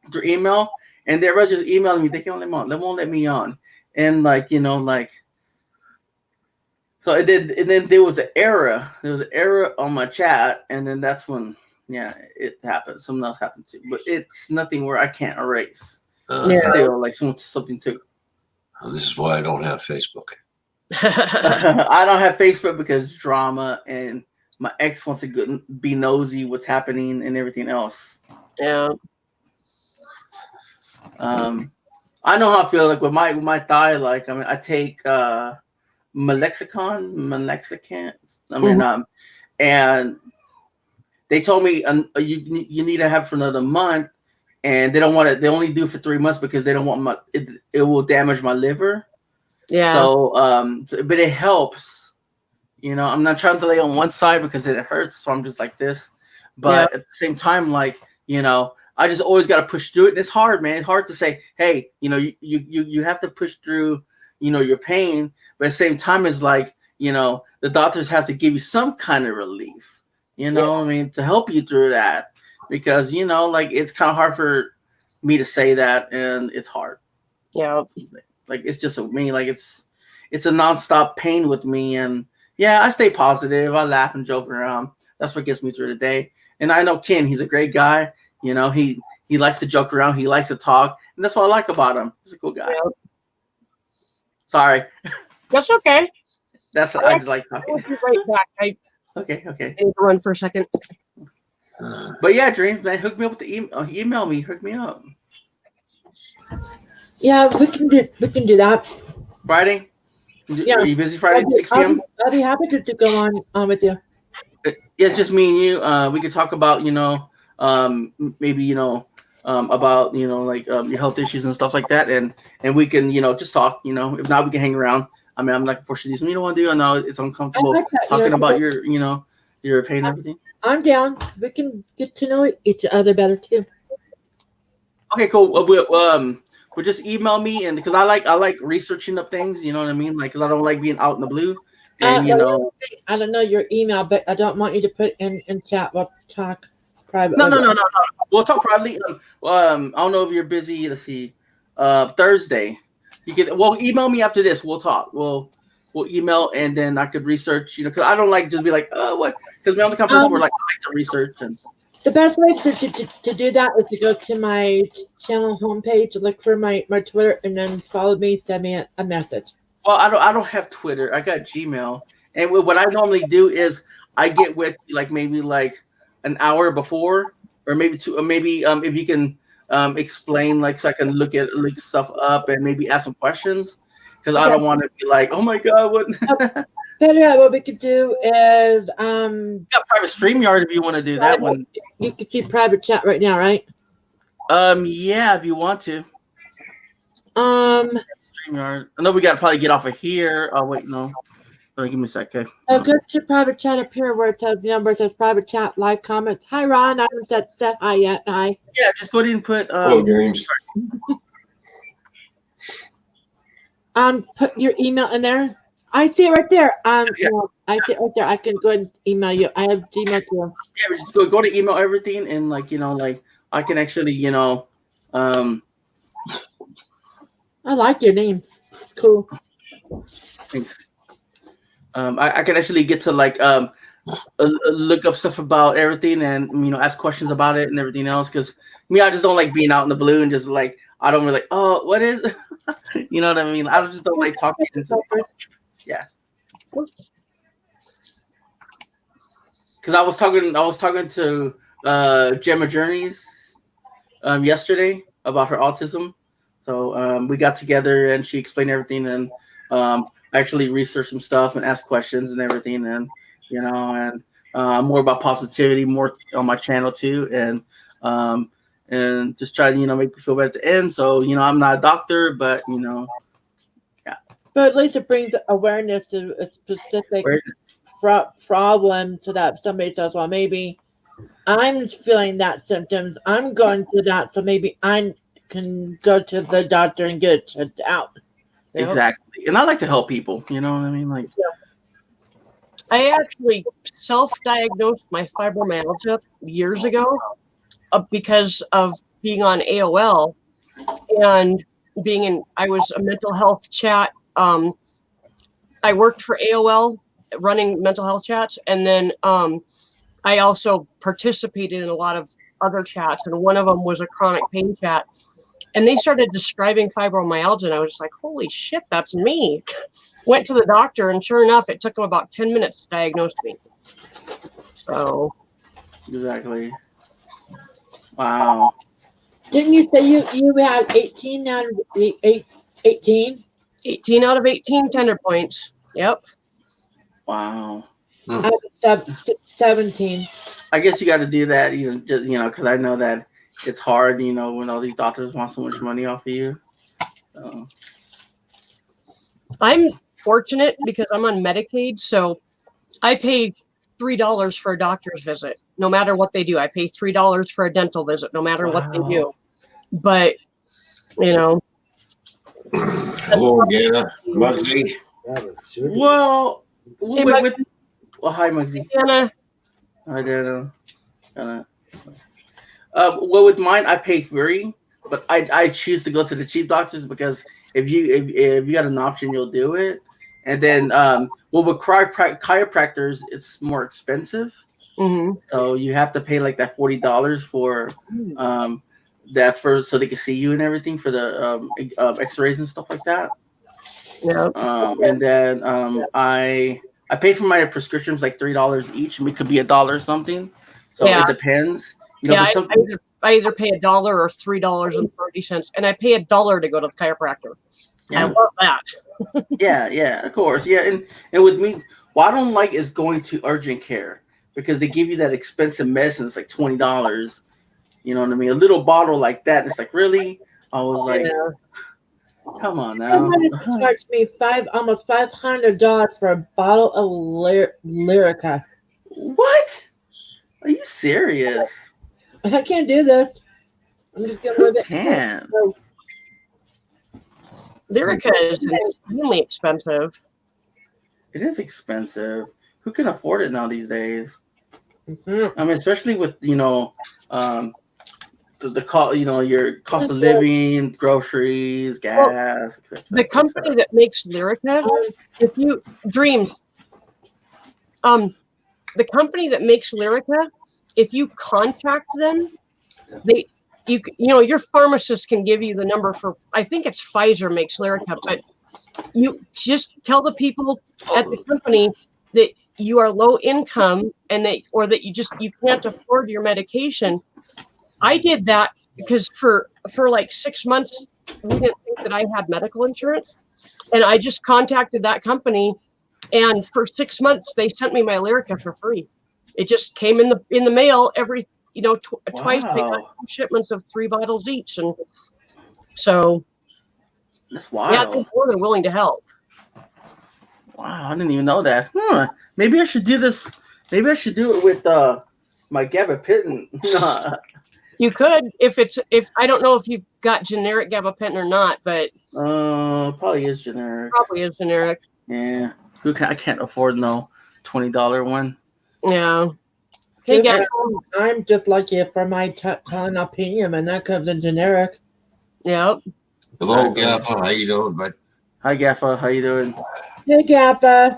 through email, and they were just emailing me. They can't let me on. They won't let me on, and like, you know, like, so and then there was an error. There was an error on my chat, and then that's when it happened. Something else happened too, but it's nothing where I can't erase. Still, like something took. This is why I don't have Facebook. I don't have Facebook because drama, and my ex wants to be nosy what's happening and everything else. Yeah. I know how I feel like with my thigh. Like, I mean, I take Melexicon. I mean, and they told me you need to have for another month, and they don't want it. They only do it for 3 months because they don't want it will damage my liver. Yeah. So, but it helps. You know, I'm not trying to lay on one side because it hurts, so I'm just like this. But at the same time, like, you know, I just always got to push through it. And it's hard, man. It's hard to say, hey, you know, you have to push through, you know, your pain. But at the same time, it's like, you know, the doctors have to give you some kind of relief. You know what I mean? To help you through that. Because, you know, like, it's kind of hard for me to say that, and it's hard. Yeah. Like, it's just me. Like, it's a nonstop pain with me. And yeah, I stay positive. I laugh and joke around. That's what gets me through the day. And I know Ken, he's a great guy. You know, he likes to joke around. He likes to talk. And that's what I like about him. He's a cool guy. Yeah. Sorry. That's okay. I just like talking. I'll be right back. Okay. I need to run for a second. But yeah, Dreams, man, hook me up with the email. Email me. Hook me up. Yeah, we can do that. Friday? Yeah. Are you busy Friday at 6 p.m.? I'll be happy to go on with you. Yeah, it's just me and you. We could talk about, you know, maybe, you know, about, you know, like your health issues and stuff like that. And we can, you know, just talk, you know. If not, we can hang around. I mean, I'm not forcing you. You don't want to do. I know it's uncomfortable talking about your, you know, your pain and everything. I'm down. We can get to know each other better too. Okay, cool. Well, just email me, and because I like researching up things, you know what I mean? Like, because I don't like being out in the blue, and you know. I don't know your email, but I don't want you to put in chat. We'll talk privately. No. We'll talk privately. I don't know if you're busy. Let's see. Thursday. You can email me after this. We'll talk. We'll email, and then I could research. You know, because I don't like just be like, oh, what? Because we're on the company where like I like to research and. The best way to do that is to go to my channel homepage, look for my Twitter, and then follow me. Send me a message. Well, I don't have Twitter. I got Gmail, and what I normally do is I get with like maybe like an hour before, or maybe two, or maybe if you can explain, like, so I can look stuff up and maybe ask some questions, because I don't want to be like, oh my god, what. Better, what we could do is you got private StreamYard if you want to do that one. You can see private chat right now, right? Yeah, if you want to. StreamYard. I know we got to probably get off of here. Oh wait, no. Give me a sec, okay? Go to private chat up here where it says private chat, live comments. Hi, Ron. I haven't said hi yet. Hi. Yeah, just go ahead and put. Hello, James. Put your email in there. I see it right there. I see it right there. I can go ahead and email you. I have Gmail too. Yeah, just go to email everything, and like, you know, like I can actually, you know, I like your name. It's cool. Thanks. I can actually get to like look up stuff about everything and ask questions about it and everything else. Because me, I just don't like being out in the blue and just like I don't really like. Oh, what is? You know what I mean? I just don't like talking. Yeah. Because I was talking to Gemma Journeys yesterday about her autism. So we got together and she explained everything, and I actually researched some stuff and asked questions and everything, and more about positivity, more on my channel too, and just try to make me feel better at the end. So I'm not a doctor, but yeah. But at least it brings awareness to a specific problem, so that somebody says, well, maybe I'm feeling that symptoms, I'm going through that, so maybe I can go to the doctor and get it checked out. Exactly. And I like to help people, you know what I mean? Like, I actually self-diagnosed my fibromyalgia years ago because of being on AOL and I was a mental health chat. I worked for AOL running mental health chats, and then I also participated in a lot of other chats, and one of them was a chronic pain chat. And they started describing fibromyalgia, and I was just like, holy shit, that's me. Went to the doctor, and sure enough, it took him about 10 minutes to diagnose me. So. Exactly. Wow. Didn't you say you had 18 out of 18? 18 out of 18 tender points. Yep. Wow. Out of 17. I guess you got to do that, because I know that it's hard, when all these doctors want so much money off of you. So. I'm fortunate because I'm on Medicaid, so I pay $3 for a doctor's visit, no matter what they do. I pay $3 for a dental visit, no matter what they do. But, Hello, yeah, Muggsy. Well, hey, hi, Muggsy. Anna. Hi, Dana. Well, with mine, I pay free, but I choose to go to the cheap doctors because if you got an option, you'll do it. And then, with chiropractors, it's more expensive. Mm-hmm. So you have to pay like that $40 for that first, so they can see you and everything for the X-rays and stuff like that. Yeah. And then I pay for my prescriptions like $3 each, and it could be $1 or something. So it depends. I either pay $1 or $3.30, and I pay $1 to go to the chiropractor. Yeah. I love that. yeah, of course. Yeah, and with me, what I don't like is going to urgent care because they give you that expensive medicine. It's like $20. You know what I mean? A little bottle like that. It's like, really? I was like, come on now. Somebody charged me almost $500 for a bottle of Lyrica. What? Are you serious? I can't do this. I'm just gonna live it. Can't. Lyrica is extremely expensive. It is expensive. Who can afford it now these days? Mm-hmm. I mean, especially with the cost, your cost of living, groceries, gas. Well, the company that makes Lyrica, if you dream, the company that makes Lyrica, if you contact them, your pharmacist can give you the number for, I think it's Pfizer makes Lyrica, but you just tell the people at the company that you are low income and that you can't afford your medication. I did that because for like 6 months, we didn't think that I had medical insurance, and I just contacted that company, and for 6 months they sent me my Lyrica for free. It just came in the mail every twice. They got 2 shipments of 3 bottles each, and so that's wild. Yeah, they're more than willing to help. Wow, I didn't even know that. Maybe I should do this. Maybe I should do it with my gabapentin. You could if I don't know if you got generic gabapentin or not, but probably is generic. Probably is generic. Yeah, I can't afford no $20 one. Yeah. Hey, I'm just lucky for my Tylenol, and that comes in generic. Yep. Hello, Gaffa. How you doing, bud? Hi, Gaffa. How you doing? Hey, Gaffa.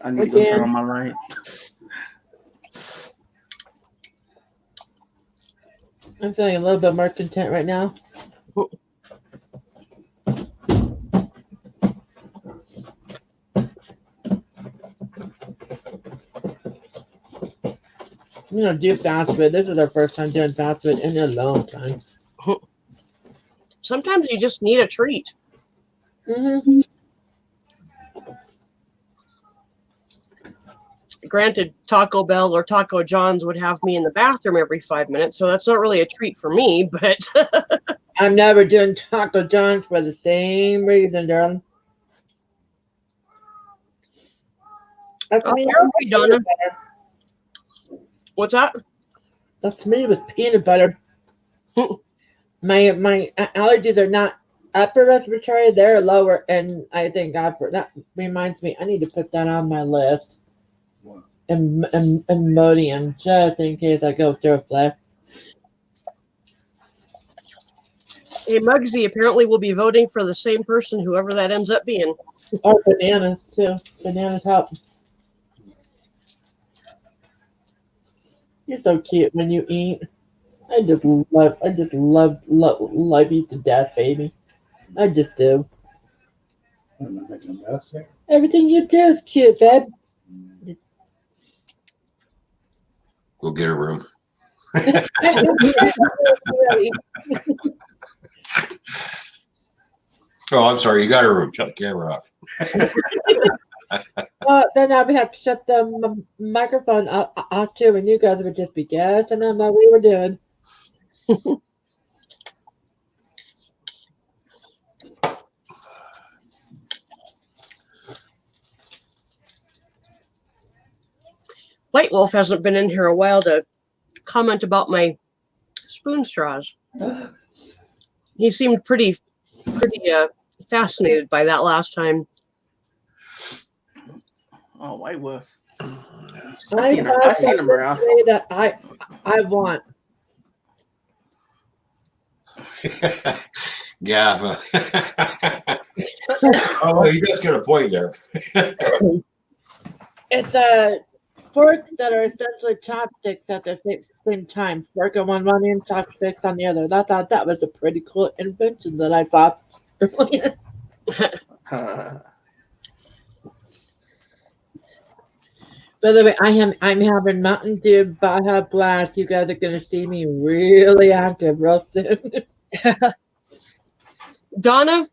I need to go turn on my light. I'm feeling a little bit more content right now. I'm gonna do fast food. This is our first time doing fast food in a long time. Sometimes you just need a treat. Mm-hmm. Granted, Taco Bell or Taco John's would have me in the bathroom every 5 minutes, so that's not really a treat for me, but I'm never doing Taco John's for the same reason, darling. That's Oh, me you're with okay, Donna. peanut butter. What's that? That's me with peanut butter. my allergies are not upper respiratory; they're lower, and I think that reminds me. I need to put that on my list. And Imodium, just in case I go through a flare. Hey, Muggsy apparently will be voting for the same person, whoever that ends up being. Or bananas too. Bananas help. You're so cute when you eat. I just love you to death, baby. I just do. I'm not making a mess there. Everything you do is cute, babe. Go get a room. Oh, I'm sorry. You got a room. Shut the camera off. Well, then I would have to shut the microphone off too, and you guys would just be guessing on what we were doing. White Wolf hasn't been in here a while to comment about my spoon straws. He seemed pretty fascinated by that last time. Oh, White Wolf. I seen him around. That I want. Yeah. Oh, you just got a point there. It's forks that are essentially chopsticks at the same time. Fork on one end, chopsticks on the other. I thought that was a pretty cool invention that I thought. By the way, I'm having Mountain Dew Baja Blast. You guys are gonna see me really active real soon. Donna,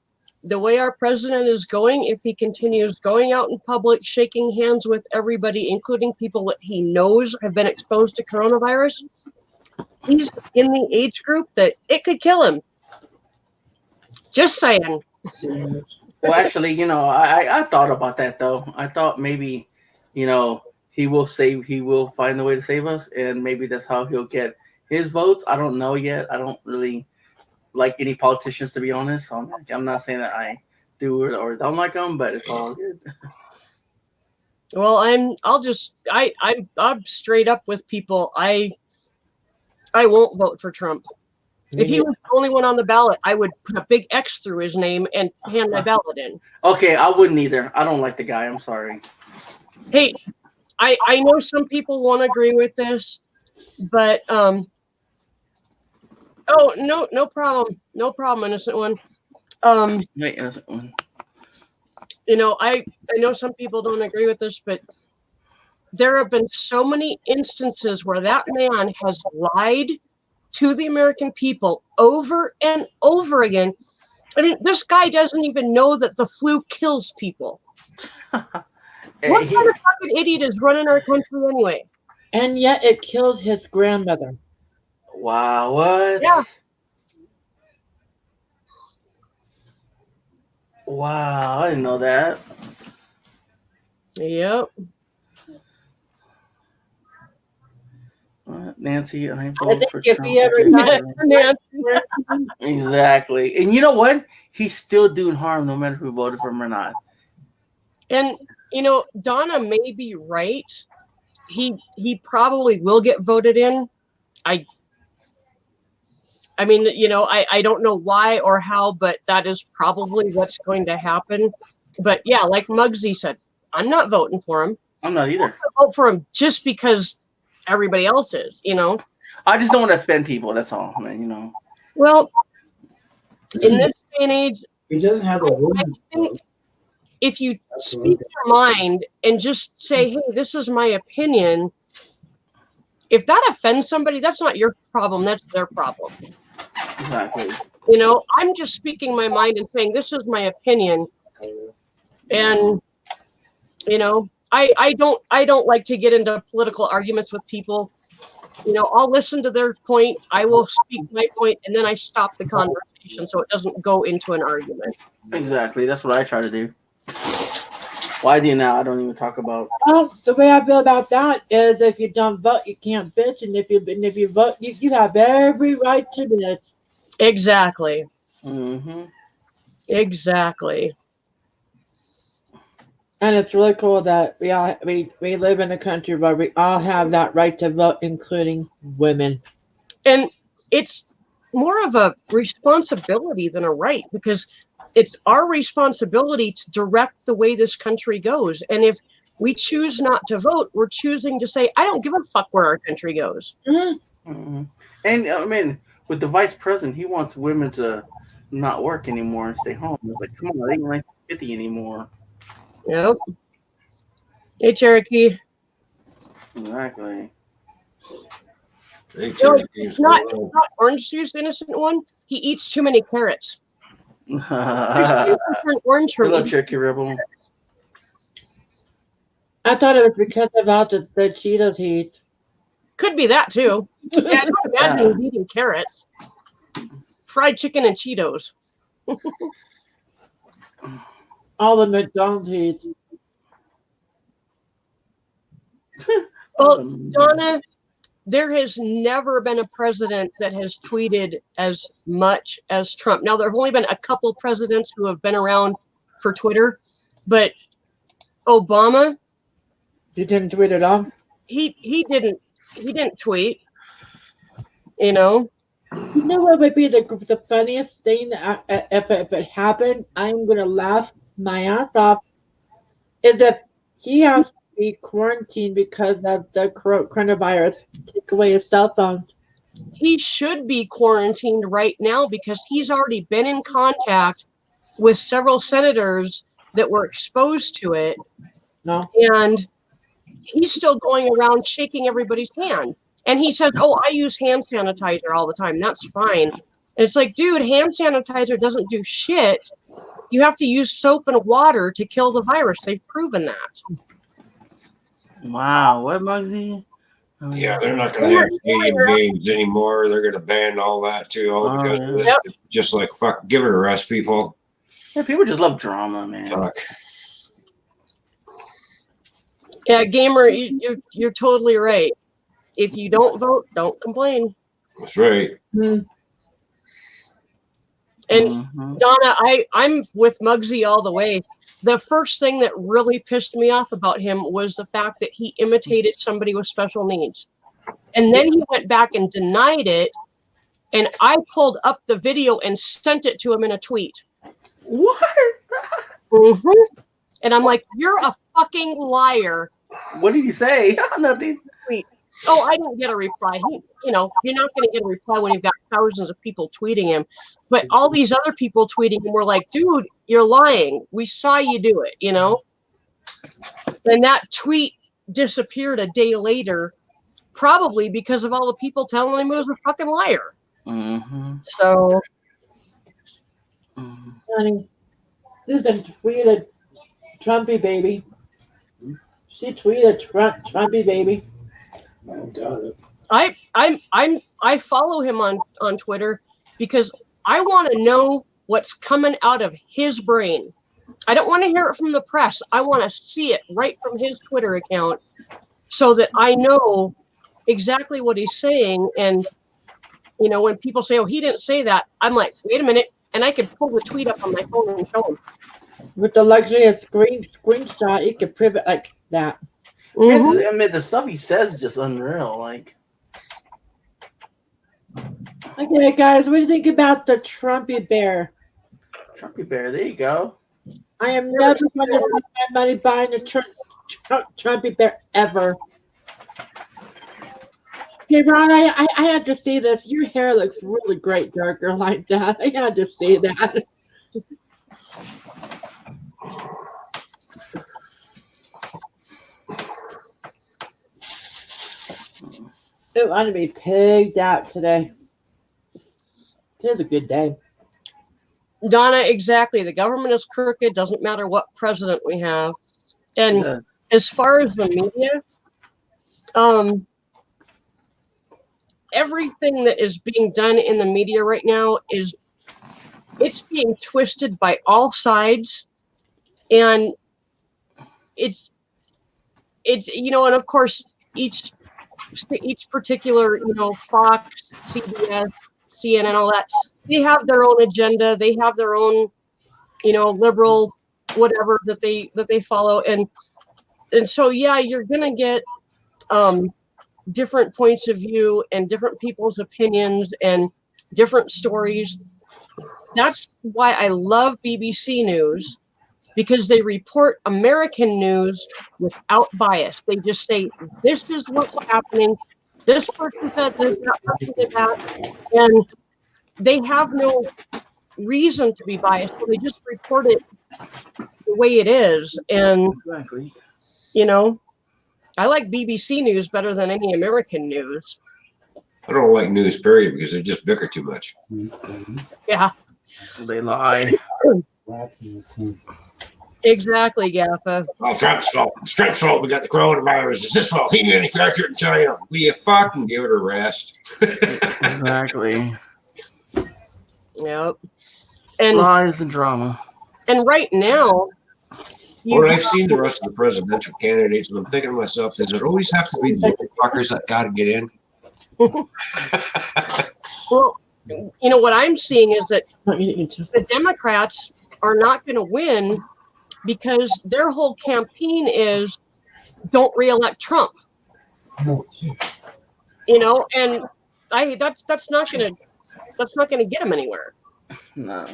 the way our president is going, if he continues going out in public, shaking hands with everybody, including people that he knows have been exposed to coronavirus, he's in the age group that it could kill him. Just saying. Well, actually, I thought about that though. I thought maybe, he will find a way to save us, and maybe that's how he'll get his votes. I don't know yet. I don't really like any politicians, to be honest. So I'm not saying that I do or don't like them, but it's all good. Well, I'm straight up with people. I won't vote for Trump. If he was the only one on the ballot, I would put a big X through his name and hand my ballot in. Okay, I wouldn't either. I don't like the guy. I'm sorry. Hey, I know some people won't agree with this, but oh, no problem, innocent one. Wait, innocent one. I know some people don't agree with this, but there have been so many instances where that man has lied to the American people over and over again. I mean, this guy doesn't even know that the flu kills people. What kind of fucking idiot is running our country anyway? And yet it killed his grandmother. Wow, what? Yeah. Wow, I didn't know that. Yep. Nancy, I I voted think for if Trump. he ever Exactly. And you know what? He's still doing harm no matter who voted for him or not. And Donna may be right. He probably will get voted in. I mean, I don't know why or how, but that is probably what's going to happen. But yeah, like Muggsy said, I'm not voting for him. I'm not either. I'm gonna vote for him just because everybody else is, you know. I just don't want to offend people. That's all. I mean, you know. Well, in this day and age, He doesn't have a I woman. think if you speak your mind and just say, hey, this is my opinion, if that offends somebody, that's not your problem, that's their problem. Exactly. You know, I'm just speaking my mind and saying this is my opinion. And you know, I don't like to get into political arguments with people. You know, I'll listen to their point, I will speak my point, and then I stop the conversation so it doesn't go into an argument. Exactly. That's what I try to do. Why do you now? I don't even talk about. Well, the way I feel about that is if you don't vote, you can't bitch, and if you vote, you have every right to bitch. Exactly. Mm-hmm. Exactly. And it's really cool that we live in a country where we all have that right to vote, including women. And it's more of a responsibility than a right, because it's our responsibility to direct the way this country goes. And if we choose not to vote, we're choosing to say, I don't give a fuck where our country goes. Mm-hmm. Mm-hmm. And I mean, with the vice president, he wants women to not work anymore and stay home. It's like, come on, they ain't like 50 anymore. Yep. Hey, Cherokee. Exactly. Hey, You know, Cherokee's it's not going on. orange juice, innocent one. He eats too many carrots. There's Hello, different orange from eating. Cherokee Rebel. I thought it was because of all the Cheetos he eats. Could be that too. Yeah, I don't imagine he's eating carrots. Fried chicken and Cheetos. All the McDonald's he eats. Well, Donna, there has never been a president that has tweeted as much as Trump. Now, there have only been a couple presidents who have been around for Twitter, but Obama, He didn't tweet at all. he didn't tweet. You know, You know what would be the funniest thing if it happened? I'm gonna laugh my ass off. Is if he has to be quarantined because of the coronavirus. Take away his cell phones. he should be quarantined right now because he's already been in contact with several senators that were exposed to it. No. And he's still going around shaking everybody's hand. And he says, oh, I use hand sanitizer all the time. That's fine. And it's like, dude, hand sanitizer doesn't do shit. You have to use soap and water to kill the virus. They've proven that. Wow, what, Muggsy? Yeah, they're not going to have stadium games anymore. They're going to ban all that too, all because of this. Yep. Just like, fuck, give it a rest, people. Yeah, people just love drama, man. Fuck. Yeah, gamer, you're totally right. If you don't vote, don't complain. That's right. And Donna, I'm with Muggsy all the way. The first thing that really pissed me off about him was the fact that he imitated somebody with special needs. And then he went back and denied it. And I pulled up the video and sent it to him in a tweet. What? Mm-hmm. And I'm like, you're a fucking liar. What did he say? Nothing. Oh, I didn't get a reply. You're not going to get a reply when you've got thousands of people tweeting him. But all these other people tweeting him were like, dude, you're lying. We saw you do it, you know? And that tweet disappeared a day later, probably because of all the people telling him he was a fucking liar. Mm-hmm. So. Honey, Susan tweeted Trumpy baby. She tweeted Trumpy baby. Oh, got it. I follow him on Twitter because I want to know what's coming out of his brain. I don't want to hear it from the press. I want to see it right from his Twitter account so that I know exactly what he's saying. And, when people say, oh, he didn't say that, I'm like, wait a minute. And I can pull the tweet up on my phone and show him. With the luxury of screenshot, you can prove it like that. Mm-hmm. I mean, the stuff he says is just unreal. Like, okay, guys, what do you think about the Trumpy bear? Trumpy bear, there you go. I am never going to spend my money buying a Trumpy bear ever. Hey, Ron, I had to see this. Your hair looks really great darker like that. I had to see that. It wanted to be pigged out today. Today's a good day. Donna, exactly. The government is crooked. Doesn't matter what president we have. And Yeah. as far as the media, everything that is being done in the media right now it's being twisted by all sides, and it's and of course each particular Fox, CBS, CNN, all that, they have their own agenda. They have their own liberal whatever that they follow, and so yeah, you're gonna get different points of view and different people's opinions and different stories. That's why I love BBC News, because they report American news without bias. They just say, this is what's happening. This person said this, that person did that. And they have no reason to be biased. So they just report it the way it is. And, Exactly. I like BBC News better than any American news. I don't like news, period, because they just bicker too much. Yeah. They lie. Exactly, Gaffa. Oh, Trump's fault. It's Trump's fault we got the coronavirus. It's his fault. He manufactured it in China. Will you fucking give it a rest? Exactly. Yep. And lies and drama. And right now, Well, I've seen the rest of the presidential candidates, and I'm thinking to myself, does it always have to be the fuckers that got to get in? Well, what I'm seeing is that the Democrats are not going to win because their whole campaign is don't reelect Trump. And that's not going to get them anywhere. No.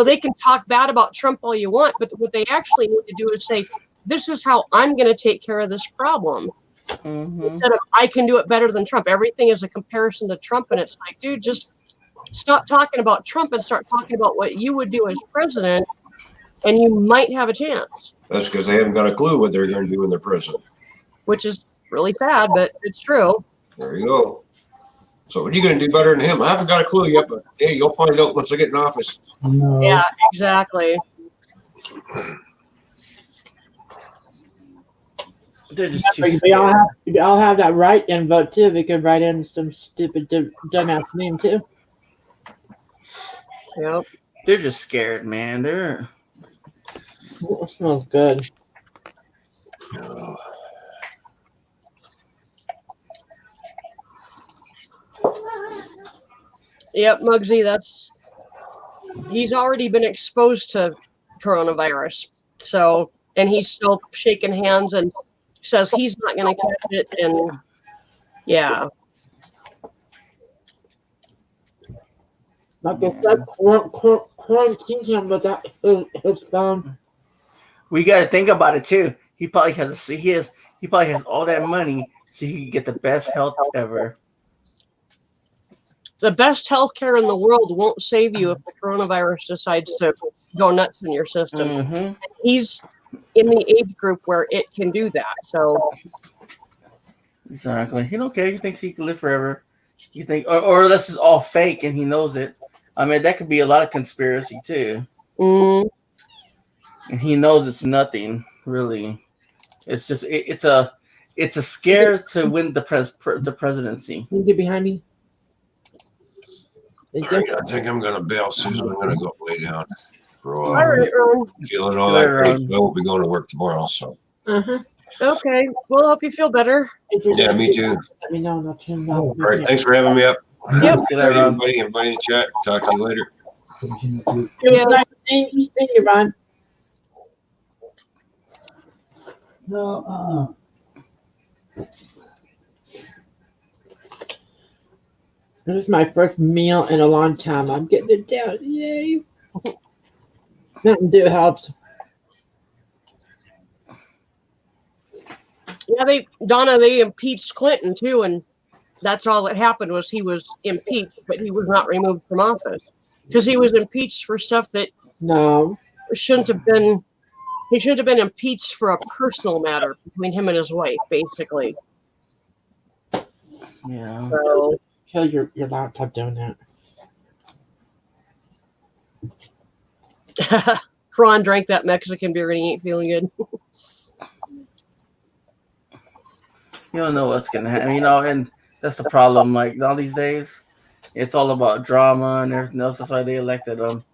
They can talk bad about Trump all you want, but what they actually need to do is say, this is how I'm going to take care of this problem. Mm-hmm. Instead of, I can do it better than Trump. Everything is a comparison to Trump, and it's like, dude, just stop talking about Trump and start talking about what you would do as president, and you might have a chance. That's because they haven't got a clue what they're going to do when they're president. Which is really bad, but it's true. There you go. So what are you going to do better than him? I haven't got a clue yet, but hey, you'll find out once I get in office. No. Yeah, exactly. They're just too We all have that write-in vote too. We could write in some stupid dumbass name too. Yep. They're just scared, man. They're. It smells good. Yep, Muggsy, he's already been exposed to coronavirus. So, and he's still shaking hands and says he's not going to catch it. And yeah. Like I said, quarantine him without his phone. We got to think about it too. He probably has all that money so he can get the best health ever. The best healthcare in the world won't save you if the coronavirus decides to go nuts in your system. Mm-hmm. He's in the age group where it can do that. So exactly. He don't care. He thinks he can live forever. You think, or this is all fake and he knows it. I mean, that could be a lot of conspiracy too. Mm. And he knows it's nothing really. It's just it's a scare to win the presidency. Can you get behind me? I think I'm going to bail, Susan. I'm going to go lay down for a while. All right, Ron. Feeling all that great. I won't be going to work tomorrow, so. Okay. Well, hope you feel better. Yeah, me too. Let me know. And I'll turn it All right. Thanks for having me up. Yep. See you later, Ron. Everybody in the chat. Talk to you later. Yeah. Nice to see you, Ron. No, This is my first meal in a long time. I'm getting it down. Yay. Mountain Dew helps. Yeah, they impeached Clinton too, and that's all that happened was he was impeached, but he was not removed from office because he was impeached for stuff that No. shouldn't have been. He should have been impeached for a personal matter between him and his wife, basically. Yeah. So, Kill your laptop doing that. Ron drank that Mexican beer and he ain't feeling good. You don't know what's gonna happen, and that's the problem. Like all these days, it's all about drama and everything else. That's why they elected him,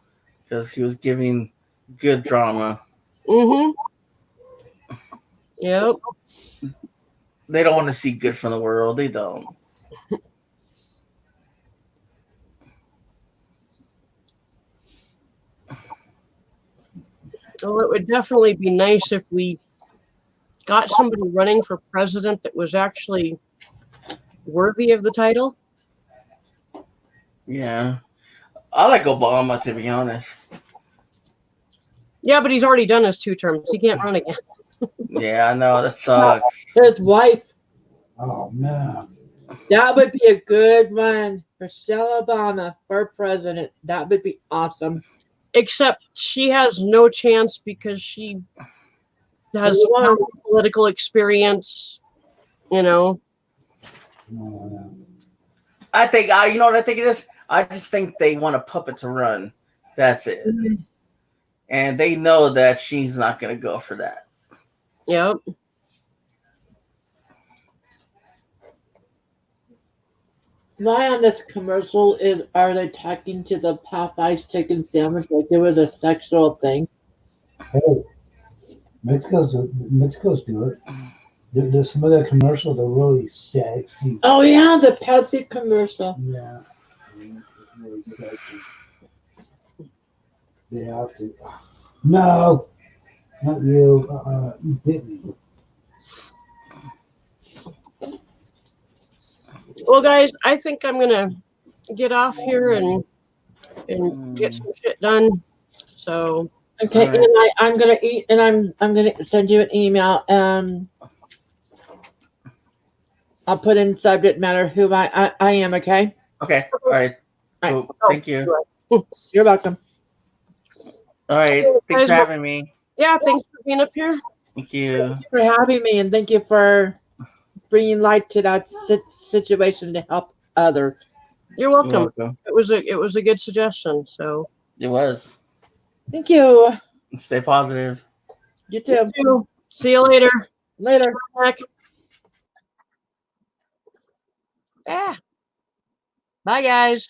because he was giving good drama. Mm-hmm. Yep. They don't want to see good from the world. They don't. Well, it would definitely be nice if we got somebody running for president that was actually worthy of the title. Yeah, I like Obama, to be honest. Yeah, but he's already done his 2 terms. He can't run again. Yeah, I know that sucks. His wife. Oh man. That would be a good one. Michelle Obama for president. That would be awesome. Except she has no chance because she has no political experience, Oh, I think you know what I think it is. I just think they want a puppet to run. That's it. Mm-hmm. And they know that she's not going to go for that. Yep. Why on this commercial are they talking to the Popeyes chicken sandwich like it was a sexual thing? hey, Mexico's do it. There's some of the commercials are really sexy. Oh yeah, the Pepsi commercial. Yeah, it's really sexy. They have to. No, not you. You bit me. Well, guys, I think I'm gonna get off here and get some shit done. So Okay, All right. and I'm gonna eat, and I'm gonna send you an email. I'll put in subject matter who I am. Okay. Okay. All right. Cool. Thank you. You're welcome. All right. Okay, Thanks guys, for having me. yeah, thanks for being up here. Thank you. Thank you for having me, and thank you for bringing light to that situation to help others. You're You're welcome. welcome. It was a good suggestion. So It was. Thank you. Stay positive. You too. see you later. Later. Back. Ah. Bye, guys.